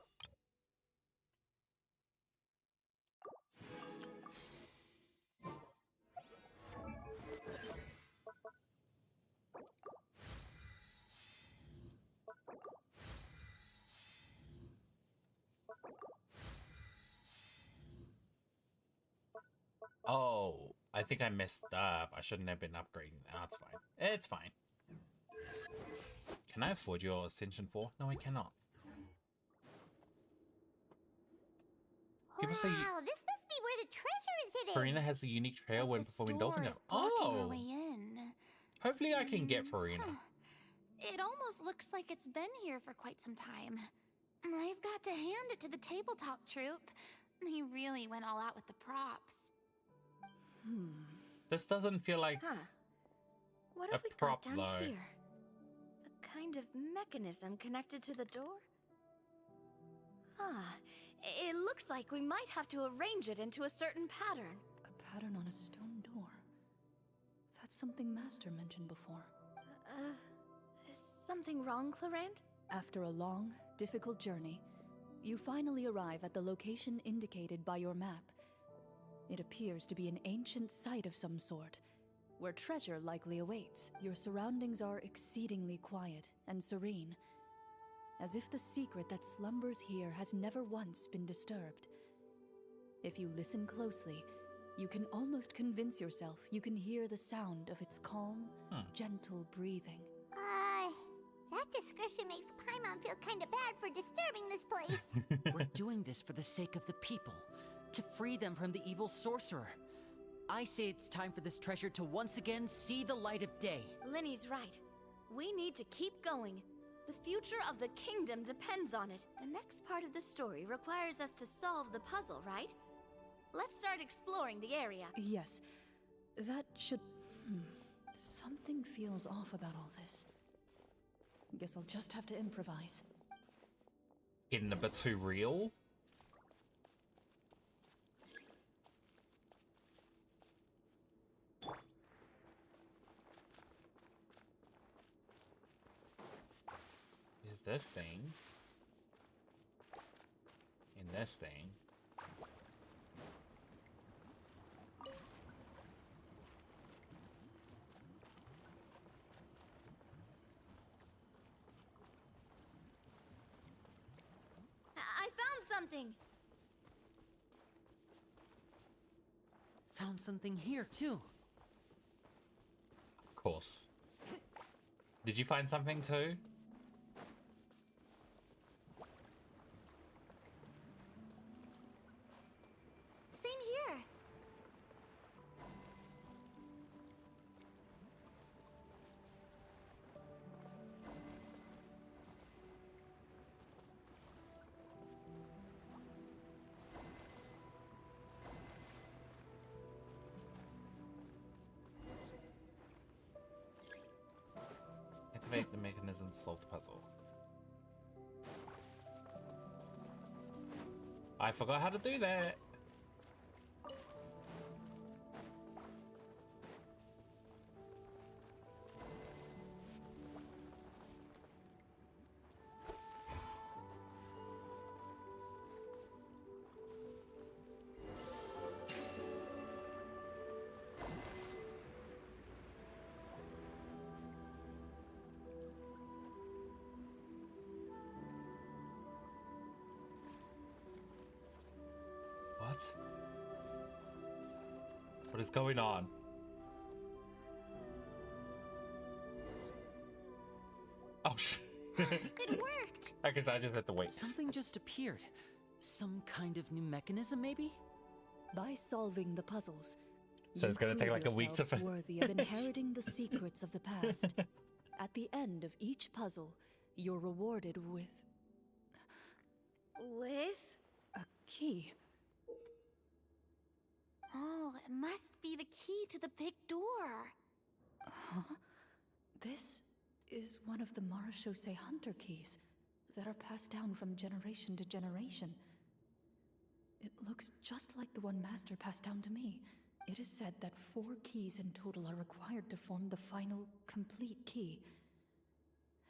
Oh, I think I messed up. I shouldn't have been upgrading. Oh, it's fine. It's fine. Can I afford your Ascension 4? No, I cannot. People say Wow, this must be where the treasure is hidden. Farina has a unique trail when performing dolphin jumps. Our way in. Hopefully I can get Farina. It almost looks like it's been here for quite some time. I've got to hand it to the tabletop troupe. They really went all out with the props. This doesn't feel like What a have we prop got down though. here? A kind of mechanism connected to the door? It looks like we might have to arrange it into a certain pattern. A pattern on a stone door. That's something Master mentioned before. Is something wrong, Clorinde? After a long, difficult journey, you finally arrive at the location indicated by your map. It appears to be an ancient site of some sort, where treasure likely awaits. Your surroundings are exceedingly quiet and serene, as if the secret that slumbers here has never once been disturbed. If you listen closely, you can almost convince yourself you can hear the sound of its calm, gentle breathing. That description makes Paimon feel kinda bad for disturbing this place. We're doing this for the sake of the people, to free them from the evil sorcerer. I say it's time for this treasure to once again see the light of day. Linny's right. We need to keep going. The future of the kingdom depends on it. The next part of the story requires us to solve the puzzle, right? Let's start exploring the area. Yes, that should... Something feels off about all this. Guess I'll just have to improvise. Getting a bit too real. this thing. In this thing. I found something. Found something here, too. Of course. Did you find something too? Same here. Activate the mechanism to solve the puzzle. I forgot how to do that. What? What is going on? Oh, It worked. I guess I just had to wait. Something just appeared. Some kind of new mechanism, maybe? By solving the puzzles, So it's gonna take like a week to feel worthy of inheriting the secrets of the past. At the end of each puzzle, you're rewarded with a key. Oh, it must be the key to the big door. Huh? This is one of the Marechaussee Hunter keys that are passed down from generation to generation. It looks just like the one Master passed down to me. It is said that 4 keys in total are required to form the final, complete key.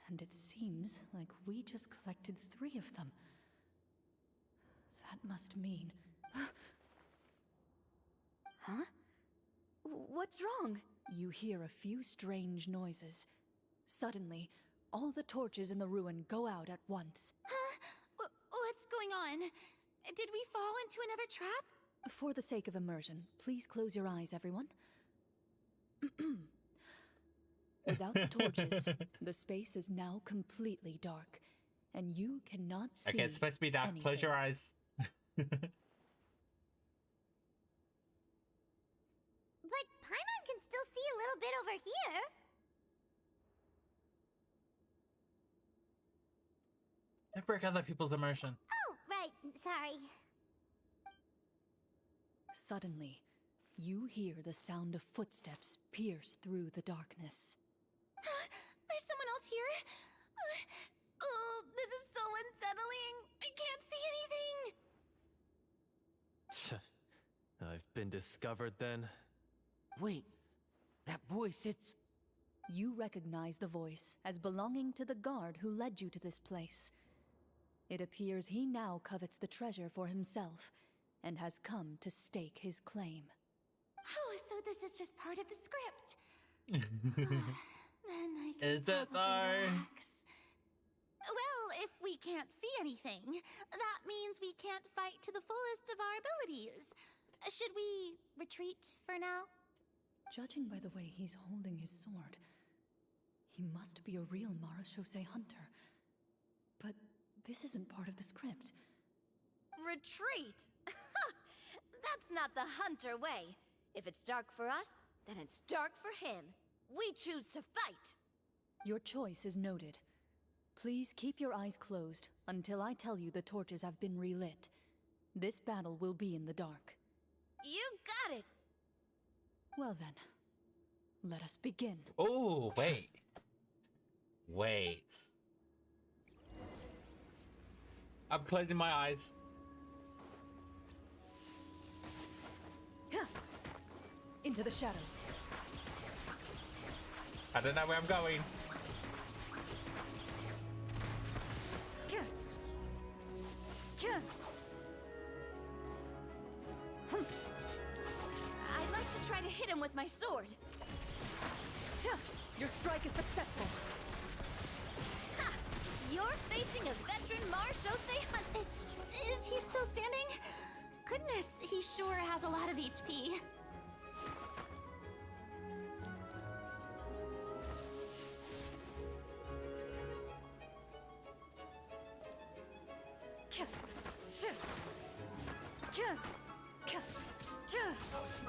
And it seems like we just collected 3 of them. That must mean... Huh? What's wrong? You hear a few strange noises. Suddenly, all the torches in the ruin go out at once. Huh? What's going on? Did we fall into another trap? For the sake of immersion, please close your eyes, everyone. Without the torches, the space is now completely dark, and you cannot see Okay, it's supposed to be dark. anything. Close your eyes. But Paimon can still see a little bit over here. Don't break other people's immersion. Oh, right. Sorry. Suddenly, you hear the sound of footsteps pierce through the darkness. There's someone else here. Oh, this is so unsettling. I can't see anything. I've been discovered then. Wait, that voice, it's... You recognize the voice as belonging to the guard who led you to this place. It appears he now covets the treasure for himself, and has come to stake his claim. Oh, so this is just part of the script. Then I can Is it probably though? relax. Well, if we can't see anything, that means we can't fight to the fullest of our abilities. Should we retreat for now? Judging by the way he's holding his sword, he must be a real Marechaussee Hunter. But this isn't part of the script. Retreat? That's not the Hunter way. If it's dark for us, then it's dark for him. We choose to fight. Your choice is noted. Please keep your eyes closed until I tell you the torches have been relit. This battle will be in the dark. You got it. Well then, let us begin. Oh, wait. Wait. I'm closing my eyes. Into the shadows. I don't know where I'm going. my sword. Your strike is successful. Ha! You're facing a veteran Marechaussee Hunt. Is he still standing? Goodness, he sure has a lot of HP.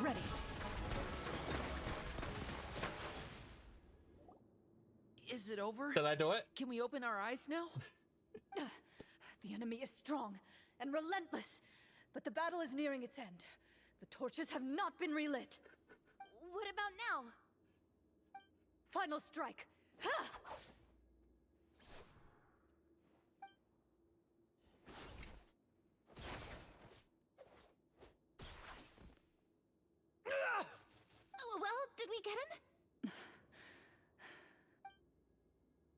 Ready. Is it over? Did I do it? Can we open our eyes now? The enemy is strong and relentless, but the battle is nearing its end. The torches have not been relit. What about now? Final strike. Ha! Well, did we get him?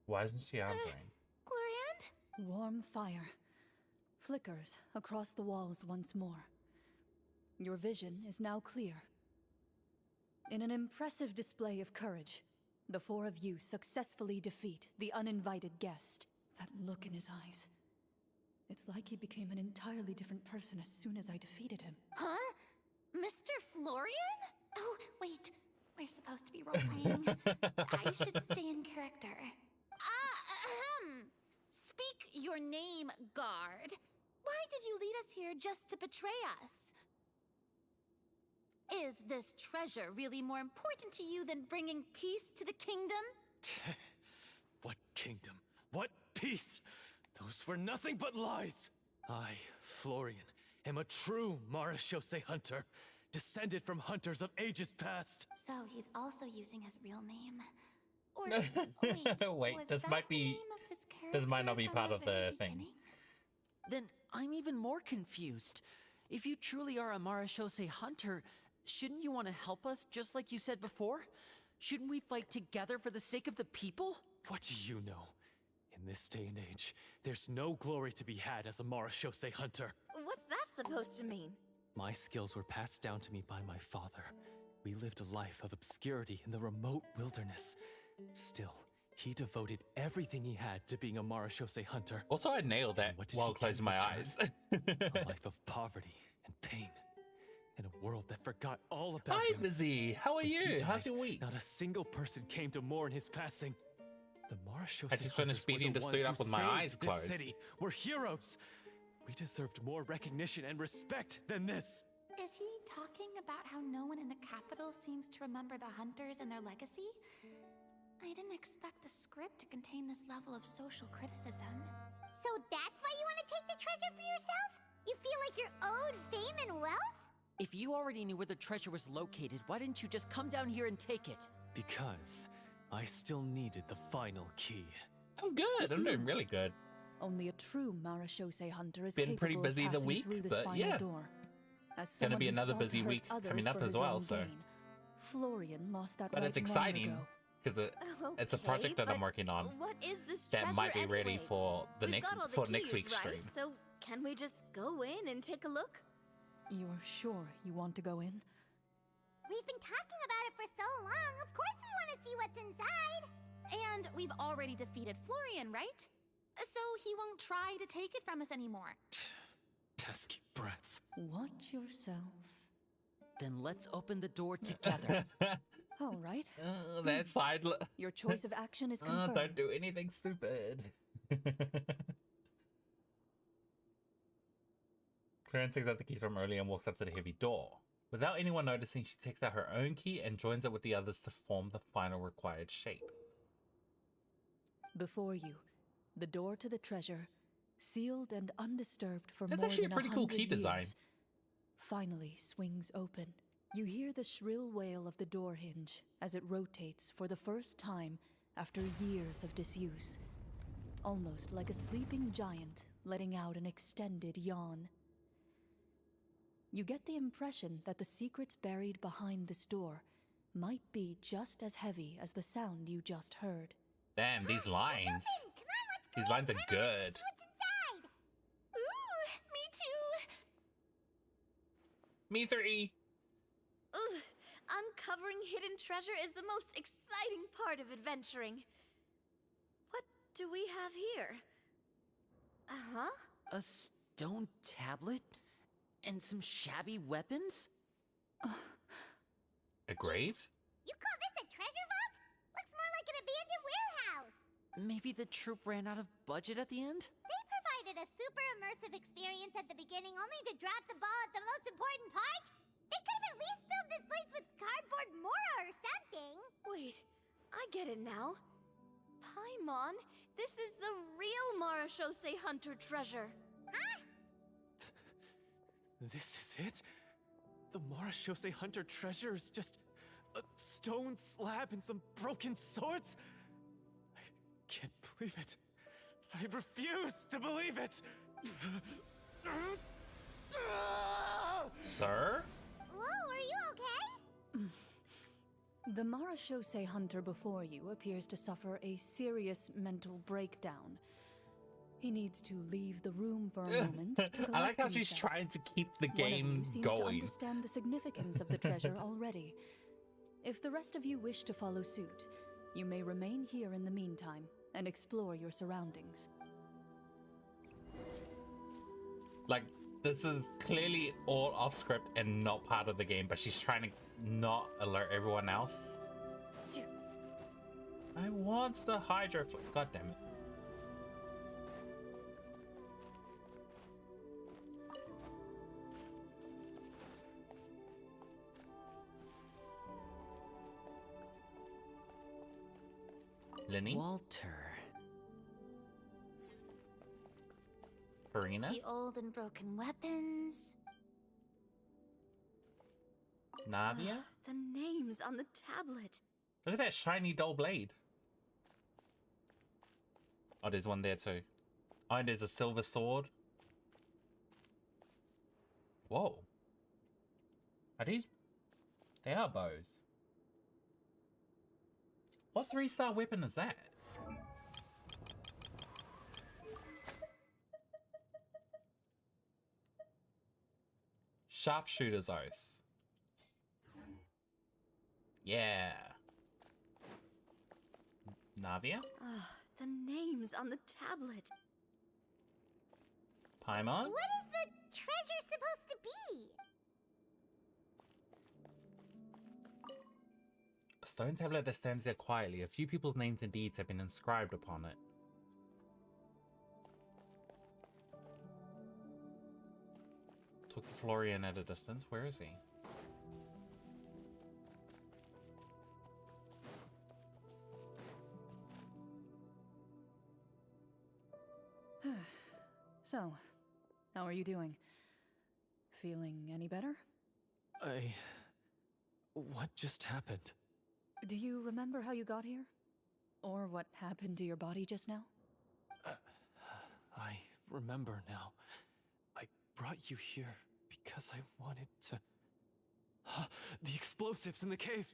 Why isn't she answering? Clorinde? Warm fire flickers across the walls once more. Your vision is now clear. In an impressive display of courage, the four of you successfully defeat the uninvited guest. That look in his eyes. It's like he became an entirely different person as soon as I defeated him. Huh? Mr. Florian? Oh, wait. We're supposed to be role-playing. I should stay in character. Speak your name, guard. Why did you lead us here just to betray us? Is this treasure really more important to you than bringing peace to the kingdom? What kingdom? What peace? Those were nothing but lies. I, Florian, am a true Marechaussee hunter, descended from hunters of ages past. So he's also using his real name. Or wait, Wait, was this that might the be. name of his This might not be character part from of the very thing. beginning? Then I'm even more confused. If you truly are a Marechaussee hunter, shouldn't you want to help us just like you said before? Shouldn't we fight together for the sake of the people? What do you know? In this day and age, there's no glory to be had as a Marechaussee hunter. What's that supposed to mean? My skills were passed down to me by my father. We lived a life of obscurity in the remote wilderness. Still, he devoted everything he had to being a Marechaussee hunter. Also, I nailed that What did while he get closing in my return? eyes. A life of poverty and pain. In a world that forgot all about Hi, him. Busy. How are When he you? How's died, your week? Not a single person came to mourn his passing. The Marechaussee I just finished hunters were beating the this ones dude who up with my saved eyes this closed. City. We're heroes. We deserved more recognition and respect than this. Is he talking about how no one in the capital seems to remember the hunters and their legacy? I didn't expect the script to contain this level of social criticism. So that's why you want to take the treasure for yourself? You feel like you're owed fame and wealth? If you already knew where the treasure was located, why didn't you just come down here and take it? Because I still needed the final key. I'm good. I'm doing really good. Only a true Marechaussee hunter is Been capable pretty busy of the passing week, through this but final yeah. door. As Gonna be someone who another sought to busy hurt week others coming up for as his well, own so. gain, Florian lost that But right it's long exciting ago. because it's a project that I'm working on What is this that treasure might be ready anyway? for the We've next got all the next keys, week's right? stream. So can we just go in and take a look? You're sure you want to go in? We've been talking about it for so long. Of course we want to see what's inside. And we've already defeated Florian, right? So he won't try to take it from us anymore. Pesky brats. Watch yourself. Then let's open the door together. All right. That side. Your choice of action is confirmed. Don't do anything stupid. Clorinde takes out the keys from earlier and walks up to the heavy door. Without anyone noticing, she takes out her own key and joins it with the others to form the final required shape. Before you, the door to the treasure, sealed and undisturbed for That's more actually a than pretty cool 100 key design. years, finally swings open. You hear the shrill wail of the door hinge as it rotates for the first time after years of disuse, almost like a sleeping giant letting out an extended yawn. You get the impression that the secrets buried behind this door might be just as heavy as the sound you just heard. Damn, these lines. Come on, let's go These in. lines are I wanna good. see what's inside. Ooh, me too. Me 3. Ugh, Uncovering hidden treasure is the most exciting part of adventuring. What do we have here? Uh-huh. A stone tablet? And some shabby weapons? A grave? You call this a treasure vault? Looks more like an abandoned warehouse. Maybe the troop ran out of budget at the end? They provided a super immersive experience at the beginning only to drop the ball at the most important part. They could have at least filled this place with cardboard Mora or something. Wait, I get it now. Paimon, this is the real Marachose Hunter treasure. Huh? This is it? The Marachose Hunter treasure is just a stone slab and some broken swords? I can't believe it. I refuse to believe it! Sir? Whoa, are you okay? The Marachose Hunter before you appears to suffer a serious mental breakdown. He needs to leave the room for a moment to collect I like how she's himself. trying to keep the One of game you seems to going. understand the significance of the treasure already. If the rest of you wish to follow suit, you may remain here in the meantime and explore your surroundings. Like, this is clearly all off script and not part of the game, but she's trying to not alert everyone else. I want the Hydro Flame. God damn it. Lenny? Walter. Farina? The old and broken weapons. Navia? The names on the tablet. Look at that shiny dull blade. Oh, there's one there too. Oh, and there's a silver sword. Whoa. Are these? They are bows. What 3-star weapon is that? Sharpshooter's Oath. Yeah. Navia? The names on the tablet. Paimon? What is the treasure supposed to be? A stone tablet that stands there quietly. A few people's names and deeds have been inscribed upon it. Talk to Florian at a distance. Where is he? So, how are you doing? Feeling any better? What just happened? Do you remember how you got here? Or what happened to your body just now? I remember now. I brought you here because I wanted to... The explosives in the cave!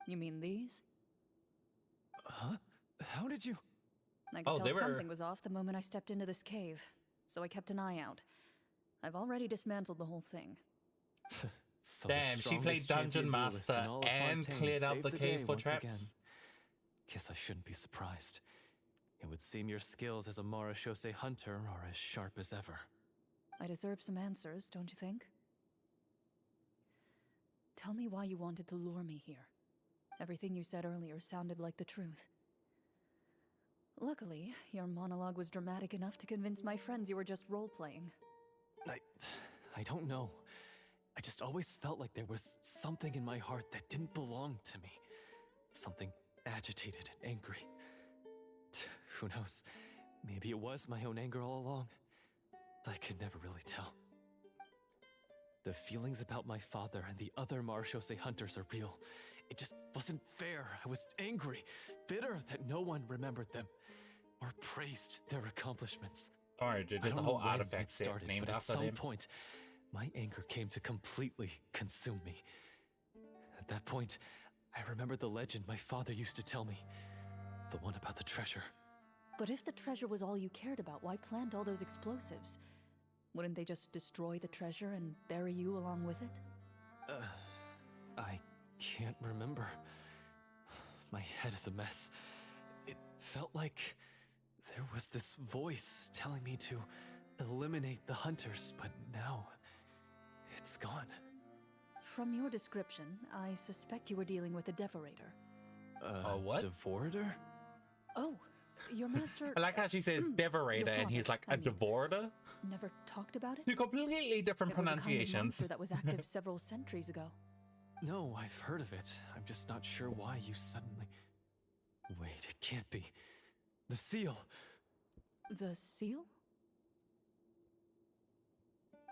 You mean these? Huh? How did you... I could tell something was off the moment I stepped into this cave, so I kept an eye out. I've already dismantled the whole thing. So damn, she played Dungeon Master and cleared out the cave for traps. Again. Guess I shouldn't be surprised. It would seem your skills as a Marachose hunter are as sharp as ever. I deserve some answers, don't you think? Tell me why you wanted to lure me here. Everything you said earlier sounded like the truth. Luckily, your monologue was dramatic enough to convince my friends you were just role-playing. I don't know. I just always felt like there was something in my heart that didn't belong to me. Something agitated and angry. Who knows? Maybe it was my own anger all along. I could never really tell. The feelings about my father and the other Marachose hunters are real. It just wasn't fair. I was angry, bitter that no one remembered them or praised their accomplishments. Alright, dude, there's a whole artifact set named but after at some them. point, my anger came to completely consume me. At that point, I remembered the legend my father used to tell me. The one about the treasure. But if the treasure was all you cared about, why plant all those explosives? Wouldn't they just destroy the treasure and bury you along with it? I can't remember. My head is a mess. It felt like there was this voice telling me to eliminate the hunters, but now it's gone. From your description, I suspect you were dealing with a devorator. what? Devorator? Oh, your master... I like how she says devorator and he's like a devorator. Never talked about it? Two completely different It was a kind of pronunciations. monster that was active several centuries ago. No, I've heard of it. I'm just not sure why you suddenly... Wait, it can't be. The seal! The seal?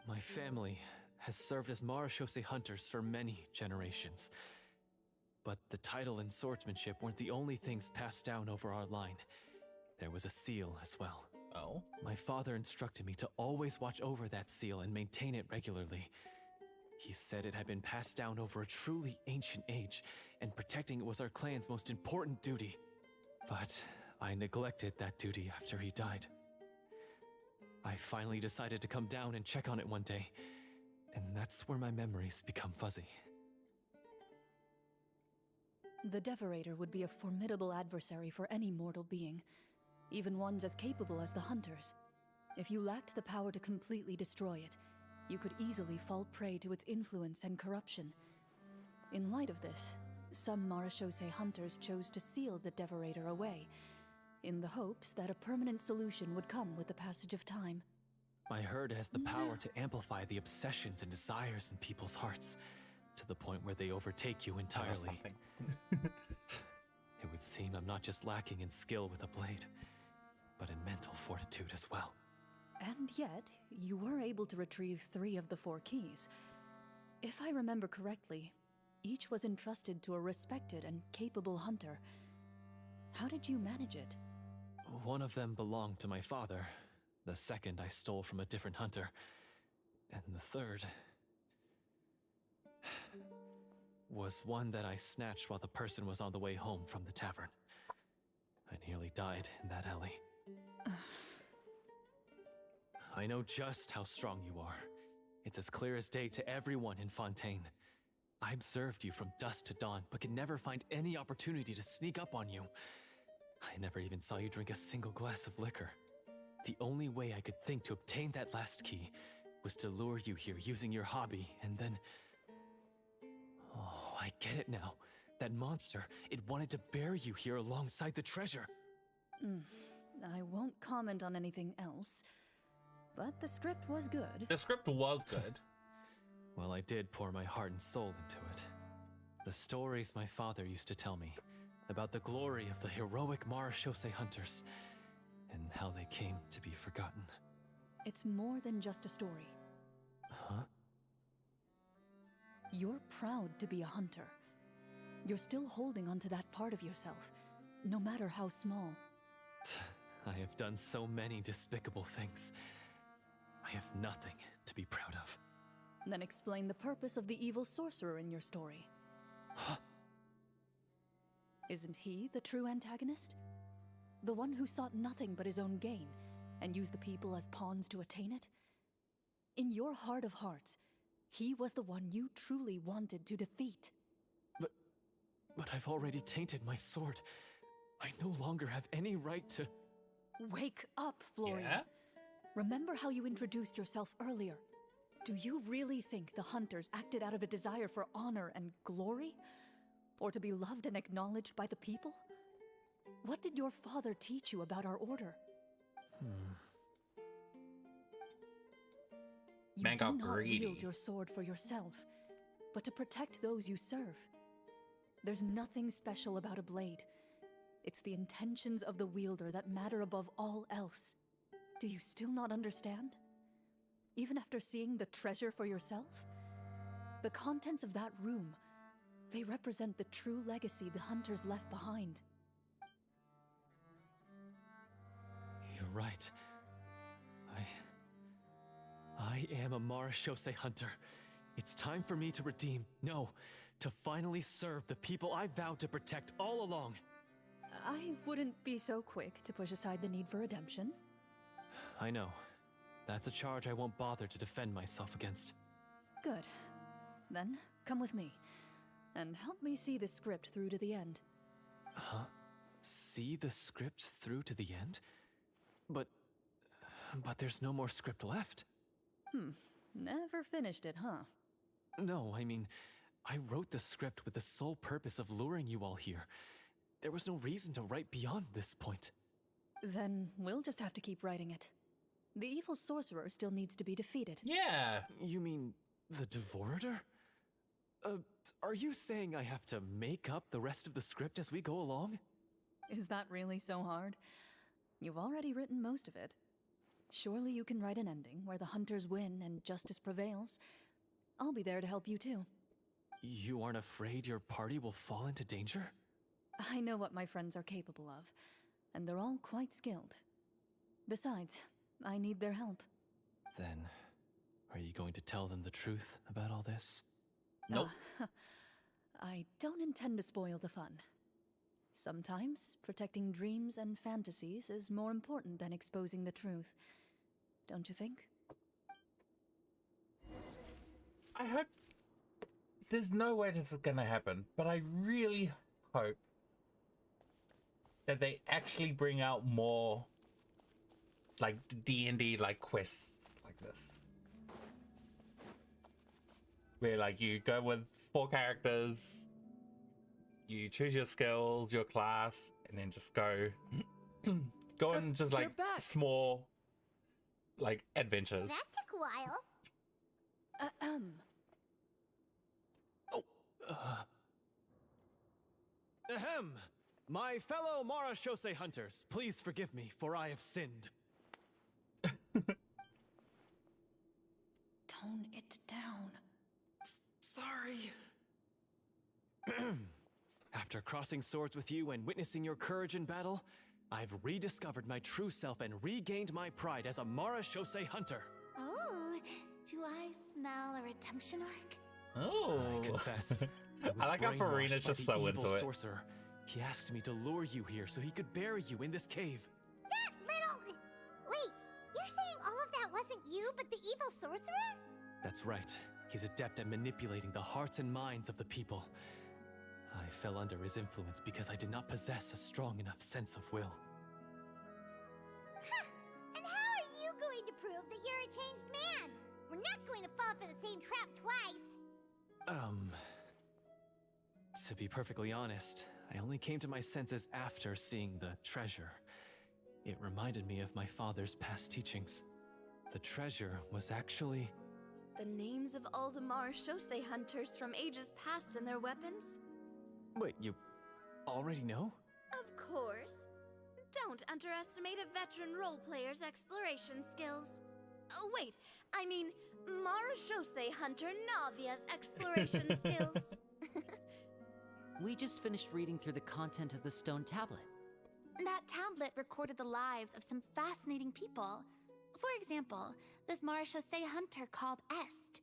My family has served as Marechaussee hunters for many generations. But the title and swordsmanship weren't the only things passed down over our line. There was a seal as well. Oh? My father instructed me to always watch over that seal and maintain it regularly. He said it had been passed down over a truly ancient age, and protecting it was our clan's most important duty. But I neglected that duty after he died. I finally decided to come down and check on it one day, and that's where my memories become fuzzy. The Devorator would be a formidable adversary for any mortal being, even ones as capable as the Hunters. If you lacked the power to completely destroy it, you could easily fall prey to its influence and corruption. In light of this, some Marechaussee hunters chose to seal the Devorator away, in the hopes that a permanent solution would come with the passage of time. I heard it has the power to amplify the obsessions and desires in people's hearts, to the point where they overtake you entirely. It would seem I'm not just lacking in skill with a blade, but in mental fortitude as well. And yet, you were able to retrieve 3 of the 4 keys. If I remember correctly, each was entrusted to a respected and capable hunter. How did you manage it? One of them belonged to my father. The second I stole from a different hunter. And the third was one that I snatched while the person was on the way home from the tavern. I nearly died in that alley. I know just how strong you are. It's as clear as day to everyone in Fontaine. I observed you from dusk to dawn, but could never find any opportunity to sneak up on you. I never even saw you drink a single glass of liquor. The only way I could think to obtain that last key was to lure you here using your hobby, and then... Oh, I get it now. That monster, it wanted to bury you here alongside the treasure. I won't comment on anything else, but the script was good. The script was good. Well, I did pour my heart and soul into it. The stories my father used to tell me about the glory of the heroic Marechaussee hunters and how they came to be forgotten. It's more than just a story. Huh? You're proud to be a hunter. You're still holding onto that part of yourself, no matter how small. I have done so many despicable things. I have nothing to be proud of. Then explain the purpose of the evil sorcerer in your story. Huh? Isn't he the true antagonist? The one who sought nothing but his own gain, and used the people as pawns to attain it? In your heart of hearts, he was the one you truly wanted to defeat. But I've already tainted my sword. I no longer have any right to... Wake up, Florian. Yeah? Remember how you introduced yourself earlier. Do you really think the hunters acted out of a desire for honor and glory? Or to be loved and acknowledged by the people? What did your father teach you about our order? You Man do got not greedy. wield your sword for yourself, but to protect those you serve. There's nothing special about a blade. It's the intentions of the wielder that matter above all else. Do you still not understand? Even after seeing the treasure for yourself? The contents of that room, they represent the true legacy the hunters left behind. You're right. I am a Marechaussee hunter. It's time for me to redeem, no, to finally serve the people I vowed to protect all along. I wouldn't be so quick to push aside the need for redemption. I know. That's a charge I won't bother to defend myself against. Good. Then, come with me. and help me see the script through to the end. Huh? See the script through to the end? But there's no more script left. Never finished it, huh? No, I mean, I wrote the script with the sole purpose of luring you all here. There was no reason to write beyond this point. Then we'll just have to keep writing it. The evil sorcerer still needs to be defeated. Yeah. You mean the Devorator? Are you saying I have to make up the rest of the script as we go along? Is that really so hard? You've already written most of it. Surely you can write an ending where the hunters win and justice prevails. I'll be there to help you too. You aren't afraid your party will fall into danger? I know what my friends are capable of, and they're all quite skilled. Besides, I need their help. Then, are you going to tell them the truth about all this? Nope. I don't intend to spoil the fun. Sometimes, protecting dreams and fantasies is more important than exposing the truth. Don't you think? I hope... There's no way this is gonna happen, but I really hope that they actually bring out more, like, D&D, like, quests like this. Where, like, you go with 4 characters, you choose your skills, your class, and then just go and just, like, small, like, adventures. That took a while. Ahem! My fellow Marashose hunters, please forgive me, for I have sinned. Tone it down. Sorry. After crossing swords with you and witnessing your courage in battle, I've rediscovered my true self and regained my pride as a Marashose hunter. Oh, do I smell a redemption arc? Oh. I confess, I like how Farina's just so into it. Sorcerer. He asked me to lure you here so he could bury you in this cave. That little... Wait, you're saying all of that wasn't you, but the evil sorcerer? That's right. He's adept at manipulating the hearts and minds of the people. I fell under his influence because I did not possess a strong enough sense of will. Huh. And how are you going to prove that you're a changed man? We're not going to fall for the same trap twice. To be perfectly honest, I only came to my senses after seeing the treasure. It reminded me of my father's past teachings. The treasure was actually... The names of all the Marashose hunters from ages past and their weapons? Wait, you already know? Of course. Don't underestimate a veteran role player's exploration skills. Oh, wait, I mean Marashose hunter Navia's exploration skills. We just finished reading through the content of the stone tablet. That tablet recorded the lives of some fascinating people. For example, this Marashose hunter called Est.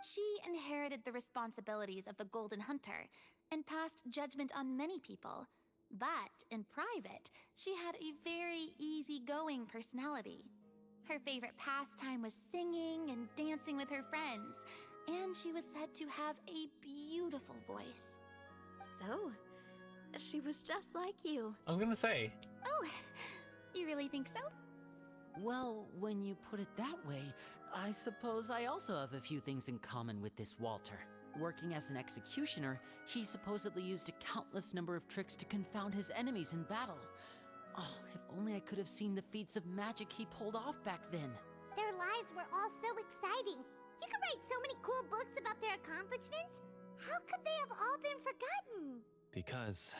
She inherited the responsibilities of the Golden Hunter and passed judgment on many people. But in private, she had a very easygoing personality. Her favorite pastime was singing and dancing with her friends, and she was said to have a beautiful voice. So, she was just like you. I was gonna say. Oh, you really think so? Well, when you put it that way, I suppose I also have a few things in common with this Walter. Working as an executioner, he supposedly used a countless number of tricks to confound his enemies in battle. Oh, if only I could have seen the feats of magic he pulled off back then. Their lives were all so exciting. You could write so many cool books about their accomplishments. How could they have all been forgotten? Because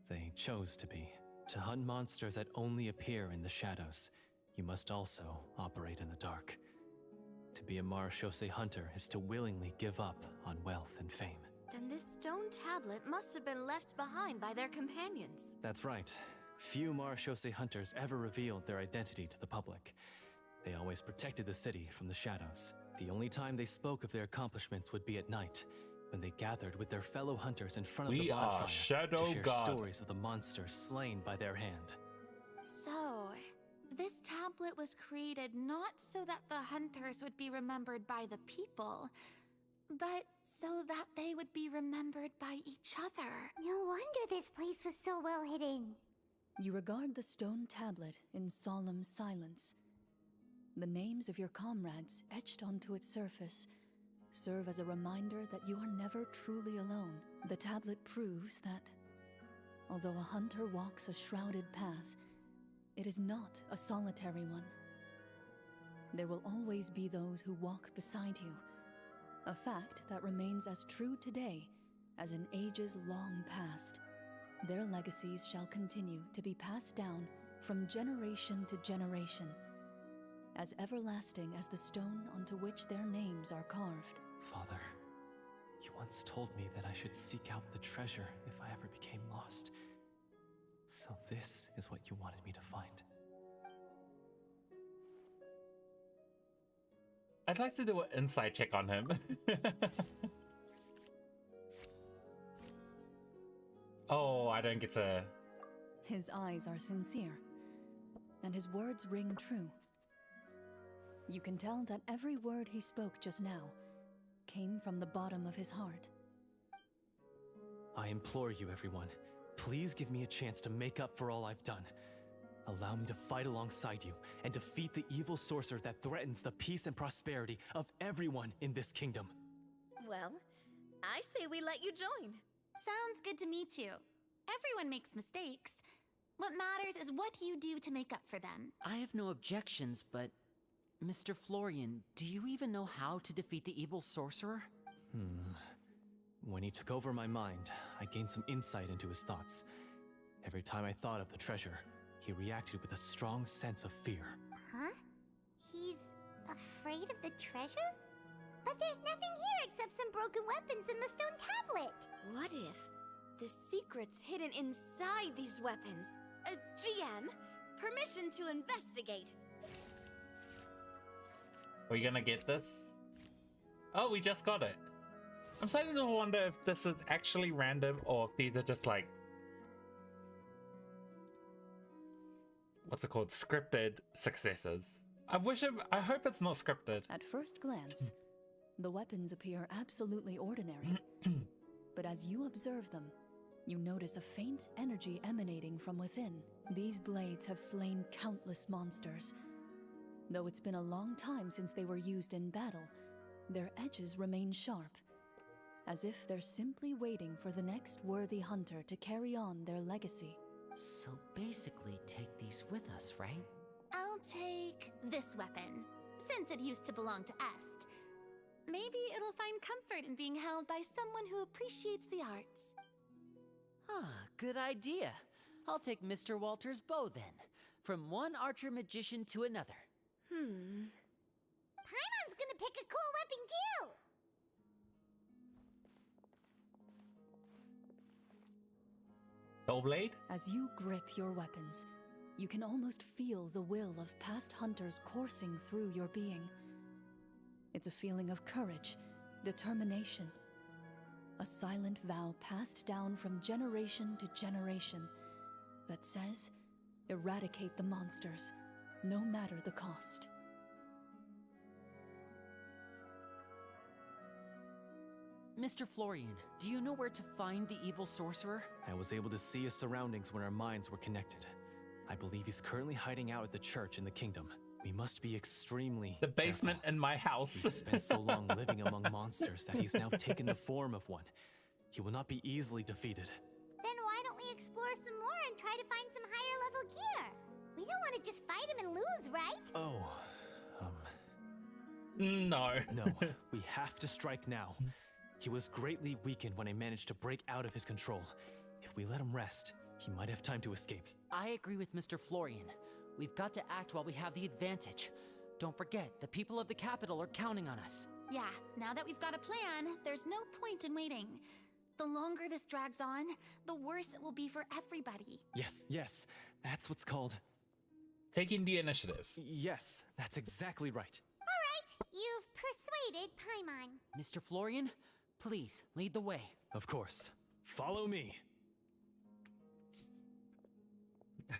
they chose to be. To hunt monsters that only appear in the shadows, you must also operate in the dark. To be a Marashose hunter is to willingly give up on wealth and fame. Then this stone tablet must have been left behind by their companions. That's right. Few Marashose hunters ever revealed their identity to the public. They always protected the city from the shadows. The only time they spoke of their accomplishments would be at night, when they gathered with their fellow hunters in front of the bonfire Shadow to share God. stories of the monsters slain by their hand. So, this tablet was created not so that the hunters would be remembered by the people, But so that they would be remembered by each other. No wonder this place was so well hidden. You regard the stone tablet in solemn silence. The names of your comrades etched onto its surface serve as a reminder that you are never truly alone. The tablet proves that, although a hunter walks a shrouded path, it is not a solitary one. There will always be those who walk beside you, a fact that remains as true today as in ages long past. Their legacies shall continue to be passed down from generation to generation, as everlasting as the stone onto which their names are carved. Father, you once told me that I should seek out the treasure if I ever became lost. So this is what you wanted me to find. I'd like to do an insight check on him. Oh, I don't get to... His eyes are sincere, and his words ring true. You can tell that every word he spoke just now came from the bottom of his heart. I implore you, everyone, please give me a chance to make up for all I've done. Allow me to fight alongside you and defeat the evil sorcerer that threatens the peace and prosperity of everyone in this kingdom. Well, I say we let you join. Sounds good to me too. Everyone makes mistakes. What matters is what you do to make up for them. I have no objections, but Mr. Florian, do you even know how to defeat the evil sorcerer? When he took over my mind, I gained some insight into his thoughts. Every time I thought of the treasure, he reacted with a strong sense of fear. Huh? He's afraid of the treasure? But there's nothing here except some broken weapons and the stone tablet. What if the secret's hidden inside these weapons? GM, permission to investigate. Are you gonna get this? Oh, we just got it. I'm starting to wonder if this is actually random or if these are just like... what's it called? Scripted successes. I hope it's not scripted. At first glance, the weapons appear absolutely ordinary. But as you observe them, you notice a faint energy emanating from within. These blades have slain countless monsters. Though it's been a long time since they were used in battle, their edges remain sharp, as if they're simply waiting for the next worthy hunter to carry on their legacy. So basically, take these with us, right? I'll take this weapon, since it used to belong to Est. Maybe it'll find comfort in being held by someone who appreciates the arts. Good idea. I'll take Mr. Walter's bow then. From one archer magician to another. Paimon's gonna pick a cool weapon too! Soul Blade? As you grip your weapons, you can almost feel the will of past hunters coursing through your being. It's a feeling of courage, determination. A silent vow passed down from generation to generation that says, eradicate the monsters, no matter the cost. Mr. Florian, do you know where to find the evil sorcerer? I was able to see his surroundings when our minds were connected. I believe he's currently hiding out at the church in the kingdom. We must be extremely The basement careful. in my house. He's spent so long living among monsters that he's now taken the form of one. He will not be easily defeated. Then why don't we explore some more and try to find some higher level gear? We don't want to just fight him and lose, right? Oh, No. no, we have to strike now. He was greatly weakened when I managed to break out of his control. If we let him rest, he might have time to escape. I agree with Mr. Florian. We've got to act while we have the advantage. Don't forget, the people of the capital are counting on us. Yeah, now that we've got a plan, there's no point in waiting. The longer this drags on, the worse it will be for everybody. Yes, that's what's called... Taking the initiative. Yes, that's exactly right. Alright, you've persuaded Paimon. Mr. Florian, please, lead the way. Of course. Follow me.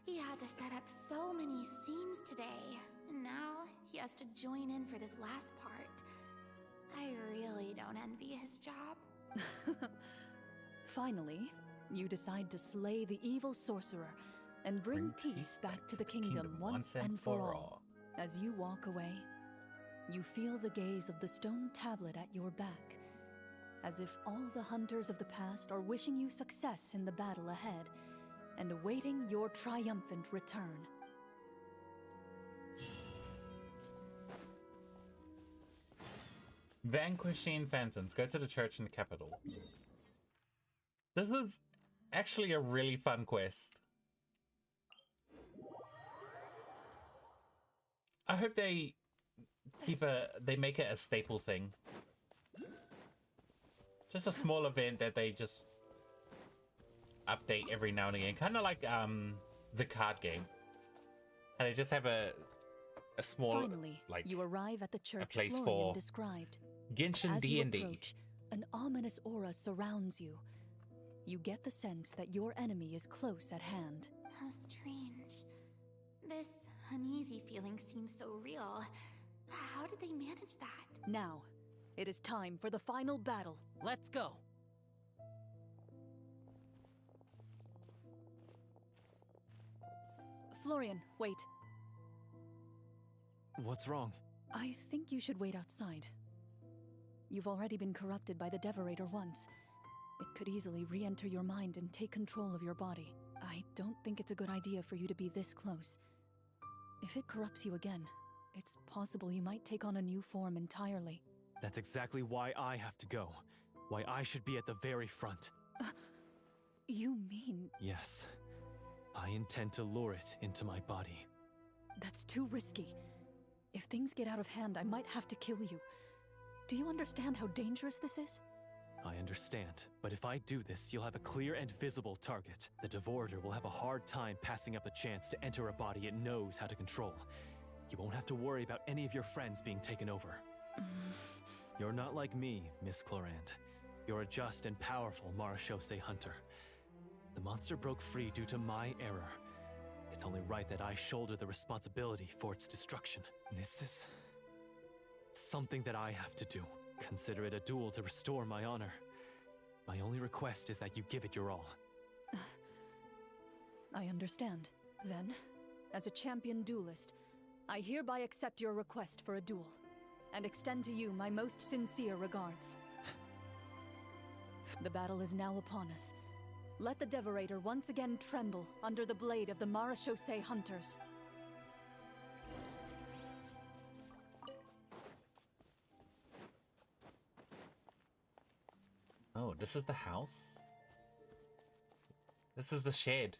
He had to set up so many scenes today, and now he has to join in for this last part. I really don't envy his job. Finally, you decide to slay the evil sorcerer and bring peace back to the kingdom once and for all. As you walk away, you feel the gaze of the stone tablet at your back, as if all the hunters of the past are wishing you success in the battle ahead and awaiting your triumphant return. Vanquishing Phantoms. Go to the church in the capital. This is actually a really fun quest. I hope they make it a staple thing. Just a small event that they just update every now and again. Kind of like the card game. And they just have a small, Finally, like, you arrive at the church place Florian for described. Genshin As you D&D. approach, an ominous aura surrounds you. You get the sense that your enemy is close at hand. How strange. This uneasy feeling seems so real. How did they manage that? Now, it is time for the final battle. Let's go. Florian, wait. What's wrong? I think you should wait outside. You've already been corrupted by the Devorator once. It could easily re-enter your mind and take control of your body. I don't think it's a good idea for you to be this close. If it corrupts you again, it's possible you might take on a new form entirely. That's exactly why I have to go. Why I should be at the very front. You mean... Yes. I intend to lure it into my body. That's too risky. If things get out of hand, I might have to kill you. Do you understand how dangerous this is? I understand, but if I do this, you'll have a clear and visible target. The Devorator will have a hard time passing up a chance to enter a body it knows how to control. You won't have to worry about any of your friends being taken over. You're not like me, Miss Clorinde. You're a just and powerful Marechaussee hunter. The monster broke free due to my error. It's only right that I shoulder the responsibility for its destruction. This is something that I have to do. Consider it a duel to restore my honor. My only request is that you give it your all. I understand. Then, as a champion duelist, I hereby accept your request for a duel, and extend to you my most sincere regards. The battle is now upon us. Let the Devorator once again tremble under the blade of the Marechaussee hunters. Oh, this is the house? This is the shed.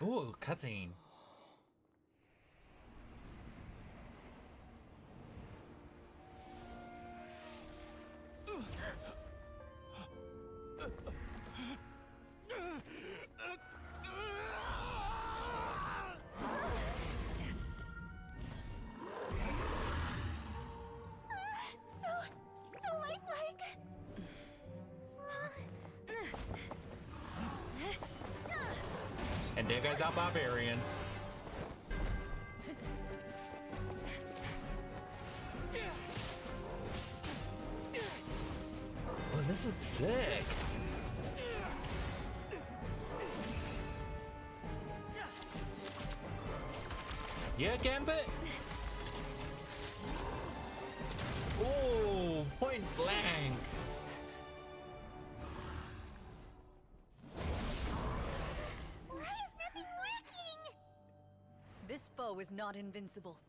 Ooh, cutscene. So lifelike. And there goes our barbarian. Oh, this is sick. Yeah, Gambit. Oh, point blank. Why is nothing working? This foe is not invincible.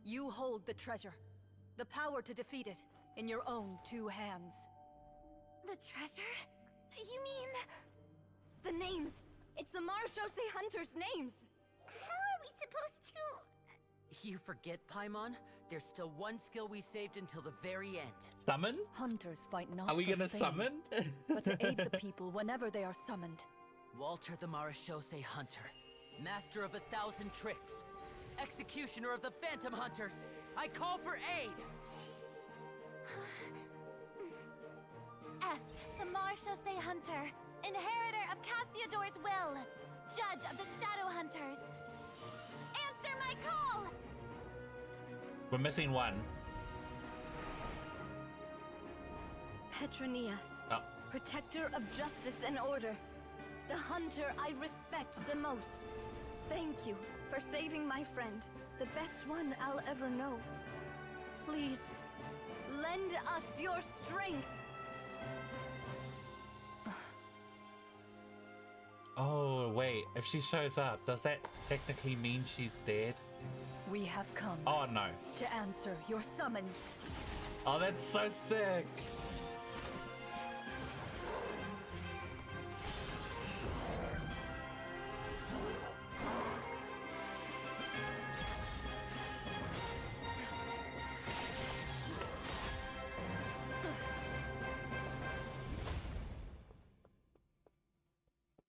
You hold the treasure, the power to defeat it, in your own two hands. The treasure? You mean... the names. It's the Marechaussee hunters' names. How are we supposed to... You forget, Paimon? There's still one skill we saved until the very end. Summon? Hunters fight not Are we for gonna fame, summon? but to aid the people whenever they are summoned. Walter the Marechaussee Hunter, master of 1,000 tricks, executioner of the Phantom Hunters, I call for aid! Est, the Marechaussee hunter, inheritor of Cassiodor's will, judge of the Shadow Hunters. Answer my call! We're missing one. Petronia, Oh. protector of justice and order. The hunter I respect the most. Thank you for saving my friend, the best one I'll ever know. Please, lend us your strength. Oh, wait. If she shows up, does that technically mean she's dead? We have come Oh, no. to answer your summons. Oh, that's so sick.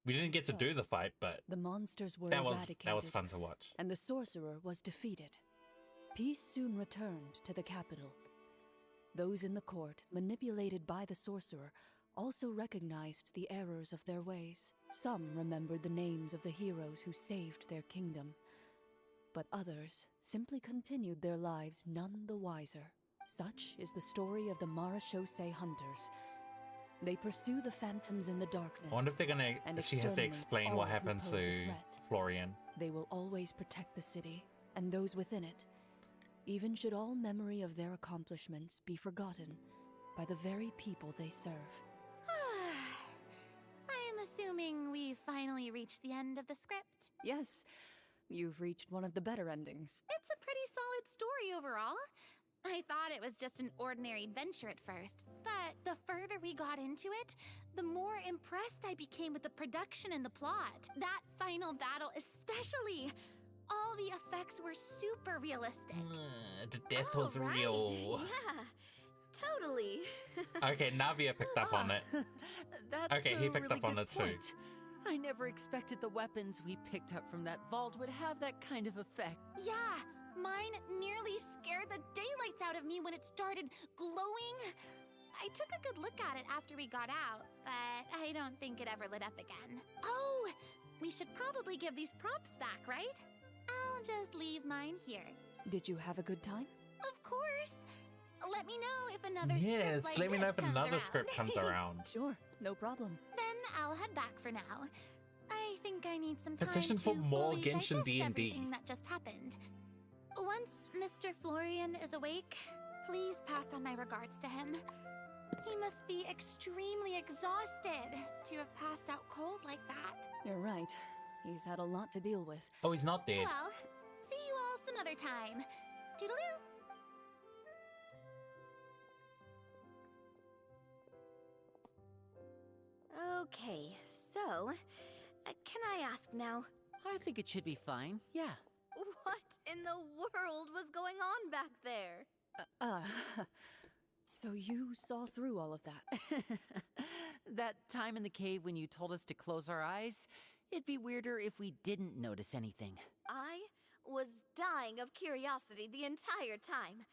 We didn't get to do the fight, but The monsters were that was eradicated, fun to watch. and the sorcerer was defeated. Peace soon returned to the capital. Those in the court, manipulated by the sorcerer, also recognized the errors of their ways. Some remembered the names of the heroes who saved their kingdom, but others simply continued their lives none the wiser. Such is the story of the Marachose Hunters. They pursue the phantoms in the darkness. I wonder if they're gonna, and if she has to exterminate explain all what who happened pose a to threat. Florian. They will always protect the city and those within it, even should all memory of their accomplishments be forgotten by the very people they serve. I am assuming we've finally reached the end of the script. Yes, you've reached one of the better endings. It's a pretty solid story overall. I thought it was just an ordinary adventure at first, but the further we got into it, the more impressed I became with the production and the plot. That final battle especially. All the effects were super realistic. The death was All right. real. Yeah, totally. Okay, Navia picked up on it. That's Okay, a he picked really up on good it too. point. I never expected the weapons we picked up from that vault would have that kind of effect. Yeah, mine nearly scared the daylights out of me when it started glowing. I took a good look at it after we got out, but I don't think it ever lit up again. Oh, we should probably give these props back, right? I'll just leave mine here. Did you have a good time? Of course. Let me know if another Yes, script like let me know this if comes another around. script comes around. Sure, no problem. Then I'll head back for now. I think I need some time Petition to for more fully Genshin digest D&D. everything that just happened. Once Mr. Florian is awake, please pass on my regards to him. He must be extremely exhausted to have passed out cold like that. You're right. He's had a lot to deal with. Oh, he's not dead. Well, see you all some other time. Toodaloo! Okay, so, can I ask now? I think it should be fine. Yeah. What in the world was going on back there? So you saw through all of that? That time in the cave when you told us to close our eyes? It'd be weirder if we didn't notice anything. I was dying of curiosity the entire time.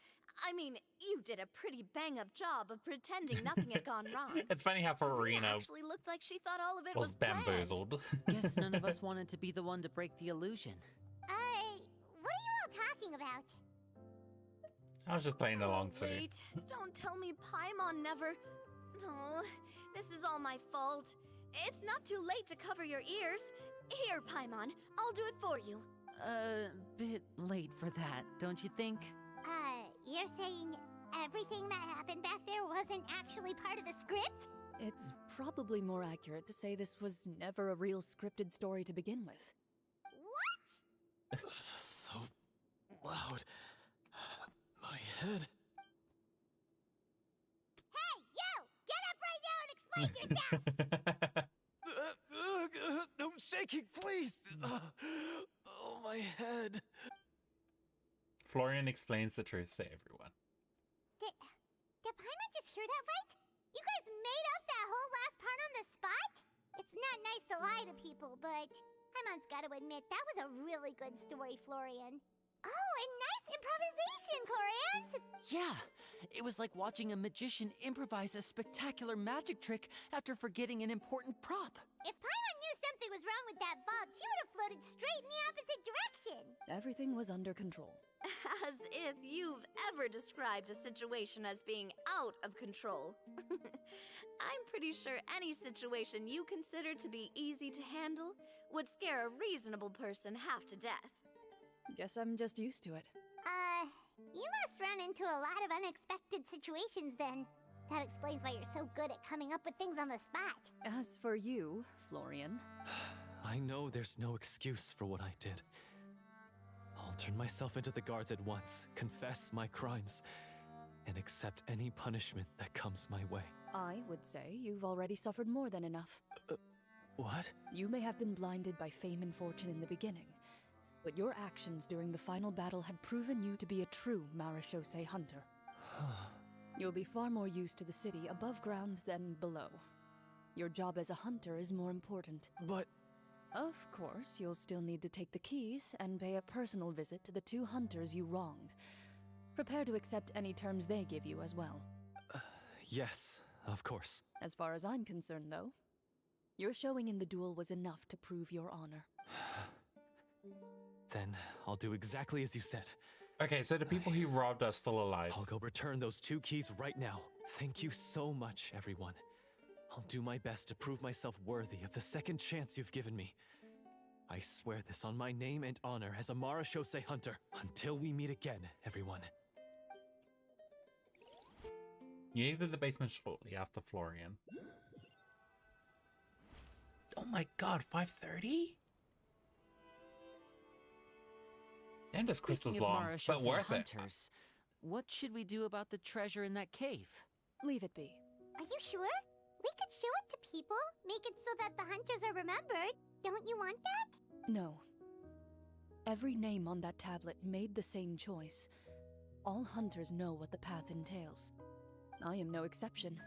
I mean, you did a pretty bang-up job of pretending nothing had gone wrong. It's funny how It Farina actually looked like she thought all of it was planned. bamboozled. Guess none of us wanted to be the one to break the illusion. What are you all talking about? I was just playing along too. Wait, don't tell me Paimon never... Oh, this is all my fault. It's not too late to cover your ears. Here, Paimon, I'll do it for you. Bit late for that, don't you think? You're saying everything that happened back there wasn't actually part of the script? It's probably more accurate to say this was never a real scripted story to begin with. What? So loud. My head. Hey, you! Get up right now and explain yourself! No shaking, please! Oh, my head. Florian explains the truth to everyone. Did Paimon just hear that right? You guys made up that whole last part on the spot? It's not nice to lie to people, but Paimon's gotta admit, that was a really good story, Florian. Oh, a nice improvisation, Clorinde! Yeah, it was like watching a magician improvise a spectacular magic trick after forgetting an important prop. If Paimon knew something was wrong with that vault, she would have floated straight in the opposite direction. Everything was under control. As if you've ever described a situation as being out of control. I'm pretty sure any situation you consider to be easy to handle would scare a reasonable person half to death. Guess I'm just used to it. You must run into a lot of unexpected situations then. That explains why you're so good at coming up with things on the spot. As for you, Florian... I know there's no excuse for what I did. I'll turn myself into the guards at once, confess my crimes, and accept any punishment that comes my way. I would say you've already suffered more than enough. What? You may have been blinded by fame and fortune in the beginning, but your actions during the final battle had proven you to be a true Marechaussee hunter. You'll be far more used to the city above ground than below. Your job as a hunter is more important. But... Of course, you'll still need to take the keys and pay a personal visit to the 2 hunters you wronged. Prepare to accept any terms they give you as well. Yes, of course. As far as I'm concerned, though, your showing in the duel was enough to prove your honor. Then I'll do exactly as you said. Okay, so the people who robbed are still alive. I'll go return those 2 keys right now. Thank you so much, everyone. I'll do my best to prove myself worthy of the second chance you've given me. I swear this on my name and honor as a Marechaussee hunter. Until we meet again, everyone. You exit the basement shortly after Florian. Oh my god, 5:30? And this crystal's Speaking of long, but Marechaussee worth it. hunters, what should we do about the treasure in that cave? Leave it be. Are you sure? We could show it to people, make it so that the hunters are remembered. Don't you want that? No. Every name on that tablet made the same choice. All hunters know what the path entails. I am no exception.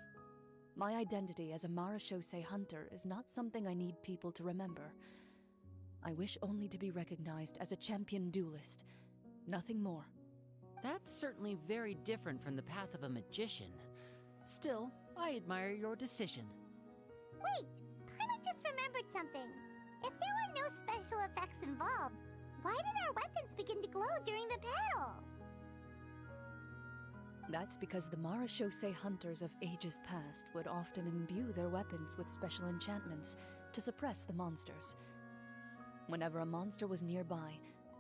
My identity as a Marechaussee hunter is not something I need people to remember. I wish only to be recognized as a champion duelist. Nothing more. That's certainly very different from the path of a magician. Still, I admire your decision. Wait! Paimon just remembered something. If there were no special effects involved, why did our weapons begin to glow during the battle? That's because the Marechaussee hunters of ages past would often imbue their weapons with special enchantments to suppress the monsters. Whenever a monster was nearby,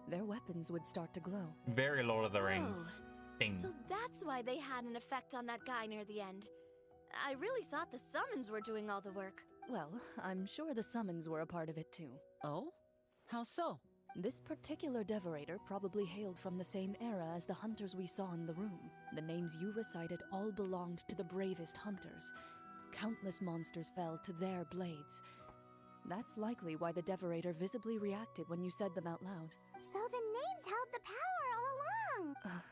their weapons would start to glow. Very Lord of the Rings thing. So that's why they had an effect on that guy near the end. I really thought the summons were doing all the work. Well, I'm sure the summons were a part of it too. Oh? How so? This particular devorator probably hailed from the same era as the hunters we saw in the room. The names you recited all belonged to the bravest hunters. Countless monsters fell to their blades. That's likely why the devorator visibly reacted when you said them out loud. So the names held the power all along!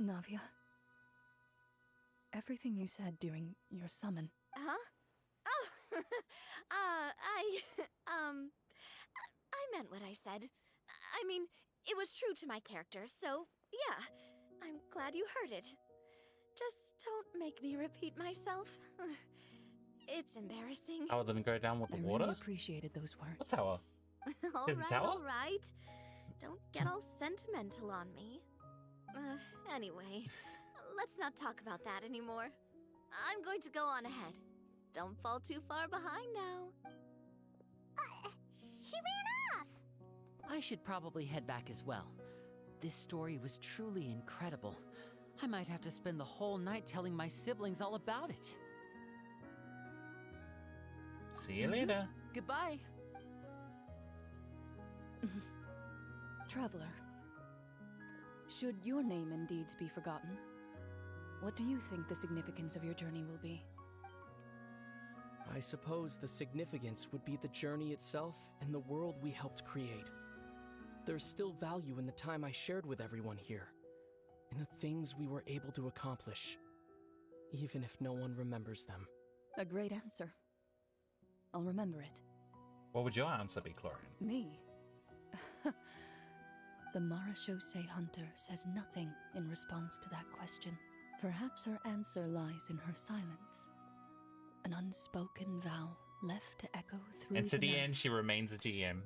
Navia. Everything you said during your summon. Huh? Oh, I meant what I said. I mean, it was true to my character, so yeah, I'm glad you heard it. Just don't make me repeat myself. It's embarrassing. Tower didn't go down with the water? I really appreciated those words. What tower? Is the tower? All right. Don't get all sentimental on me. Anyway, let's not talk about that anymore. I'm going to go on ahead. Don't fall too far behind now. She ran off! I should probably head back as well. This story was truly incredible. I might have to spend the whole night telling my siblings all about it. See you later. Goodbye. Traveler, should your name and deeds be forgotten, what do you think the significance of your journey will be? I suppose the significance would be the journey itself and the world we helped create. There's still value in the time I shared with everyone here, in the things we were able to accomplish, even if no one remembers them. A great answer. I'll remember it. What would your answer be, Clorinde? Me? The Marachose hunter says nothing in response to that question. Perhaps her answer lies in her silence. An unspoken vow left to echo through And to the night. end, she remains a GM.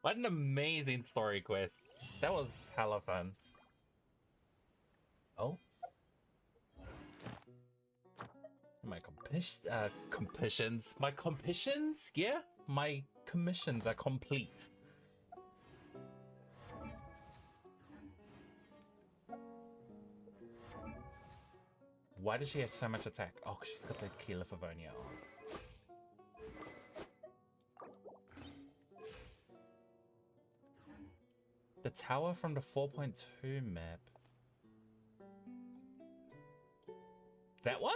What an amazing story quest. That was hella fun. Oh? My commissions? My commissions? Yeah? My commissions are complete. Why does she have so much attack? Oh, she's got the Keeler Favonia on. The tower from the 4.2 map. That one?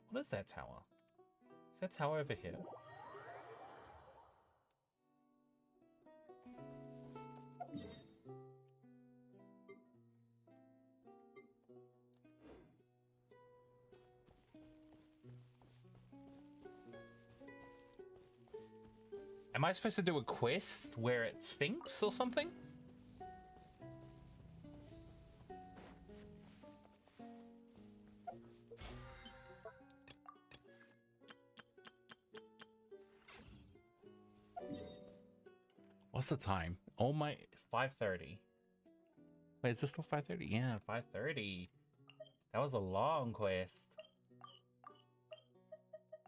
What is that tower? Is that tower over here? Am I supposed to do a quest where it stinks or something? What's the time? Oh my, 5:30. Wait, is this still 5:30? Yeah, 5:30. That was a long quest.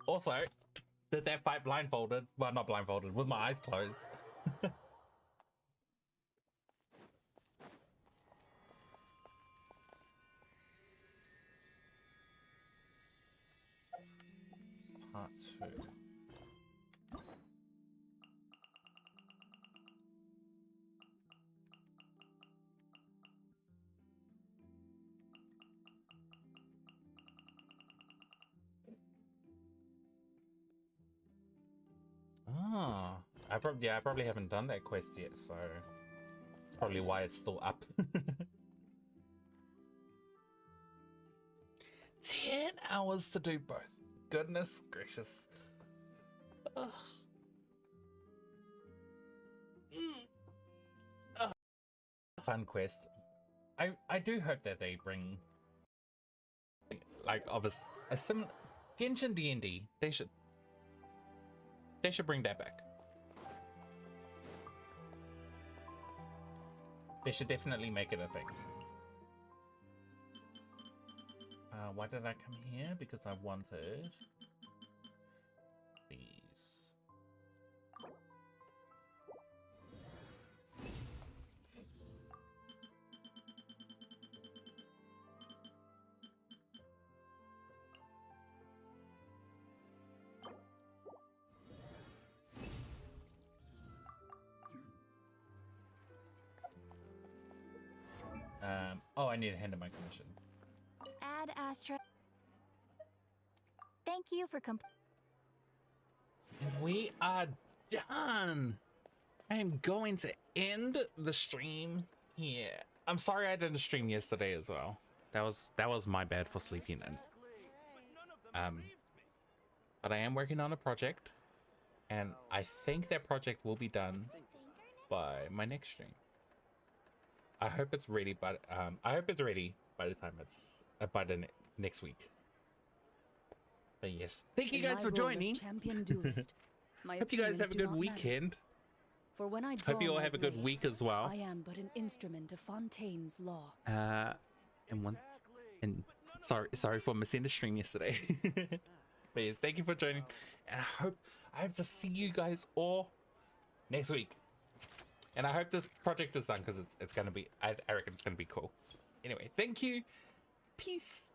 Also, did that fight blindfolded? Well, not blindfolded, with my eyes closed. Part 2. Ah, I probably haven't done that quest yet, so that's probably why it's still up. 10 hours to do both. Goodness gracious. Ugh. Fun quest. I do hope that they bring like of a similar Genshin D&D. They should bring that back. They should definitely make it a thing. Why did I come here? Because I wanted these. Oh, I need to hand in my commission. Ad Astra. Thank you for And we are done. I am going to end the stream here. I'm sorry I didn't stream yesterday as well. That was my bad for sleeping in. But I am working on a project, and I think that project will be done by my next stream. I hope it's ready, but I hope it's ready by the time it's by the next week. But yes, thank you guys for joining. Hope you guys have a good weekend. For when I hope you all have a good week as well. I am but an instrument of Fontaine's law. And sorry for missing the stream yesterday. But yes, thank you for joining, and I hope to see you guys all next week. And I hope this project is done because it's gonna be, I reckon it's gonna be cool. Anyway, thank you. Peace.